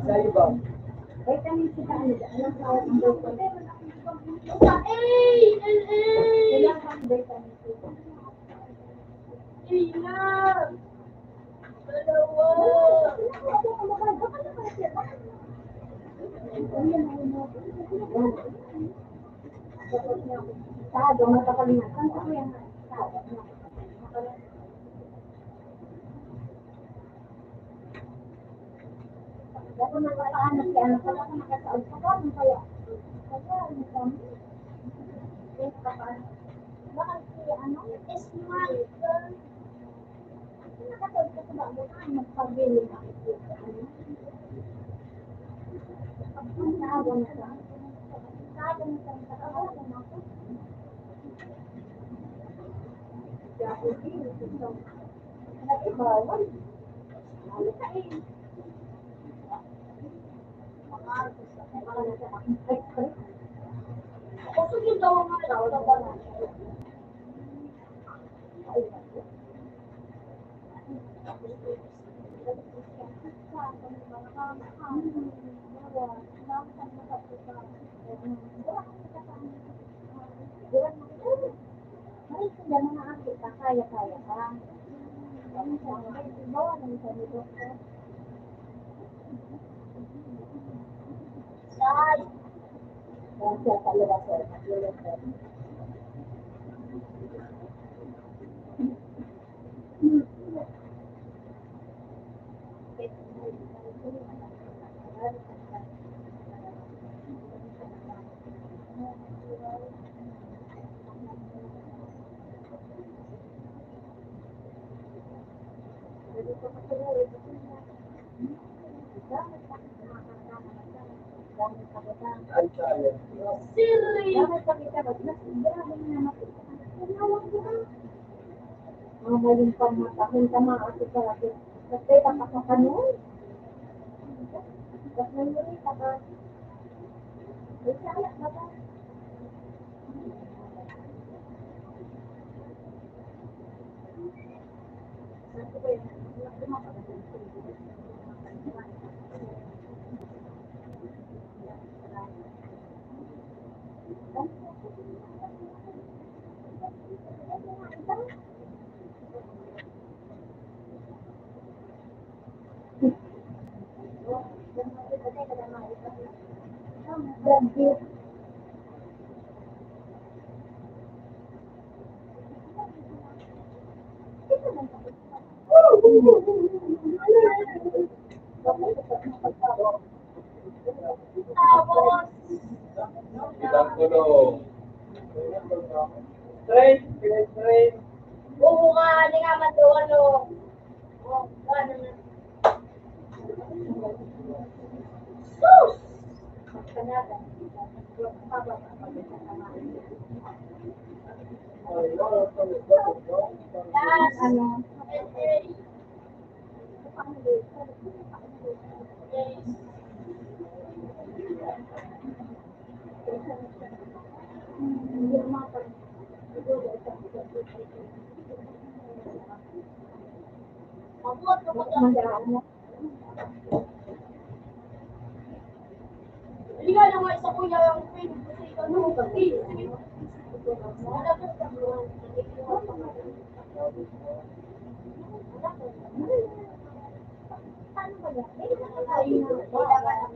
sa iba. Vitamin C ka ano dyan? Anong tawag ng vitamin C? Kailangan vitamin C. Sado, matakalimatan ko yan. Sado. Dapat nakakaanak siya, ano pala kung nakasaod ka ba? Ano kaya? Kaya, ano kami? Yes, kapag. Bakit siya, ano? Smart. Nakasaod ka sa bago ka, magpabili na. Ang naawa na siya. Naawa na siya, nakasaod na ako. Kaya, nag-ibawal. Ano ka eh? Kasi yung daw mga daw ba na? Kaya-kaya ka. Bawa naman sa nito. Gracias, saludos. Ay, kaya. Maling pangmatahon ka mga kasi kalaki. Kasi kapakakanun. Kasi may ka. Kasi anak ba ba? Ilang tulong. Straight, straight. Oo nga, hindi nga man doon, ano. Oh, ano na. Sus! Kanada. Yes. Ano? Hindi nga lang isa ko yung pin. Kasi ikaw nung pati. Paano ba yan?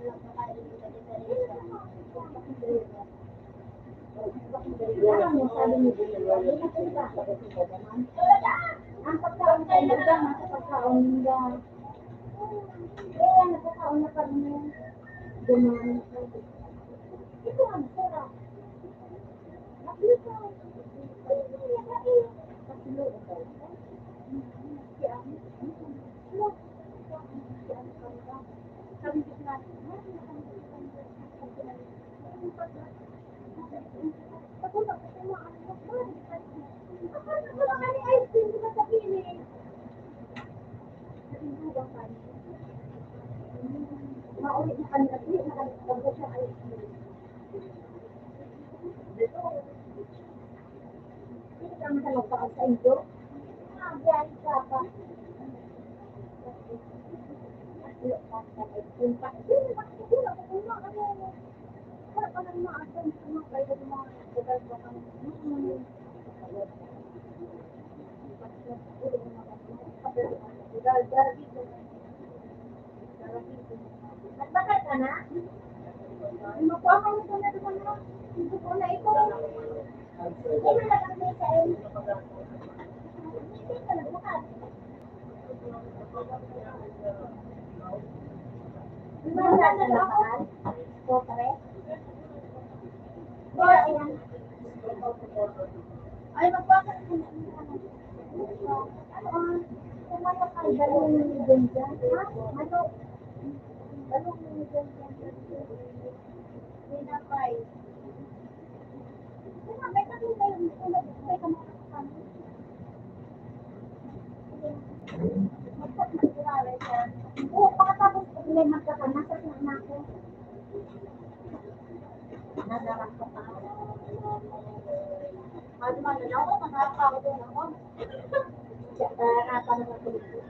Ang pagkaon tayo na sa pagkaon nila. Eh, nagkakaon na kami. Dumaan. Ito ang sarap. Naglito. Ice cream, Dali na kanila, dali na kanila. Bago siya ay hindi ka naman nagpakal sa inyo. Biyahe ka pa. Nagbakal ka na? Makuha ka mo na naman na. Hindi ko na ito. Hindi na lang sa inyo. Hindi ka nagbakal. Wala na nagbakal? O, pare? Wala yan. Ay, magbakal ka na. Kumaya ka, dalawang million dyan. Ha? Ano? Dalawang million dyan. Pinapay. Pinapay ka rin kayo. Pinapay ka mga kami. Magsasabi ka. Oo, pagkatapos problema ka ka, nasa na ako. Nadarap ko pa. Ano man, ako, nakakawa doon ako. Harapan ng tuloy.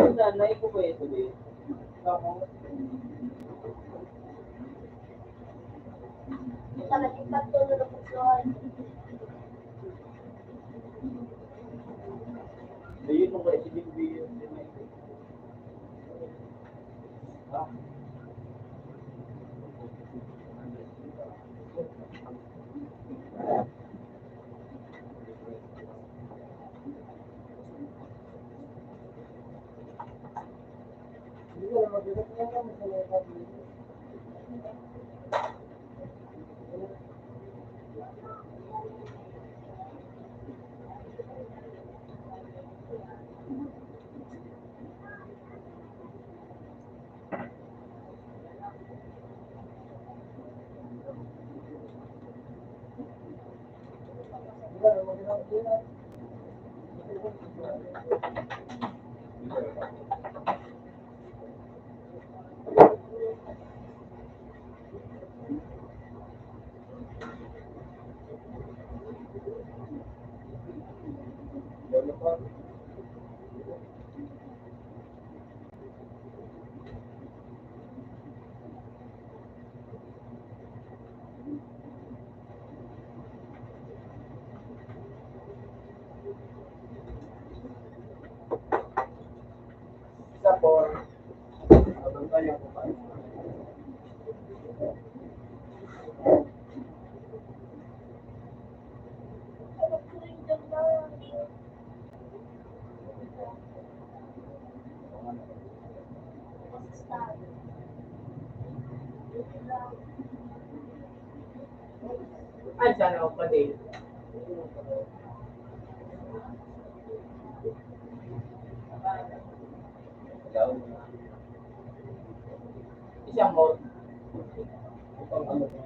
Minsan, naipo ko ito din. Talagang pagtulog ko doon. Ayun mo kayo, sinigbi yun. Isa po, habang tayo po pa. Ay, sana ako pa din. Isang mo. Isang ano po.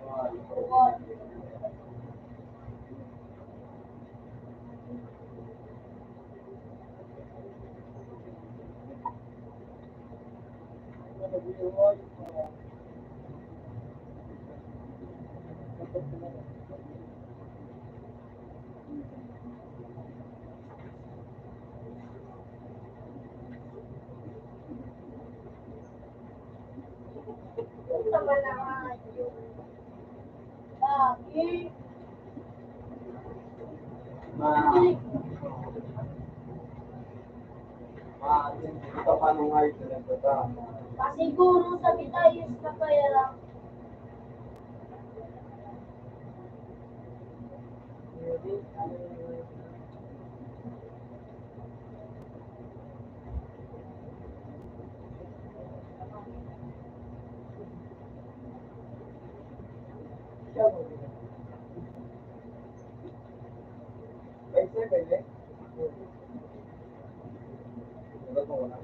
Naman naman yung lagi. Ito paano nga ito nagtata? Siguro sa bitayos na pera. Ay, seven eh. Ito mo na.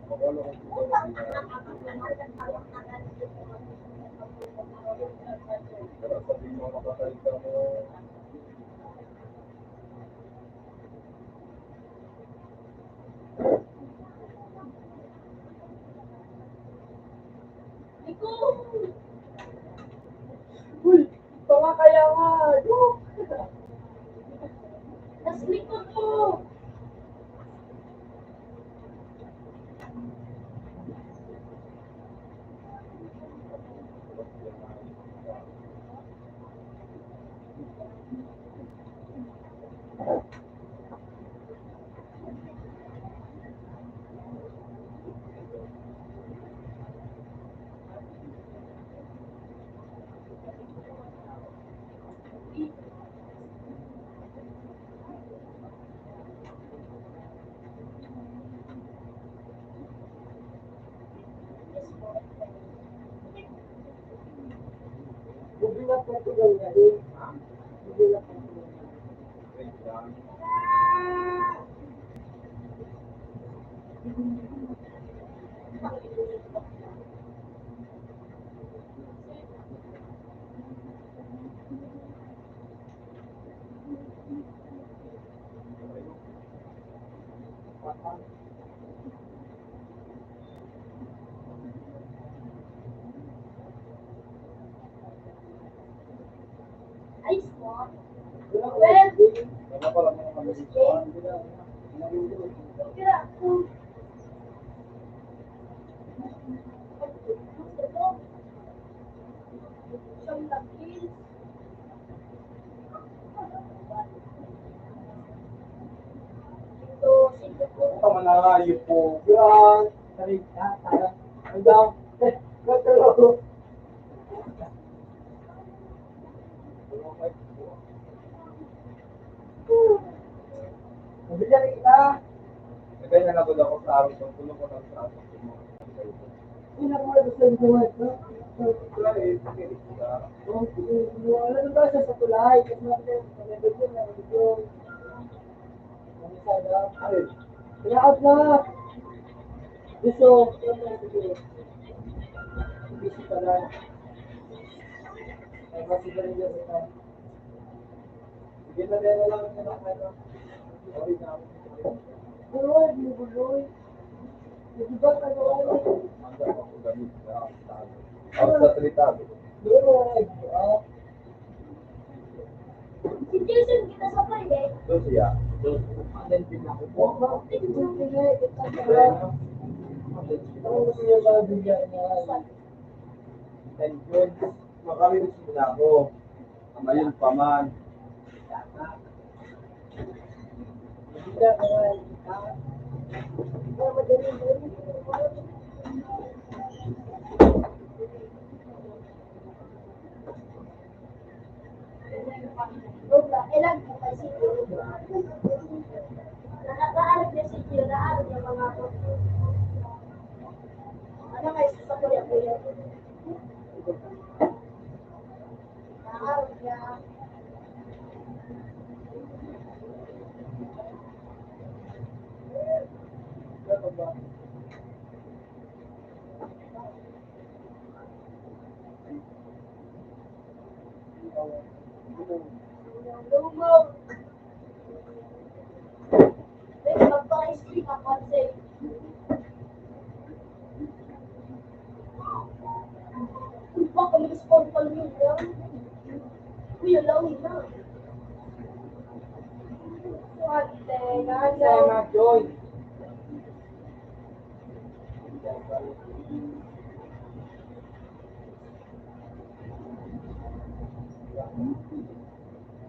Makulo ko po ba pero sabi mo makakalita mo. Uy, tama kaya nga. Tapos likod mo. Bubilat na ito lang galing. Bubilat na ito. Wait lang. Ay, small. Wala pa lang mga malisan. Kira, siyang lapis. Sino po? Ito manangayip po. Yan. Sabi, tayo. Ang daw. Gatalo. Nabigyan kita. Kaya nalagod ako sa amin. Kung tulong ko lang sa amin. Hindi na kumala gusto yung buhay. Wala eh. Wala na ba siya sa tulay? Kasi natin, nabigyan na nabigyan. Ano sa daw? Ay. Pinaot na! Gusto, busy pala. Ay, kasi ba rin dyan ito? Sige na din na lang. Sorry na ako. Buloy, buloy. Hindi ba tayo wala? Manda ako gamit na talo. Ako sa tritado. Buloy, Si Jason kita sa pwede. Doon siya. Doon. Then, pinakuha ba? Pinay, kita ka. Ako gusto niya ba bigyan niya? And yun, makarinig na ako. Ngayon pa man. Bigyan ka nga. Ilan po kasi naaarap niya si Gio, naaarap niya mga ano nga sa kuya-kuya. Naaarap niya. Lumog. May magpaka-stream ako kasi baka mag-spawn pa lang yun. Kuya lang na. Ate, Sana, Joy.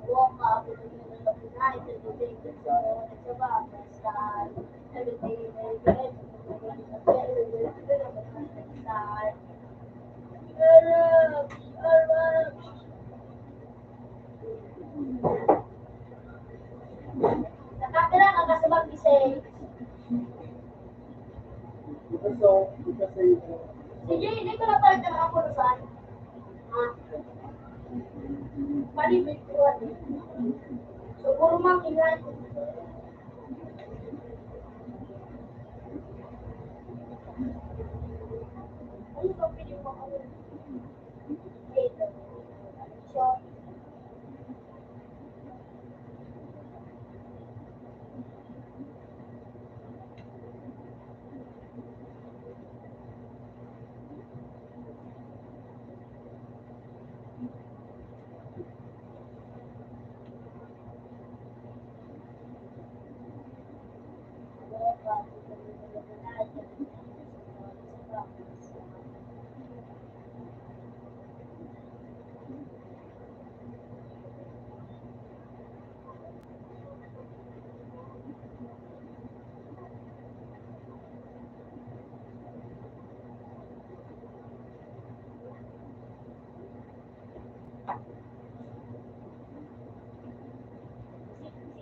walk up and then look nice and you think it's a lot style. Everything is good. Nakapira ka kasi mag-isay. Kasi Sige, hindi ko na tayo na ako saan. Palibig ko. So, puro makingan. Ano ba pili mo ako? Dito. So,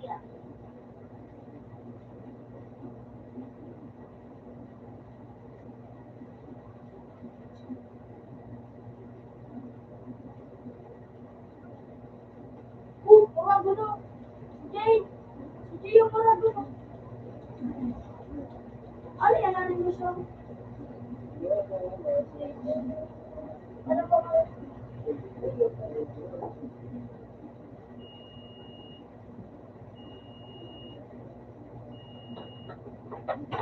siya. Murago na. Jay! Si Jay yung murago na. Ano yan? Ano mo siya? Ano ba ka? Yes.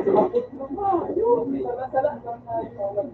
Tapos naman, yun, sala-sala lang tayo.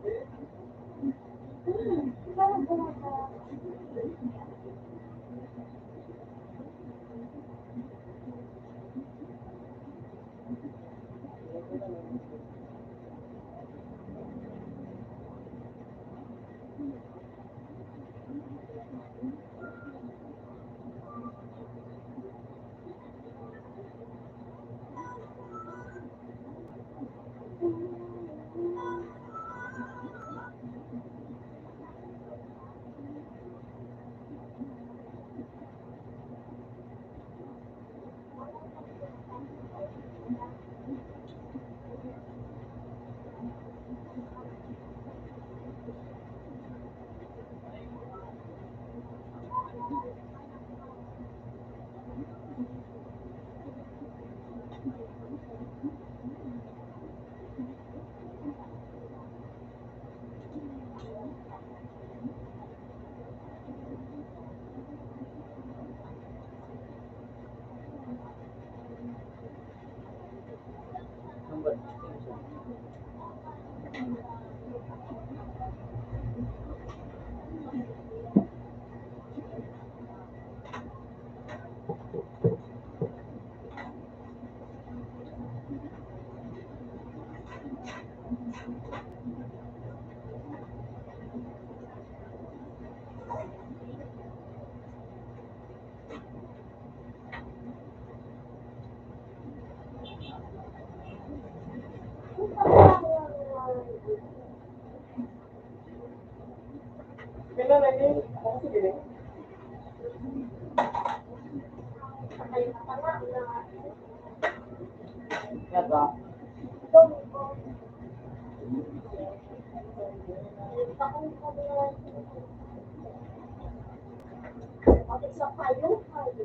Kailan lagi? Ako sige rin. Kaya Sa kayo, kayo.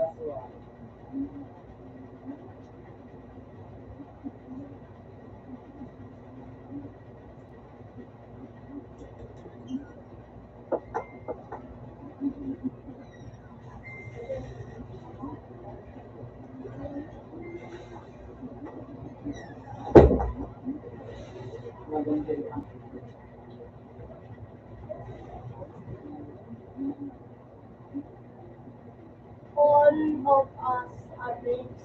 Aswa. All of us are babes.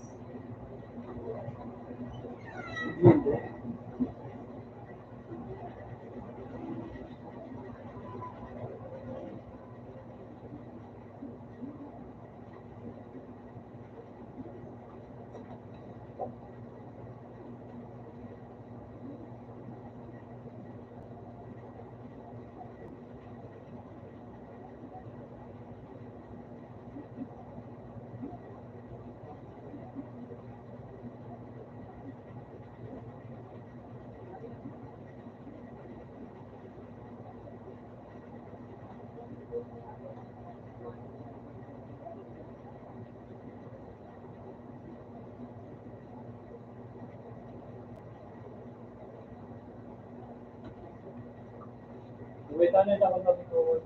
Wait, ano yung takot sabi ko?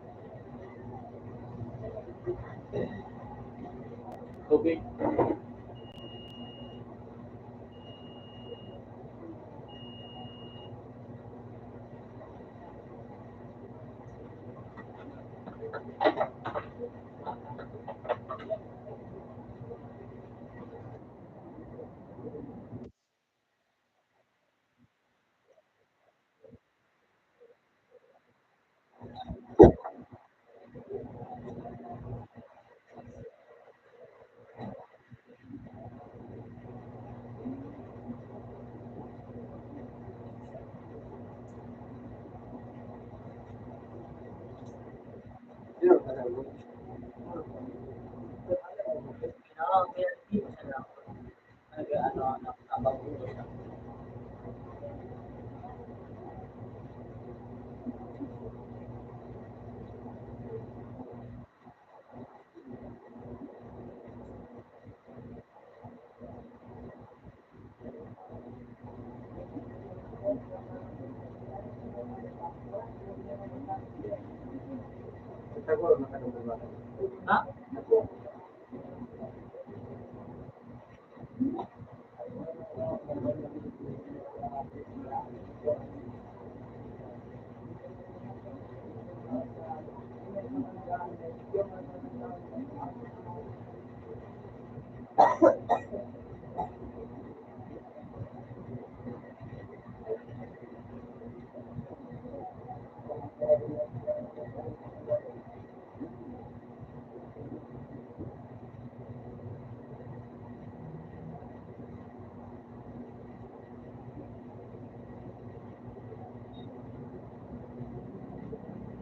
Tubig. Ha?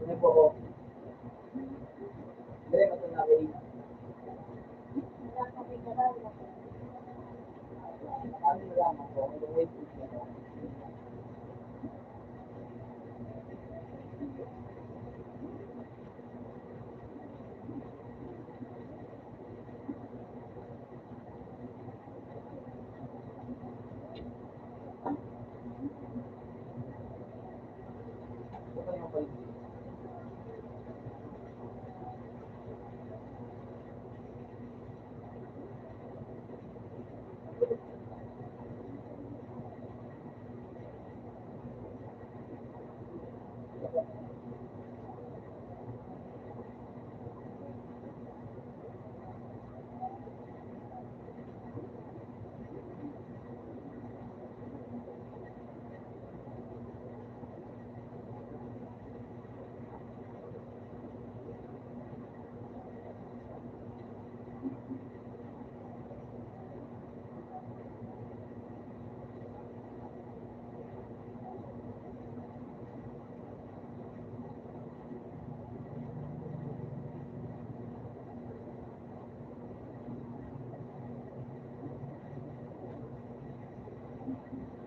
Ano po ako? Hindi ko ito narinig. Wala kami galaw. Ano nalaman ko? Ano wait ko siya? Ito yung paligid.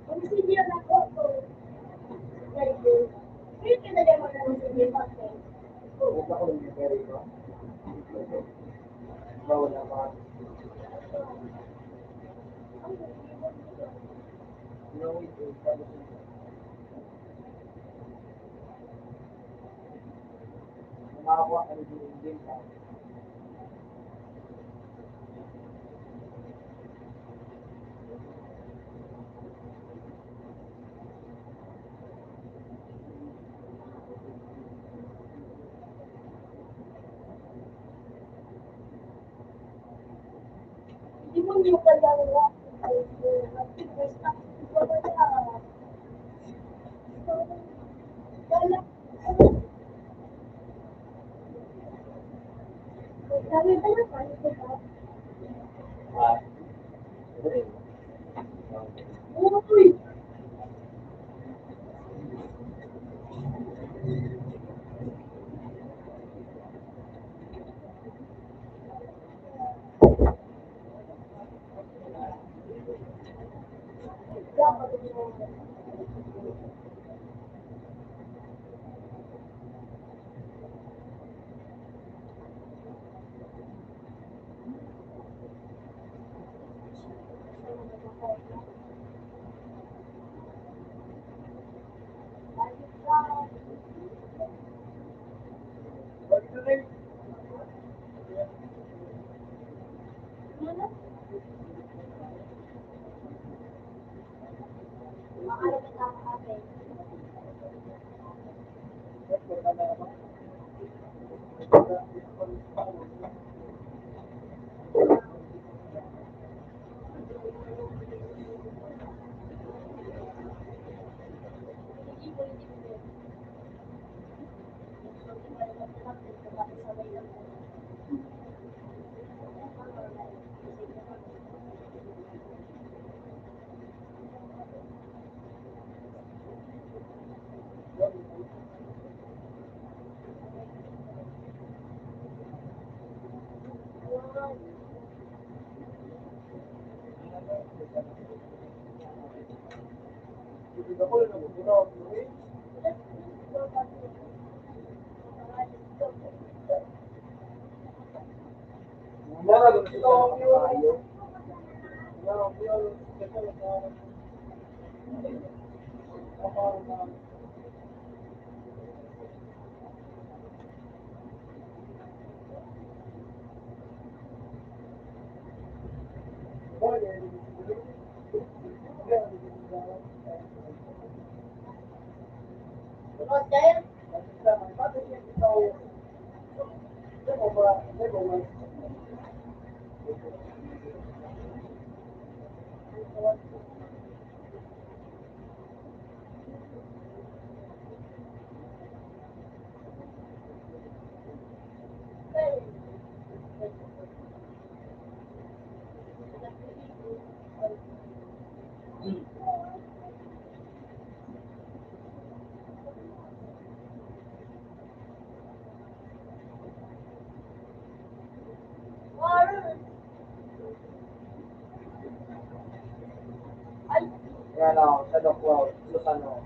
Kung senior na po, very good. Kaya ka na naman ng senior pa. Ito ko yung Perry ko. Bawal na mga no, ito, tapos makakuha ka rin din ka. Hindi mo nyo kaya wala. Sabi ba na paano ko ba? Uy! Mura doon ito ang kayo. Yan o, sa Dockwell, Susano.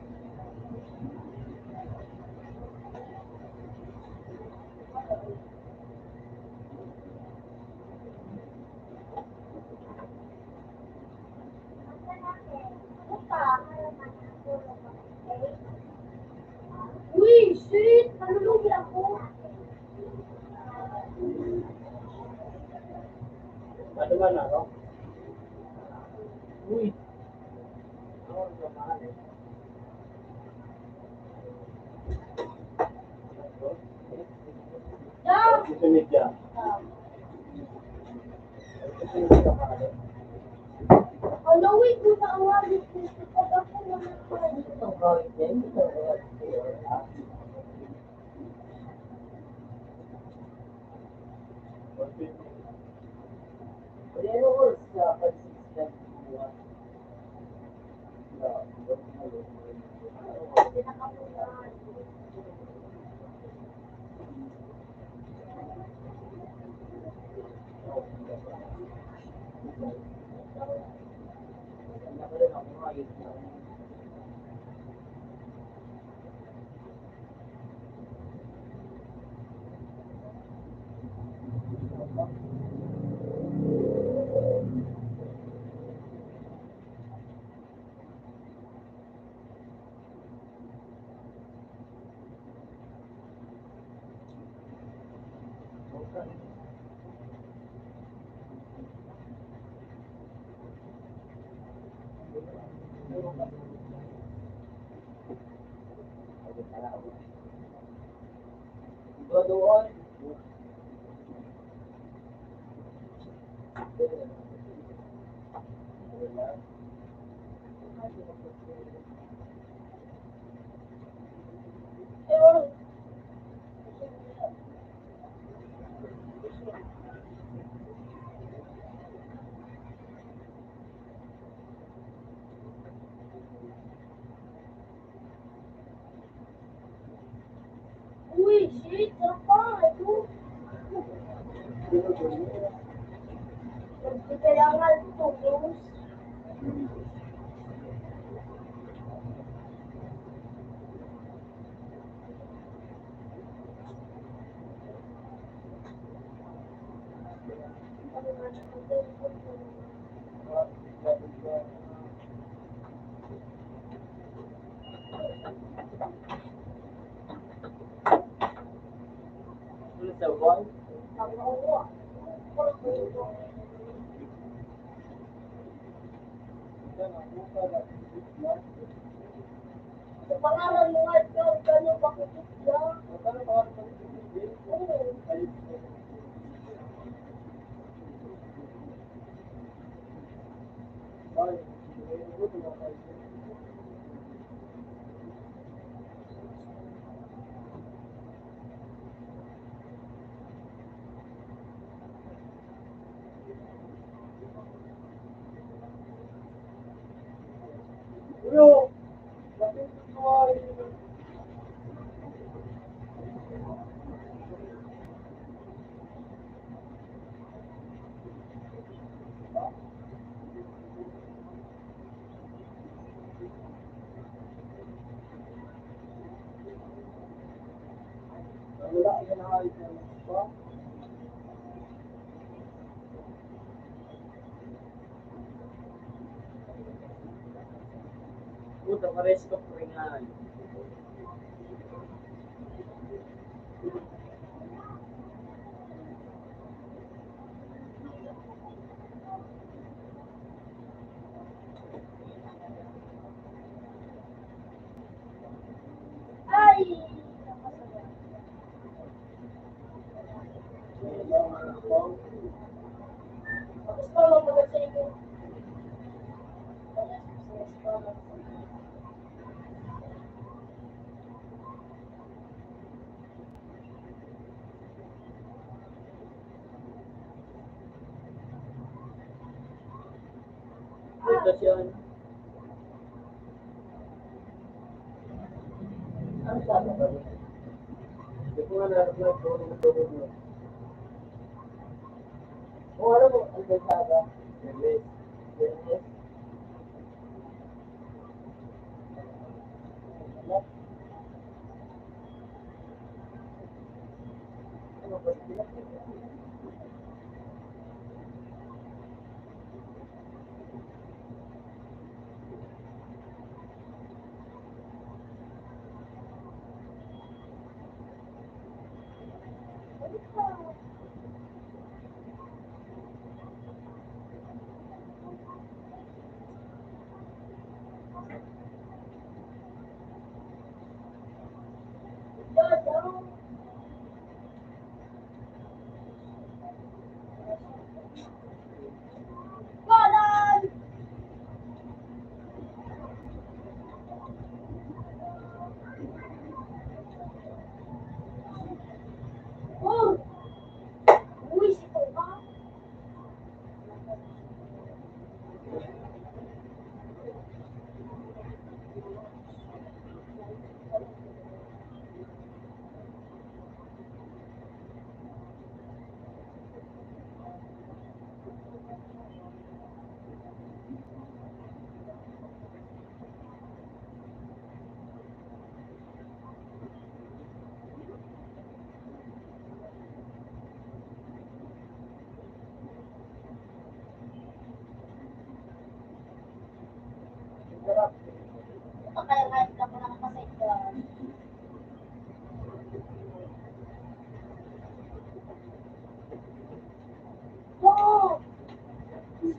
Uy, shit! Nalulugi ako. Ano man ako? Uy! Yeah! Social media. Ano, wait, kung naawagin ko, pag ako naman Pero oras sa pag-system mo. Doon. Uy, shit, apa? Ito. Kailangan ito, news. Sa buwan. Sa pangalan mo nga ito, gano'n bakit lang? Uyo! Bakit ito ay... Wala ka na ayos na ba? Puta, pares ko ringan. Ay! Tapos pa lang mga sa inyo. Butas yun. Ano sabi ba? Hindi ko nga na-reply ko ng todo mo. Kung alam mo, ang kalsada, Berles. Berles. Ano ba sila?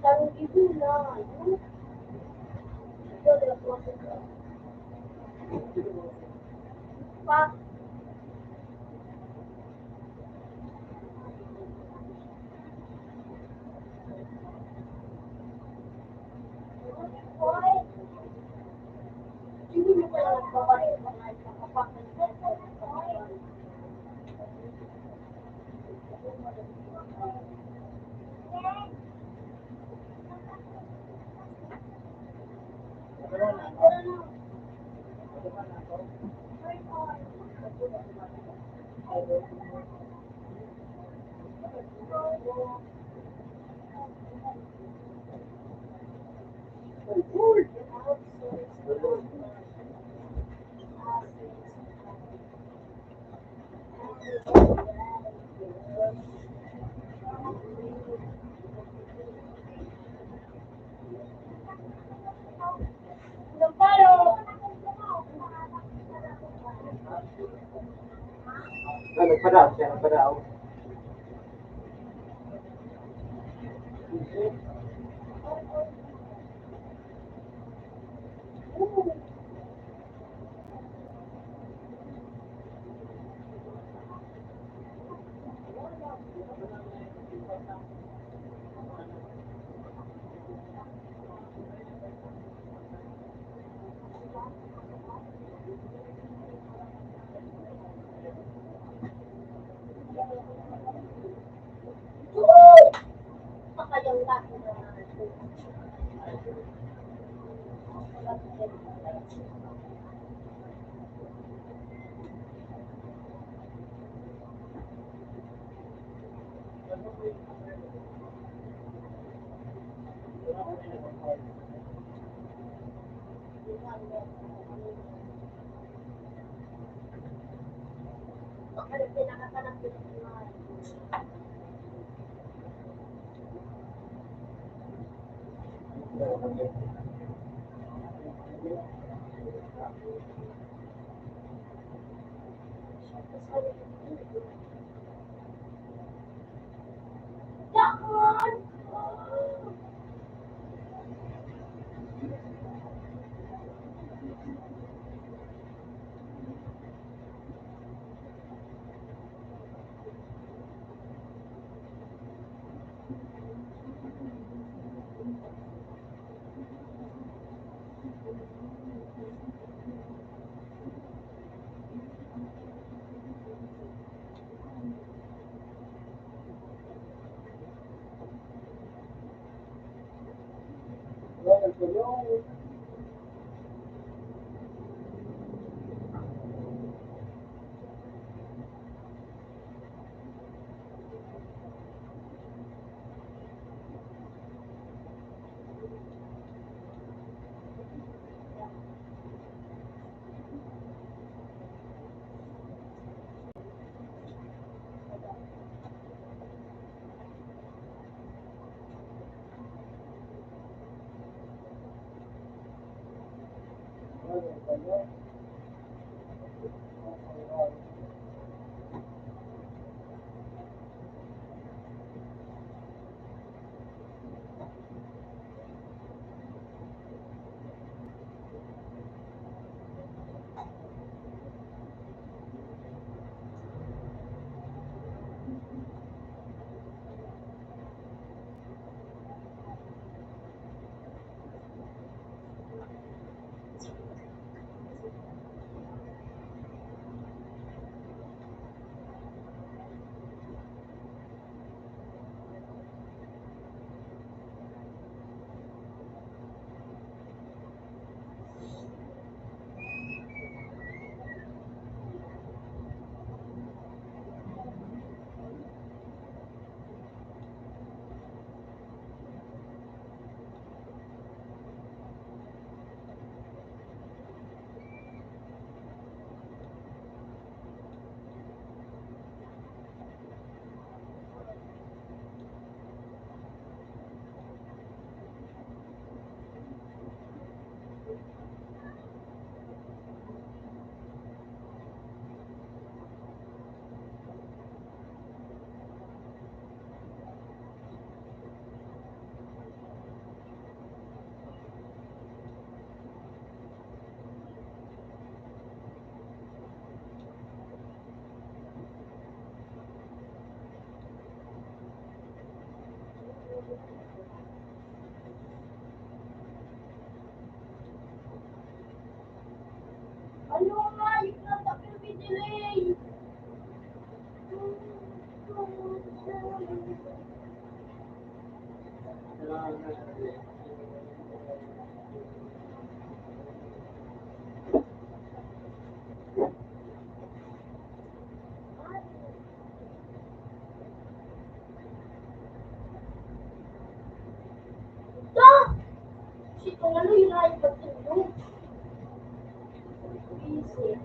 Larong ibu na. Ito, pa. Hoy. Hindi mo pala nagbabalit mga ipakapakan. Nagpadaw siya, nagpadaw. Pakayang laki na. Bakit pinakatanap ko na Yakon! Ano nga, yung nasa delay. Si kung ano yun ay pagtulog. Easy.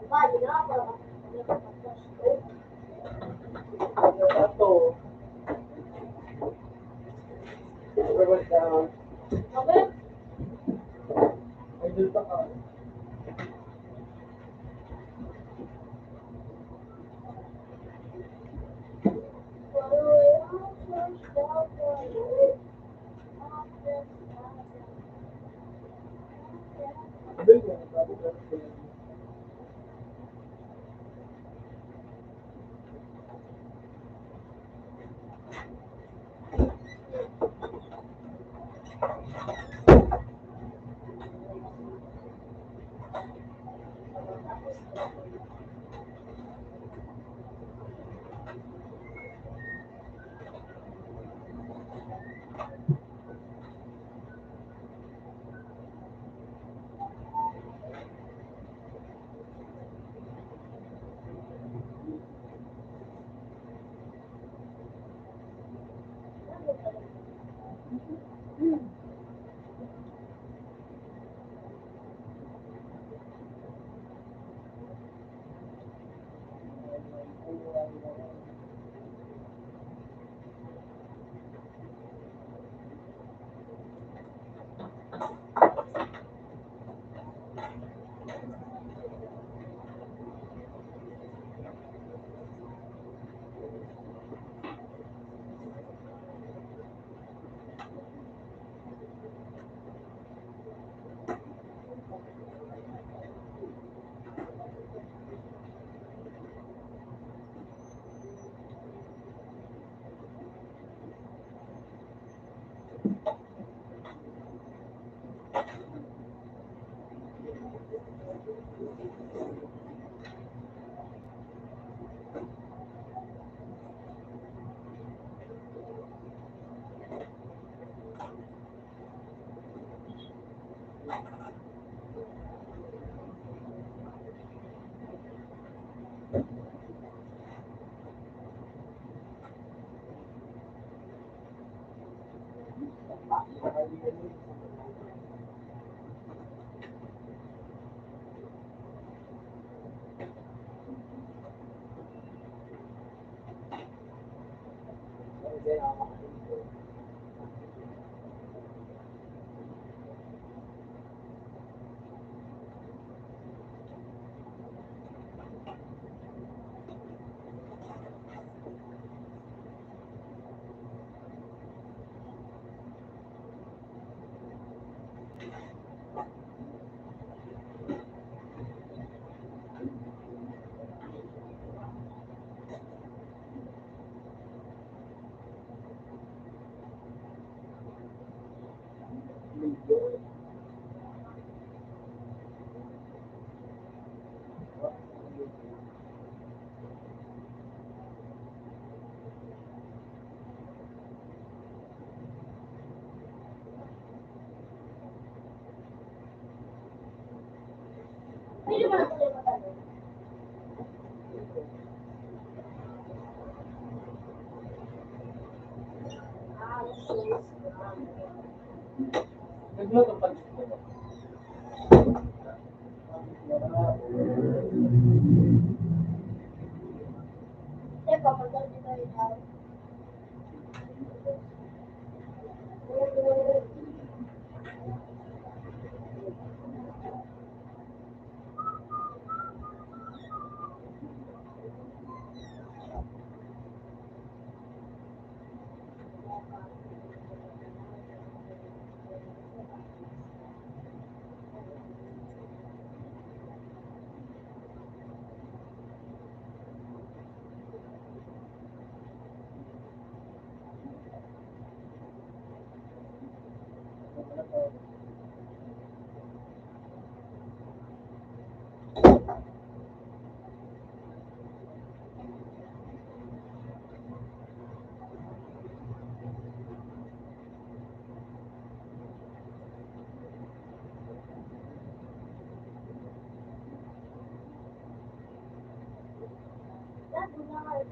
Bali na para Ito. Robot down. okay? Ay, dito ka. Dito ka. Pwede mo na tuloy matalo. Yes. Nagluto pa dito. Teka, magdali tayo tayo.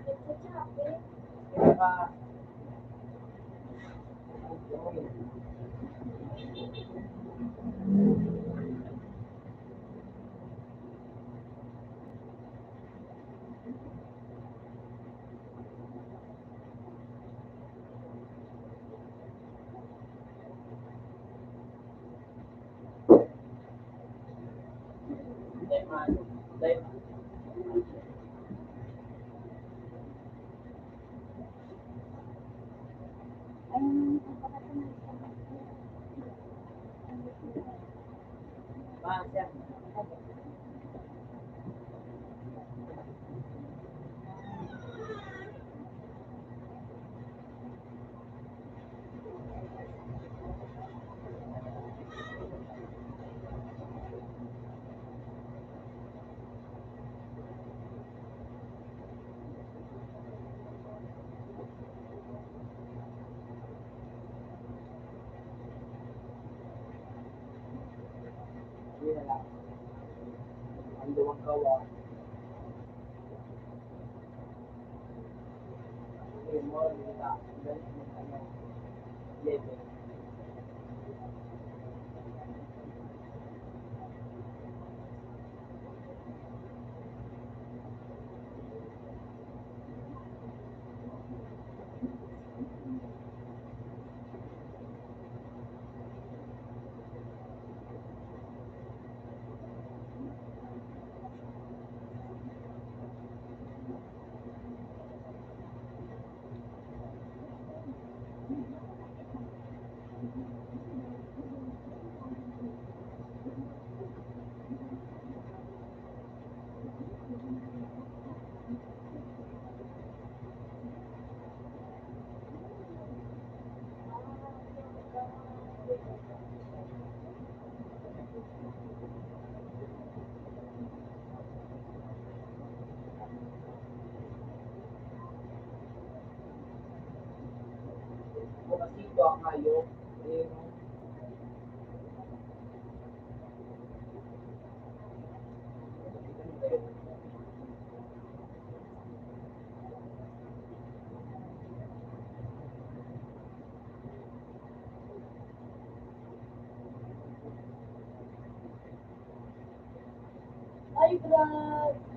Para Dayman. Dayman. Masya. Hindi na lang. Ang luwang kawa. Hindi mo, nila. Galit mo ano. Level. Bukasito ang hayop. Eh, ay, Brad!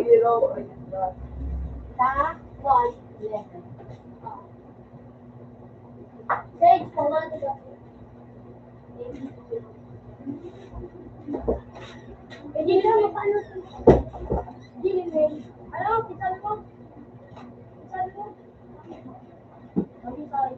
Zero, ayun ba? Sa 111. Oh. Sage, wala na ba? Eh, di na, paano? Di na, ano, pisan mo? Pisan mo? Okay, sorry.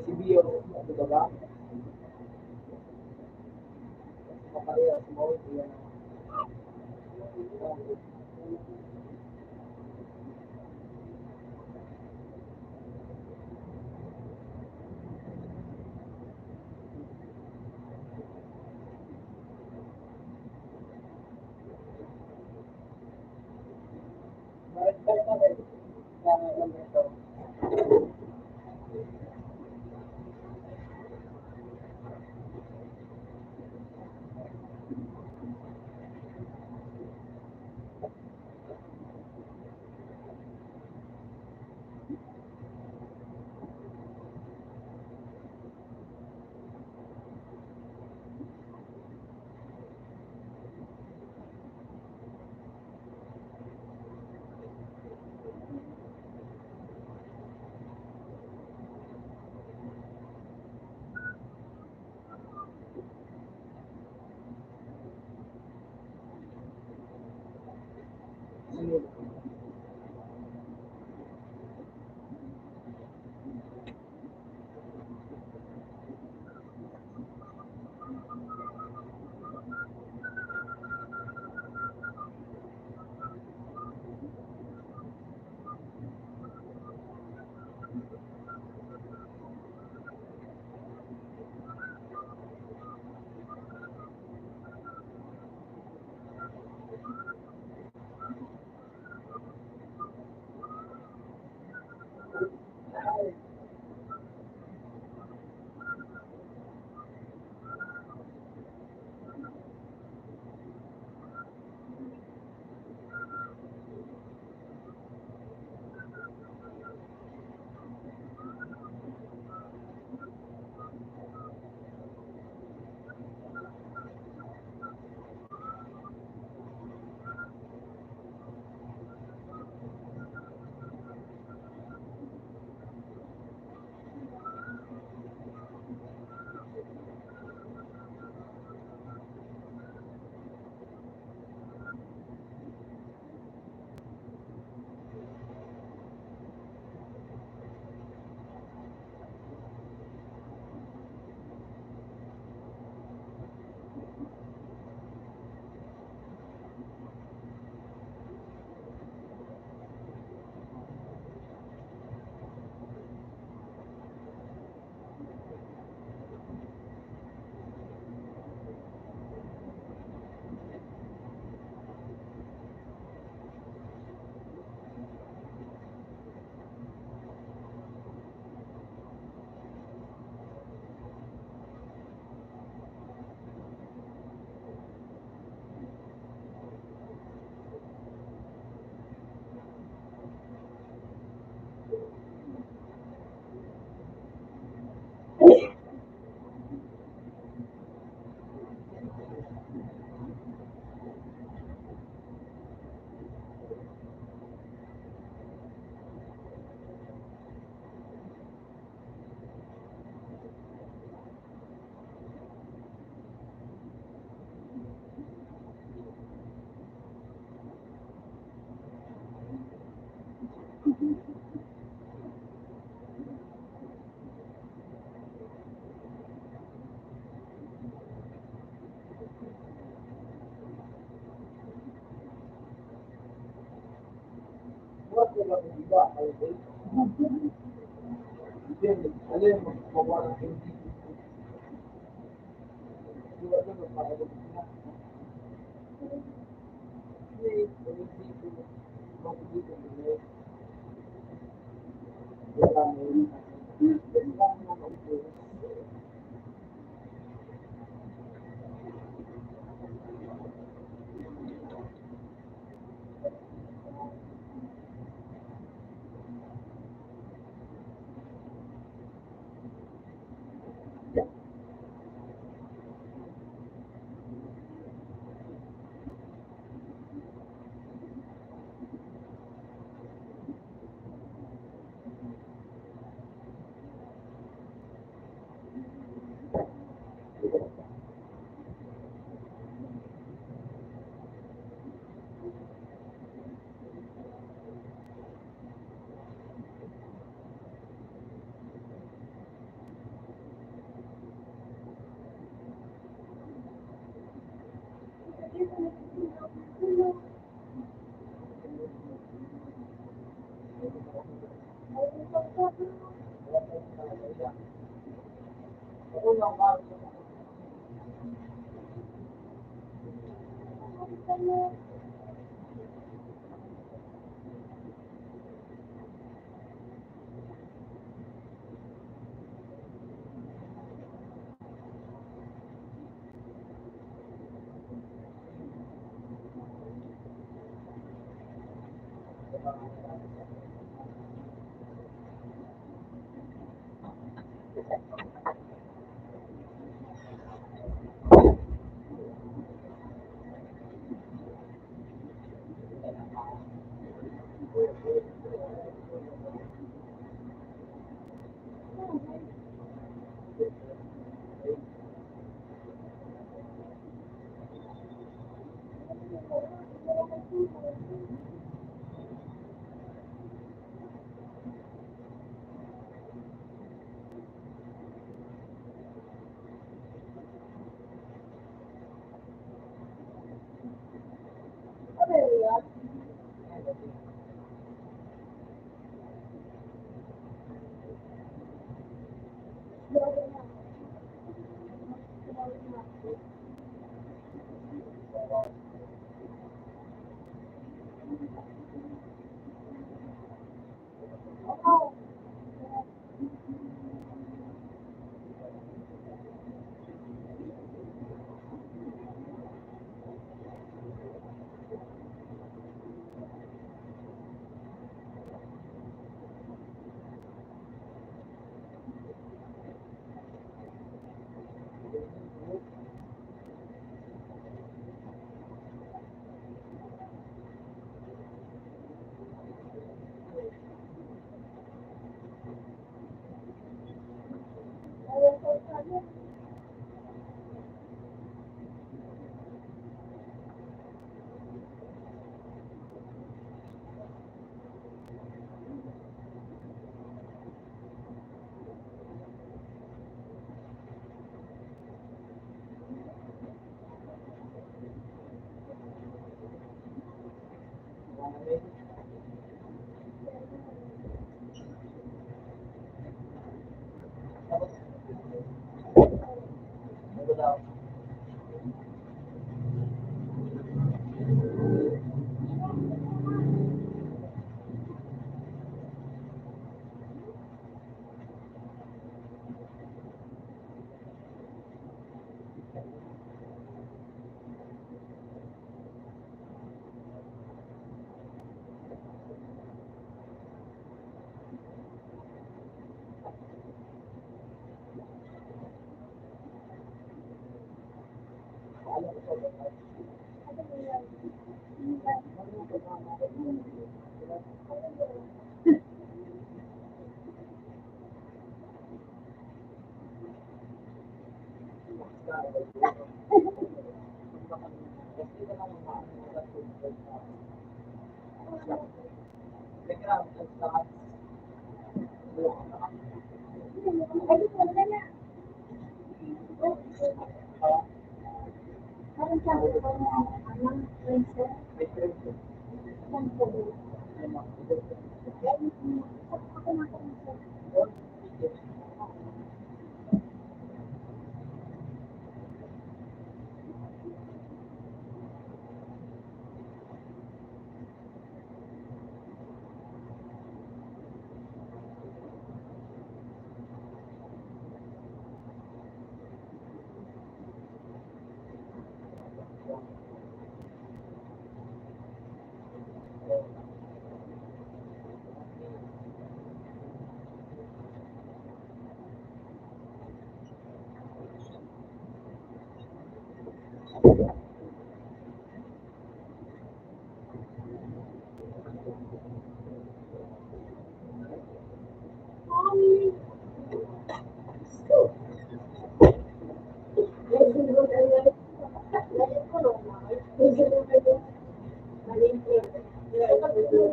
Si Bio, ano ba ba? Kaparehas mo, yan.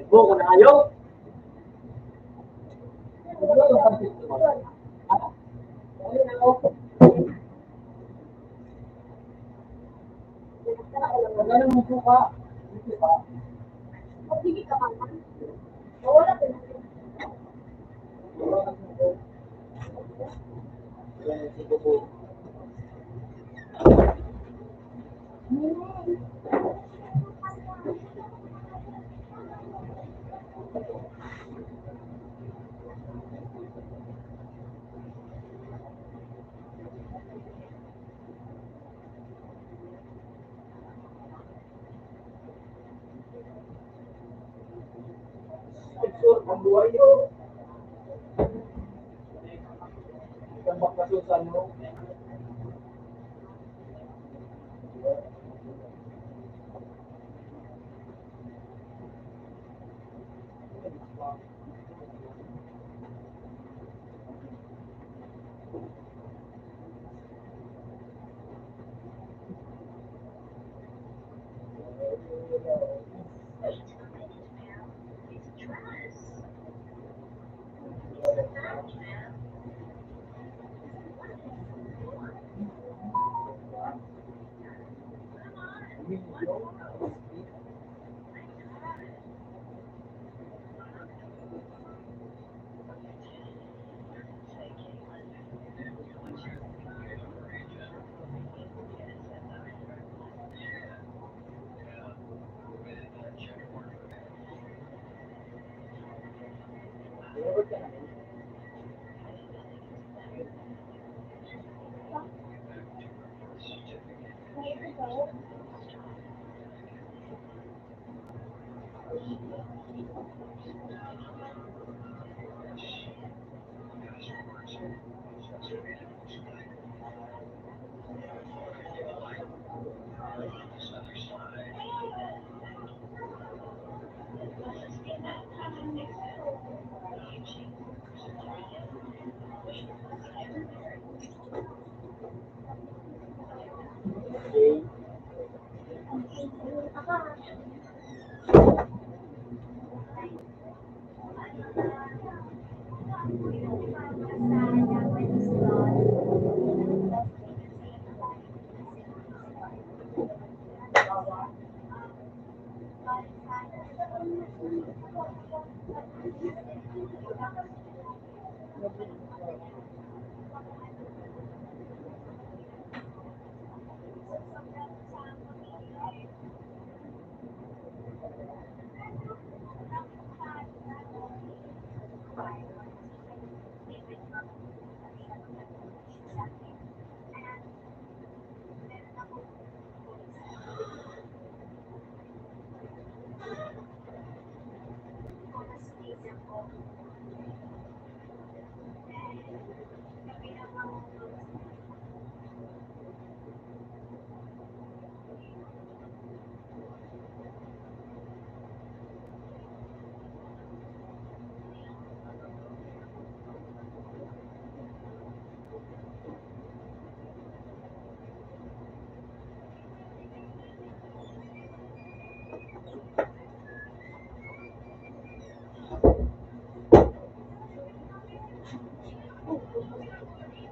Buko na ayaw. Ganun mo po ka. Sige ka man. Wala ka na. Ang buhay nyo. Isang bakasusan mo.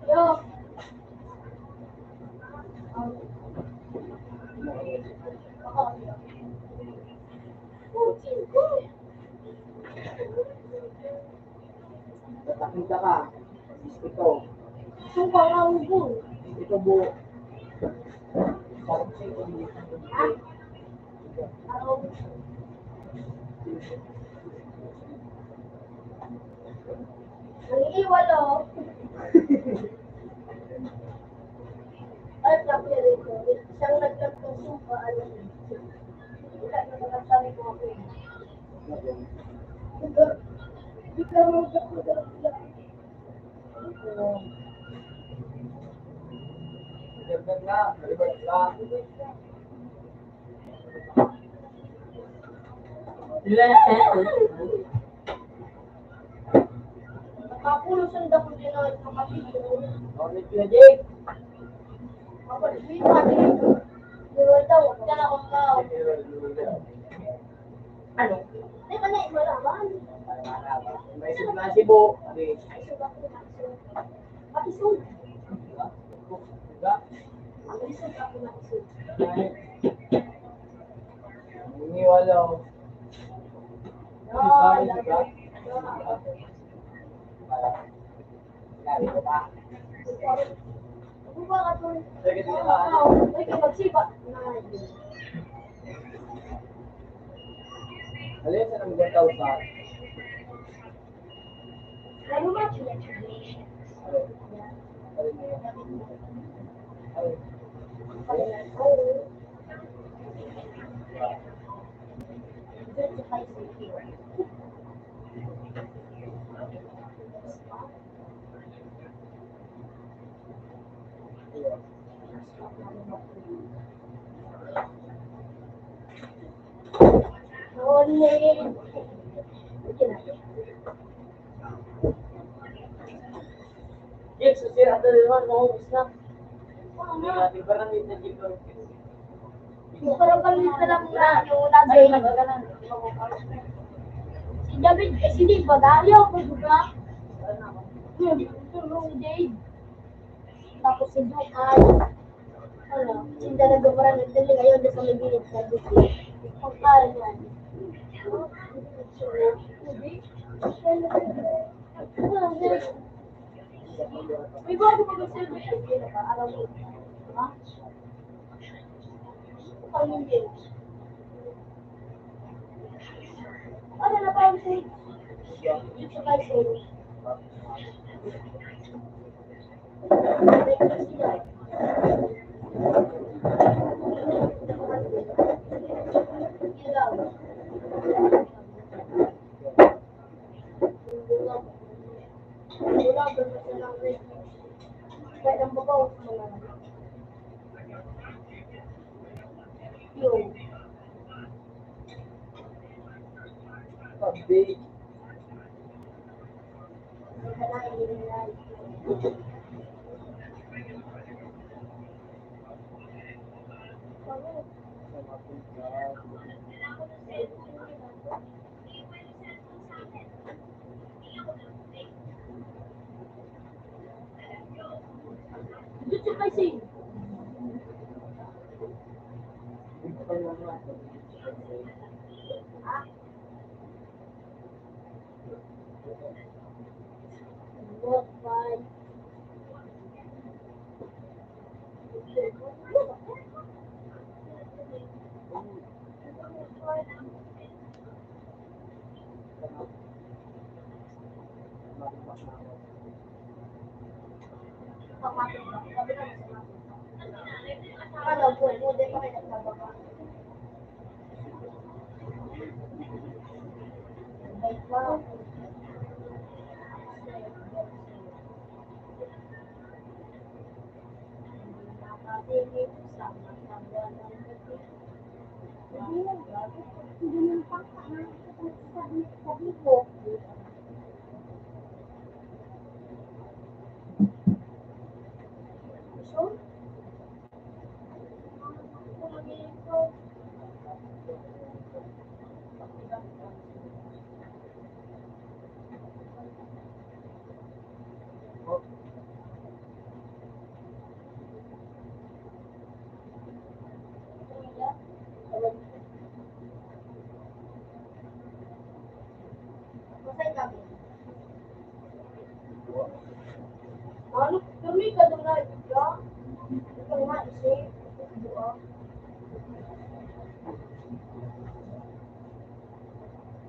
Yo. Tatakita ka. Ito. Suka lang bun. Ito buo. Nag-iwalo. Ay, sabi rito. Siyang naglag ng suka. Ano? Wala na nagsasabi ko ako. Hindi ka mag-iwalo. Ganda na. Malibad ka. Nakapulos ang dako din na kapatid ko. Ulit yun, Jake. Kapatid ko yung kapatid ko. Diwan daw, huwag ka na akong tao. Ano? Hindi ka na imalaman. May sila Cebu. Ay, sugat ko na. Pakisog. Ang isog ako na isog. Iniwalo. Ah, lagi. Lari ko pa. Ano ba ka to? Sige, sige ka. Ay, magsiba. Alin sa nang gataw sa? Ano ba? Alin? Alin na yun? Alin? Ulit. Jake, susira ito naman, maubos na. Hindi natin parang hindi na dito. Parang balik na lang na lagi. Si David, si Dave ba? Ayaw ko juga. Si Dave. Tapos si Duke ay ano, hindi na nagkaparang nagdali ngayon sa may gilid sa Duke. Pagkalan yan. May bago mag-silbi. Alam mo. Ha? Ang hindi. Ano na ba ang say? Ito kay say. Update. Dito kay say. Walk by. Akala ko, hindi pa kayo nagbababa. Wow. Masay kami. Ano? Kami ka doon na ito. Ito nga isip.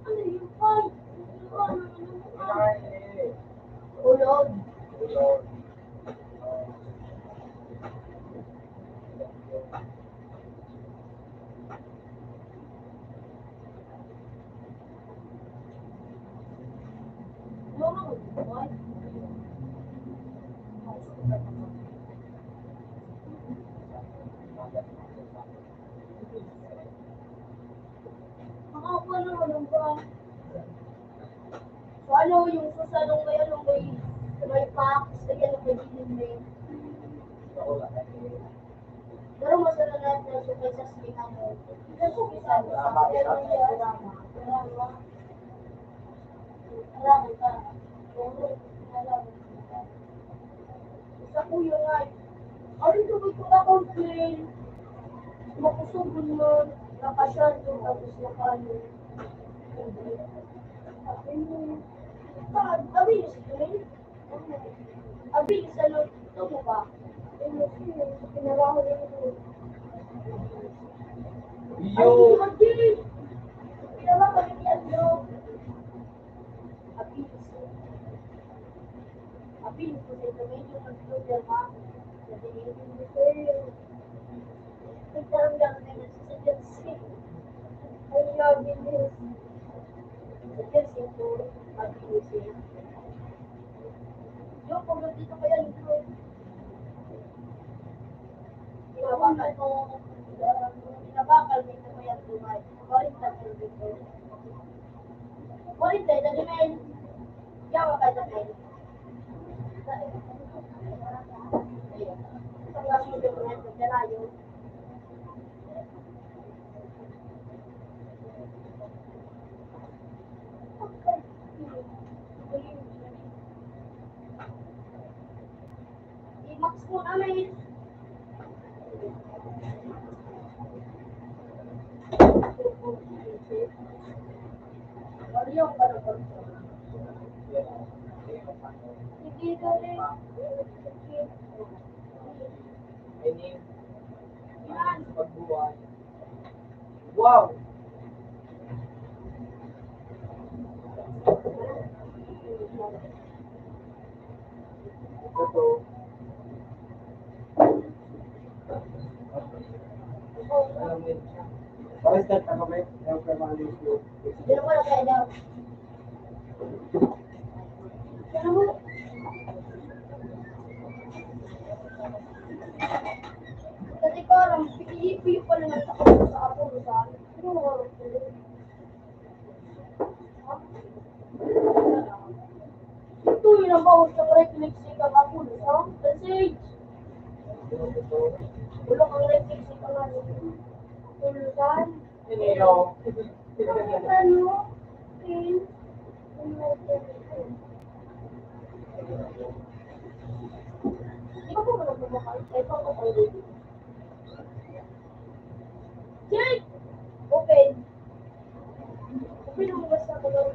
Ano yung fight? Ulog. What? Nakakawa naman ba? So ano yung susalong ngayon nung may packs, kaya nakagilin pero masarap na ito sa kaysa sinihan mo. Kasi isa mo sa drama. Marami ka. Isa ko yung ay. Ano ito ba ito complain? Makusog mo. Nakasyan doon tapos nakano. Abi yung screen? Abi yung salon. Ito mo ba? Pinaraho rin ito. Yo! Abi! Pinaraho rin ito. Abi yung medyo mag-floater ha. Sabi niyo yung detail. Nagtarang lang na yun sa Chelsea. Ay, love this. Sa Chelsea po, Abi yung siya. Yo, kung dito kaya dito. bakal nung pinabakal may kamayang Dubai. Warit na pero dito. Warit na, dali may yawa ka dali. Sa mga sulit mo yan, pagkalayo. I-max mo namin. Oreo pa na po. Hindi dali. Ini, pagbuhay. Wow! Ito. Alam mo yun. Bakit start na kami? Ayaw ka mga list. Hindi mo na kaya daw. Ano mo? Kasi ko alam, piyo pa naman ako sa ako sa ano mo? Ito yun ang bawat sa refleksi ka ako sa message. Wala kang refleksi ka nga tulusan. Ini yung Ano? Pin? Di ba po mo nagmamahal? Ay, pa ko kayo. Jake! Open. Open ang mga sa kulong.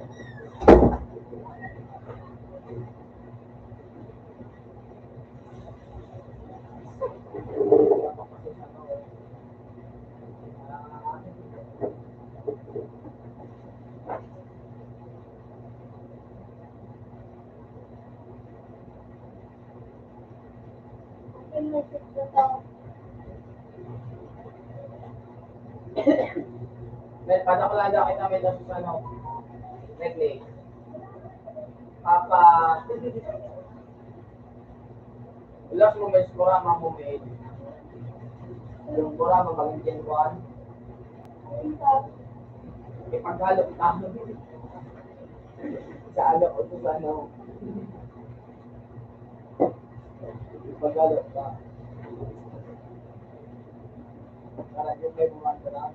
Open message na tao. panakulada kita may dapat sa ano, necklace. Papa, ulas mo may skurama mo may yung skurama magiging one. Ipaghalo kita sa ano o sa ano. Ipaghalo ka. Para yung may bumanda na.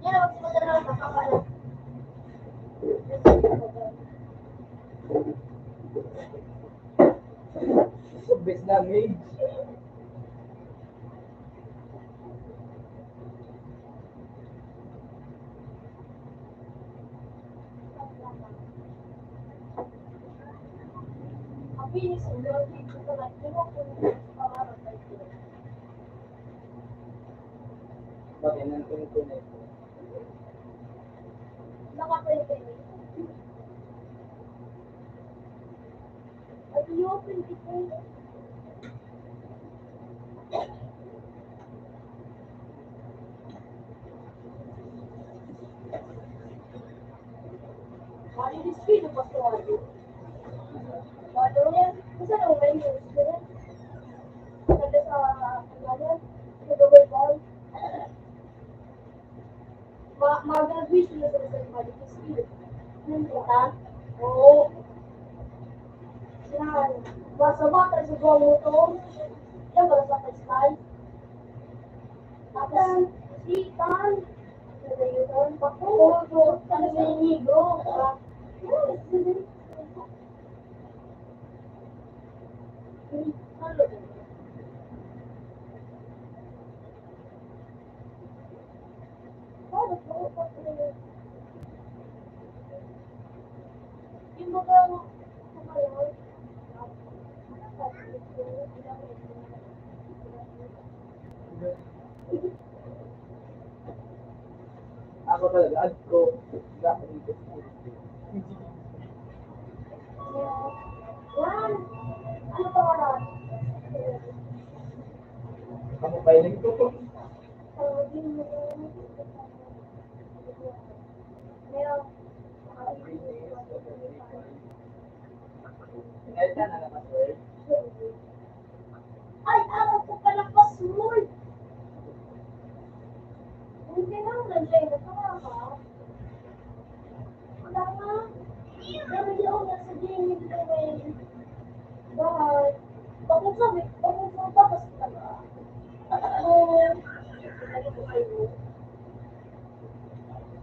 Yan ang magsimula na nakakalat. Subis na mage. Ang bilis ang lord dito ko lang. Hindi mo kung pangarap na ito. Bakit nandun ko na ito? Nakakwenta yun. At i-open ito. Mali di speed pa sa audio. Audio niya, kasi na may news ko yan. Sabi sa kanya, sa double ball. Mag-graduate sila sa mali di speed. Kita? Oo. Yan. Basta bata sa buwan mo to. Yan ba sa slide? Tapos, sitan. Yun. Pagkulo. Ano may nigo? Yung mga kumayon, Ako talaga, add ko. Wala ko dito. yan. Ano pa oras? Ako pa yun ito. Meron. Ngayon ka na naman, sir. Ay, araw ko pala password. Hindi na, nandiyan na ka. Wala nga. Pero yun, nasa Jamie Lewin. Bye. Bakit sabi, bakit mo pa kasi talaga? Ano ko kayo?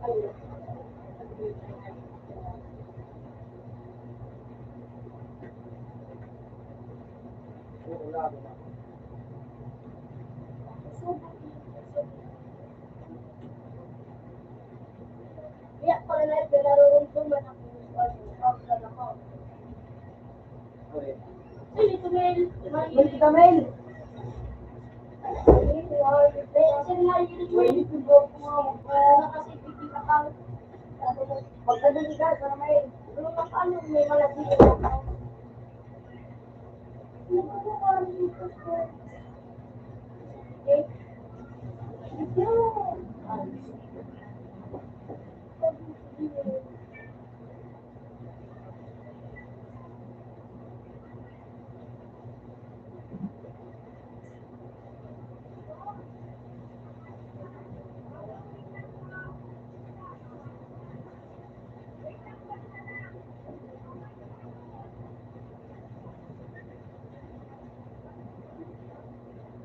Ayun. Wala ako na. Kaya pala na pinarunong ko man ako ako. Okay. Ay, ito Mel. Balik ka, Mel. Magkadali ka, sana Mel. May malaki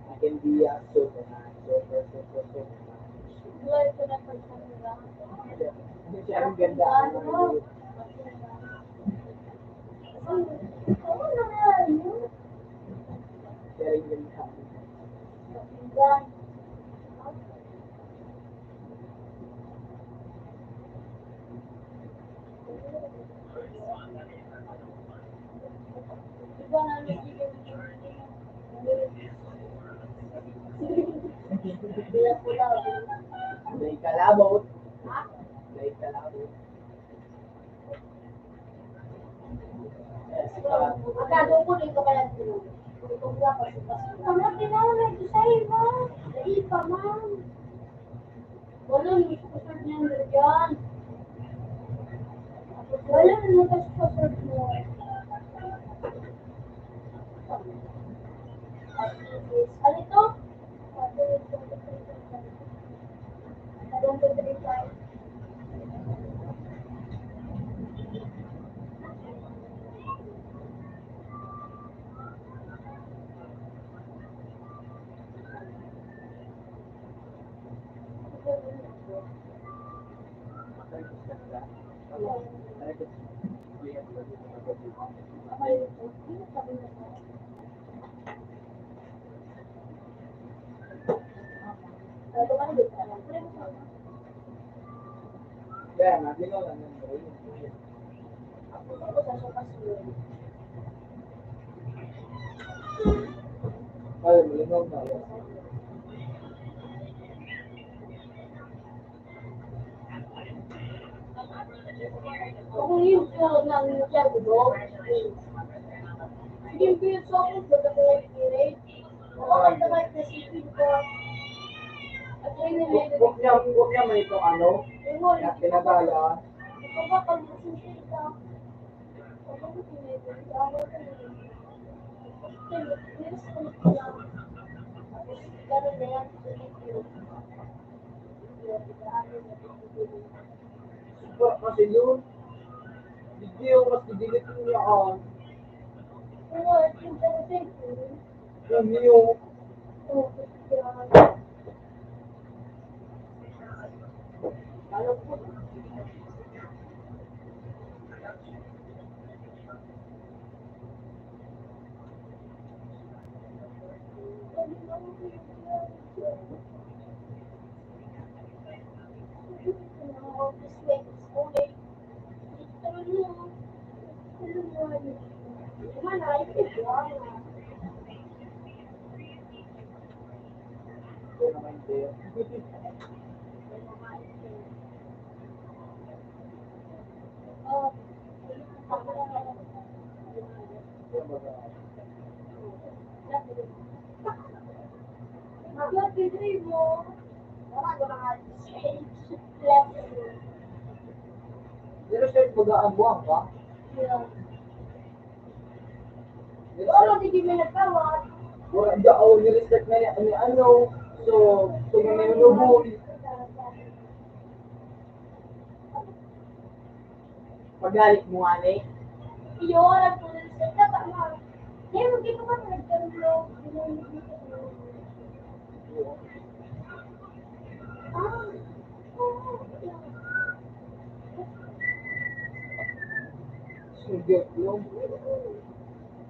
I can be a Superman. Super. Hindi siya ang ganda. Siya rin ganda. May kalabot. May kalabot. Yes, Agad ko dito kaya tulog. Ano tinawag ito sa'yo, ma'am? Dali pa, ma'am. Wala, nagsusod niya na dyan. Wala, nagsusod mo. Ano ito? 1, 2, 3, 5. Kaya, nabilo lang yan. Ay, malinaw na. Kung yung ng Yagdo, yung yung song ko na may pirate, makakatamat na si Pito. At yun yung Huwag niya may itong ano, na pinagala. ito ba pag nasisita? Ano ko pinagagawa ko yun? Ganun na yan, Kasi yun, hindi yung mas didilit niya ako. ano, yung talagang Yung yung ano po, this way, it's only. Ito mo. Gimana? Itu doang. Ito naman din. Oh. Mag pipili mo. Wala ko mga Pero siya bagaan mo ang ba? Wala di kami nagkawan. Wala hindi ako nirespect na niya. Ano? So may nubul. Pagalit mo nga eh. Iyo, alam ko na siya. Tama. Hindi mo dito ka nagkaroon. Sugat yung.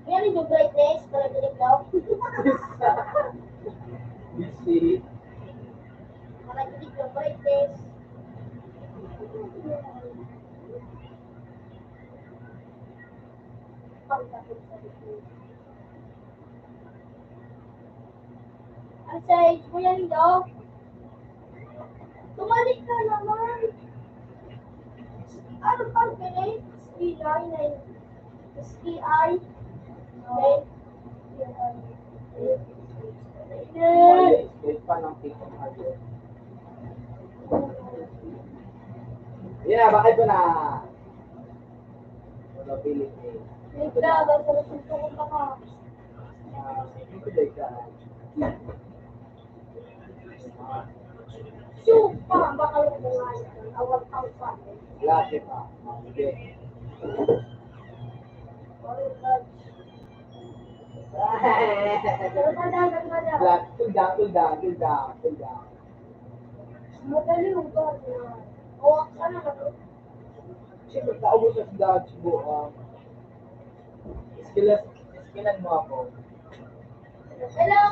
Yan yung brightness, para diliglaw. Busy. Para diliglaw brightness. Ang size mo yan daw. Tumalik ka naman. Ano pang pinay? Ski-eye na yun. Ski-eye. Wait pa ng pick on hardware. Yeah, bakit ko na? Wala pilit eh. May dagat sa rasunto ko pa ka. Dito day ka. Shoot pa, baka lang ko nga yan. Awag ang pa. Lagi pa. Sige. Pero sa dagat na dagat. Cool down. Madali yung ba? Awak ka na ka. Siyempre, naubos sa dagat siguro. Iskilan mo ako. Hello!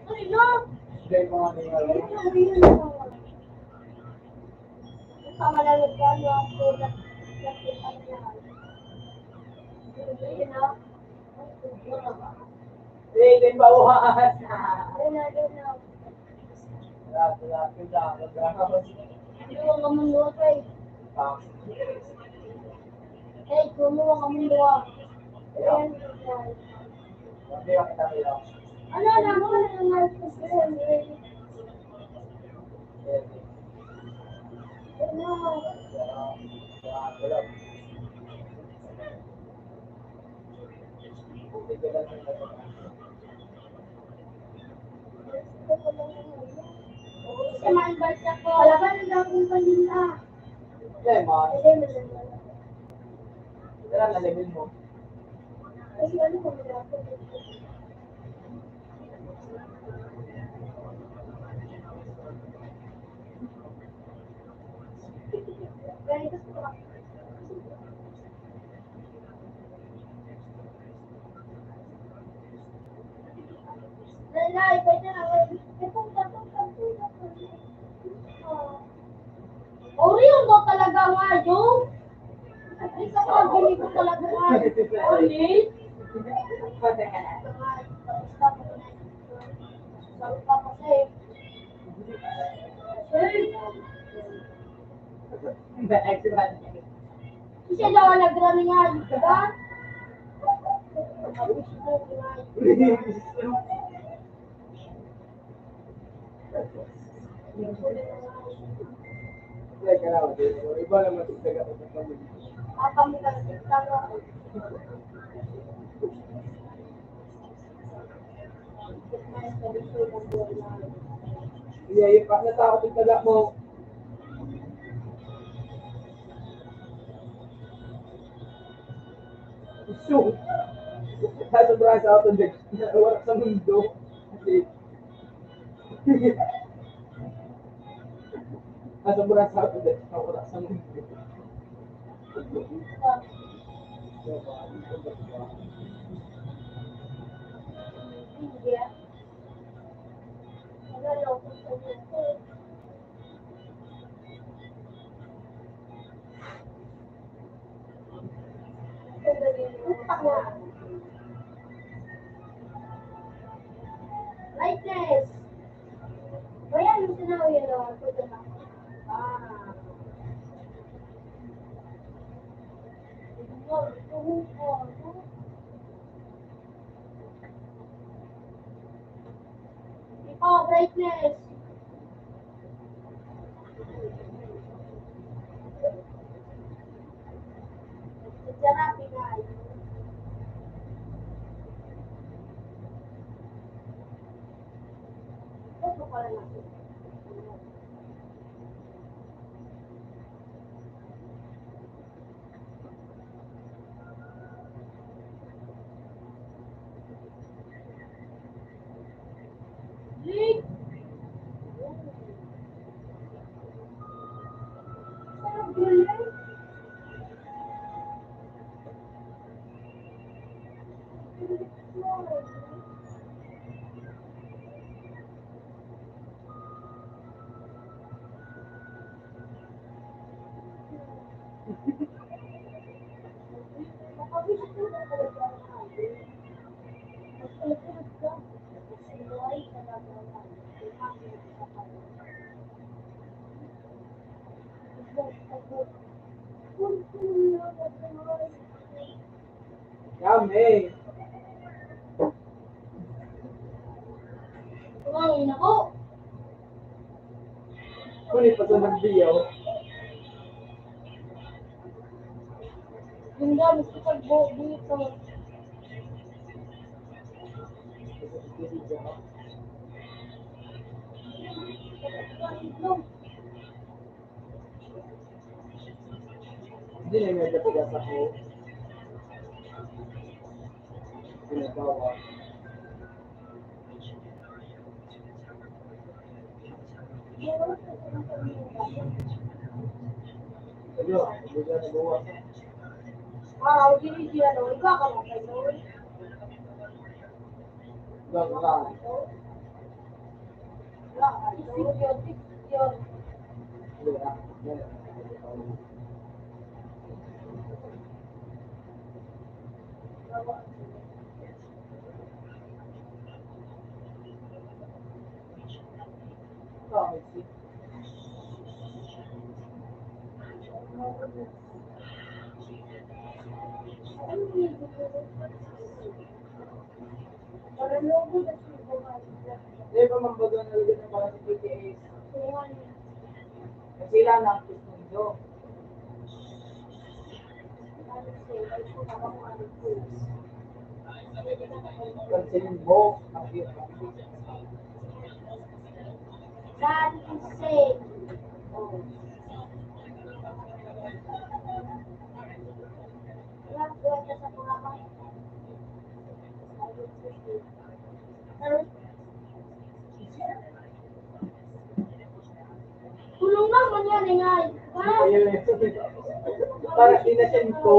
Ay, no! Dahil mga nangyari. Kamalalag ka, no? Ako, nakita niya. Ayun na. Din bawas. Ayun na, ayun na. Cool down. Iwan ka mundo, kay. Hey, kumuha ka mundo, ah. Ayan, ayan. Hindi ako kita. Ano na mo? Ano na kasi Kasi ma-invite ako. Wala ba nang gawin pa nila? Lemon. Tara na level mo. Kasi ano ko nila ako. Ganito ko. Lalay, pwede na. Orion mo talaga nga yun. Hindi ka pagili ko talaga nga. Oli? Sabi pa kasi. Kasi daw nagrami nga. Diba? Iba naman sa taga sa pamilya. Kami ka nagtalo. Yeah, yung natakot yung taga mo. Shoot! Sobrang sa auto deck. Wala sa mundo. Kasi... Sobrang sa auto deck. Wala sa mundo. India. Naloko sa dito. Brightness. Bayan yung sinawi yun. Pwede na. Ah. Oh, brightness. Sejarah pinay. Ito pala natin. Jig! Sarap yun eh. Yummy. Kumain ako. Kunin pa sa nagbiyaw. Yung dami sa pag-buhit sa Hindi na yung nagatigas ako. Pinagawa. Ayun, hindi na nagawa. Ah, hindi sila daw. Ikaw ka lang kayo. Gang lang. Yun. Hindi na. Yan. Promise. Hindi pa mambaga na ulit ng mga PTAs. Kasi sila na ang mundo. Kansilin mo. Ang hirap. God is saying. Tulong naman yan, ingay. Ayun eh. Para di na siya nito.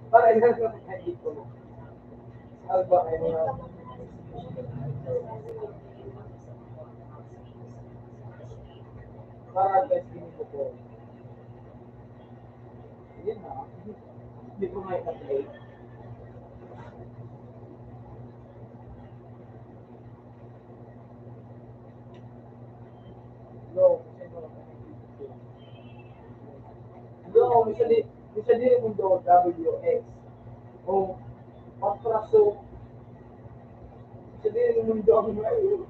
Para di na siya nito. Alba ay mga. Para guys ginito po. Yun na. Hindi ko nga i-apply. No, kasi mo lang. No, bisa di mundo WX. O patraso. Bisa di mundo ang ngayon.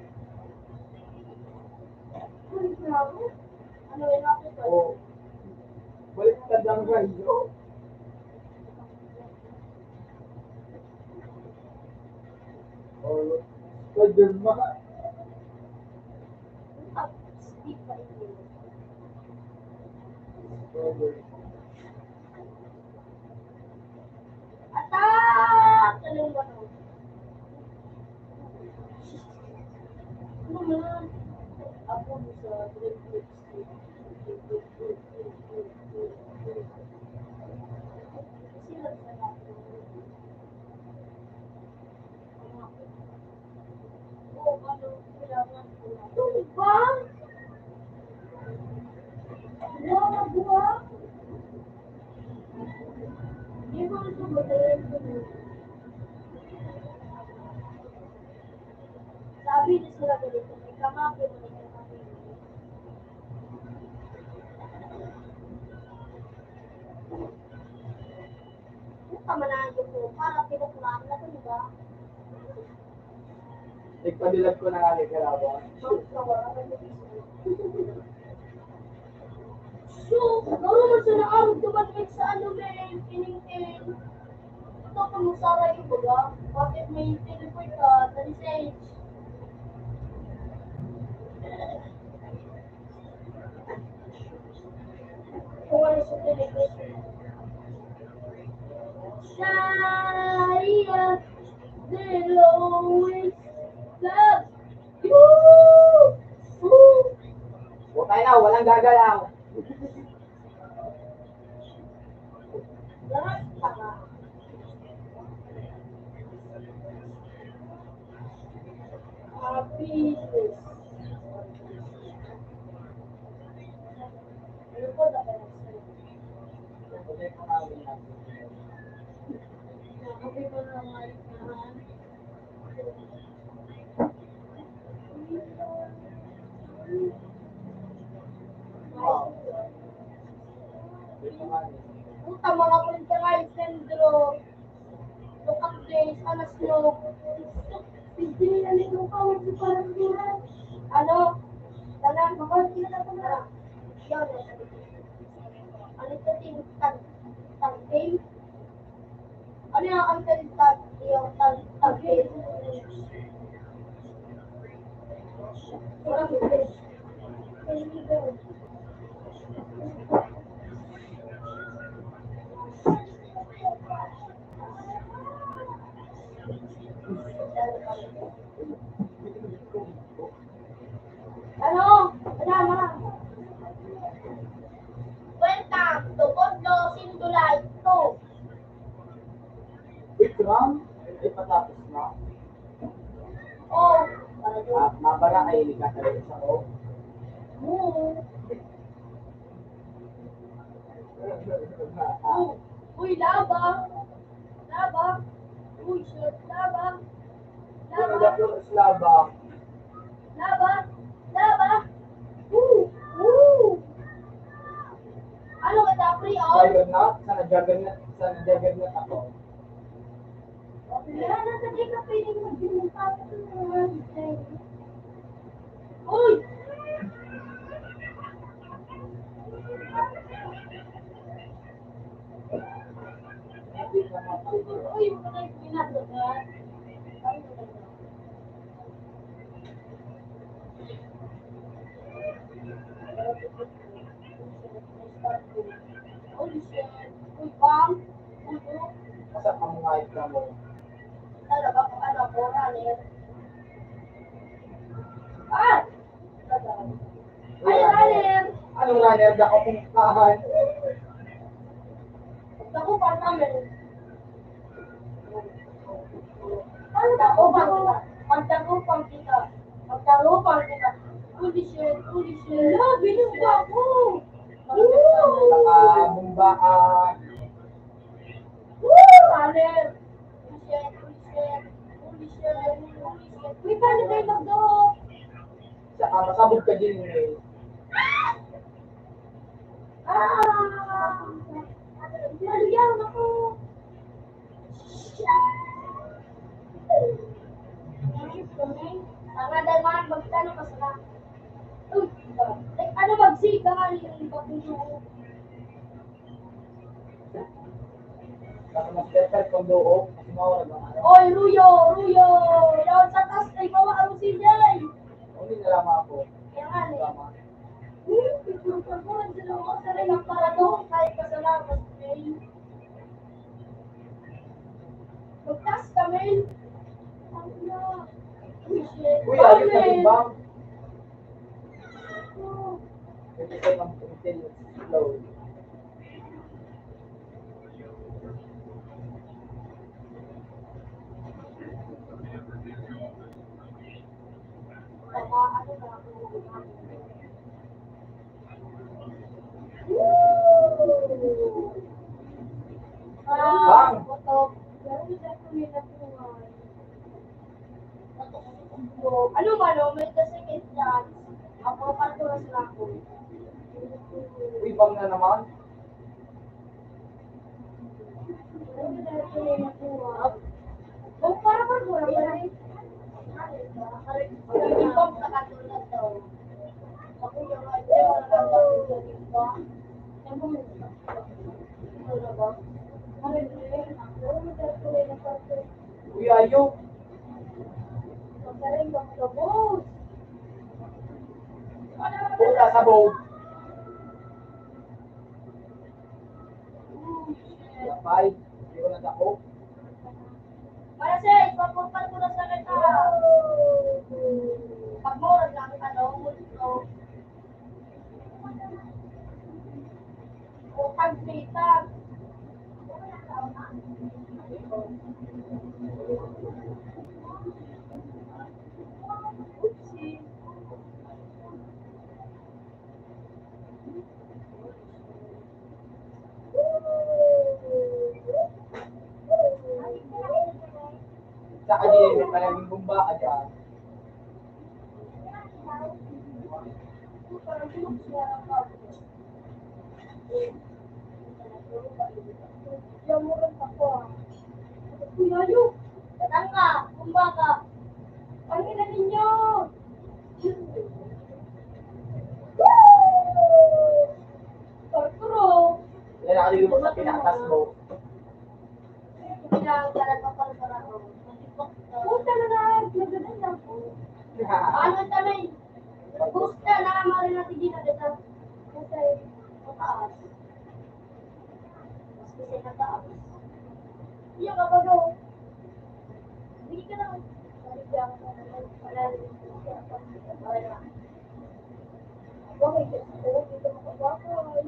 Ano yun ako to? O balik ka lang ngayon. O pwede mga Speak pa rin yun. Atak! Ano ba to? Ano man? Ako sa Dreadwood Street. Sila sa natin. Oo, ano? Kailangan ko na. Ito ba? Wala ba? Hindi ko ito ba? Sabi Mabilis sila ganito. May kamapi, may kamapi. Kamanado ko, para pinuklaan na ito, di ba? Nagpadilag ko na nga ni Karawa. So, naroon sa naarog dumating sa ano may piningin. Ito kung masara yung baga, bakit may teleport ka, talisage. Kung ano sa teleport. Shia, the lowest love. Woo! Woo! Huwag tayo na, walang gagalaw. Lahat tama. Happiness. Ano po na kaya sa'yo? Happy ko na nga ikahan. Puta mga punta nga Sendro. Look up place, anas no. Hindi nila nito kawag sa parang duran. Ano? Tanan, makawag sila na pala. Yan. Ano ito ting tag-game? Ano yung ang tag yung tag-game? Ano? Madama. Welcome to Bodlo Sindulay 2. Wait, Ram? Ay, patapos na. Oh, Mabara ay hindi ka talaga sa o. Uy, laba. Laba. Uy, shit, laba. Ano Laba. daw yung slaba? Laba. Laba. Woo. Woo. Ano ka ta free on? Juggernaut? Sana juggernaut ako. Wala na sa di ka pwedeng mag-binunta. Uy! Uy, yung ka na ginagawa. Holy shit. Uy, bang. Uy, Masa mamungayit ka mo. talaga kung ano ko, runner. Ah! Ay, runner! Anong runner na ako pumuntahan? Ako pa namin. Pagdagupang kita. Pagdagupang kita. Holy shit, holy shit. Wala, bilis ba ako? Nakabumba Woo! Runner! Holy shit, holy shit. Holy shit, holy shit. Uy, paano tayo magdo? masabog ka din eh. Naliyaw ako. Tanga dahil mga magkano ka sa uy, ano magsiga yung pagbuyo. Baka mag-settle kung doon, kasi mawala ba nga. Oy, Ruyo! Ruyo! Down sa taas ay bawa ang sinjay! Hindi nalaman ako. Kaya nga eh. Tama. Pagpunan sila ako sa rin ang paradong kahit kasalamat eh. Magtas kami. Ang na. Uy, shit. Uy, ayun na rin ba? Oh. Hindi ko lang until slow. Baka ano na ako. Bang! Ganun na ko yun na buhay. Ano man, no? May the second chance. Ako, parturas na ako. Uy, bang na naman. Oh, para parturas na rin. Pag-ibig sa katulad daw. Ako yung idea, wala nang bagay ba? Ano ba? Uy, ayo. Puta sa boat. Yapay. Hindi ko nadako. Para sa ipapupal ko na sa kita. Pagmurag lang ka daw, multo. O pagpitag. Oopsie. Saka di may malaming bumba ka dyan. Yamuran ako ah. Kuyayo, datang ka, kumbaga. Pangina ninyo! Torturo! Yan nakaligo mo sa pinatas mo. Pinagalan pa pala para ako. Puta na na, nagdadan lang po. Paano tanay? Gusta na mali natin din na dito. Kasi mataas. Mas kasi nataas. Iya ka ba daw? Hindi ka lang. Sorry ka ako na naman. Wala rin siya. Wala na. Okay, dito makabakal.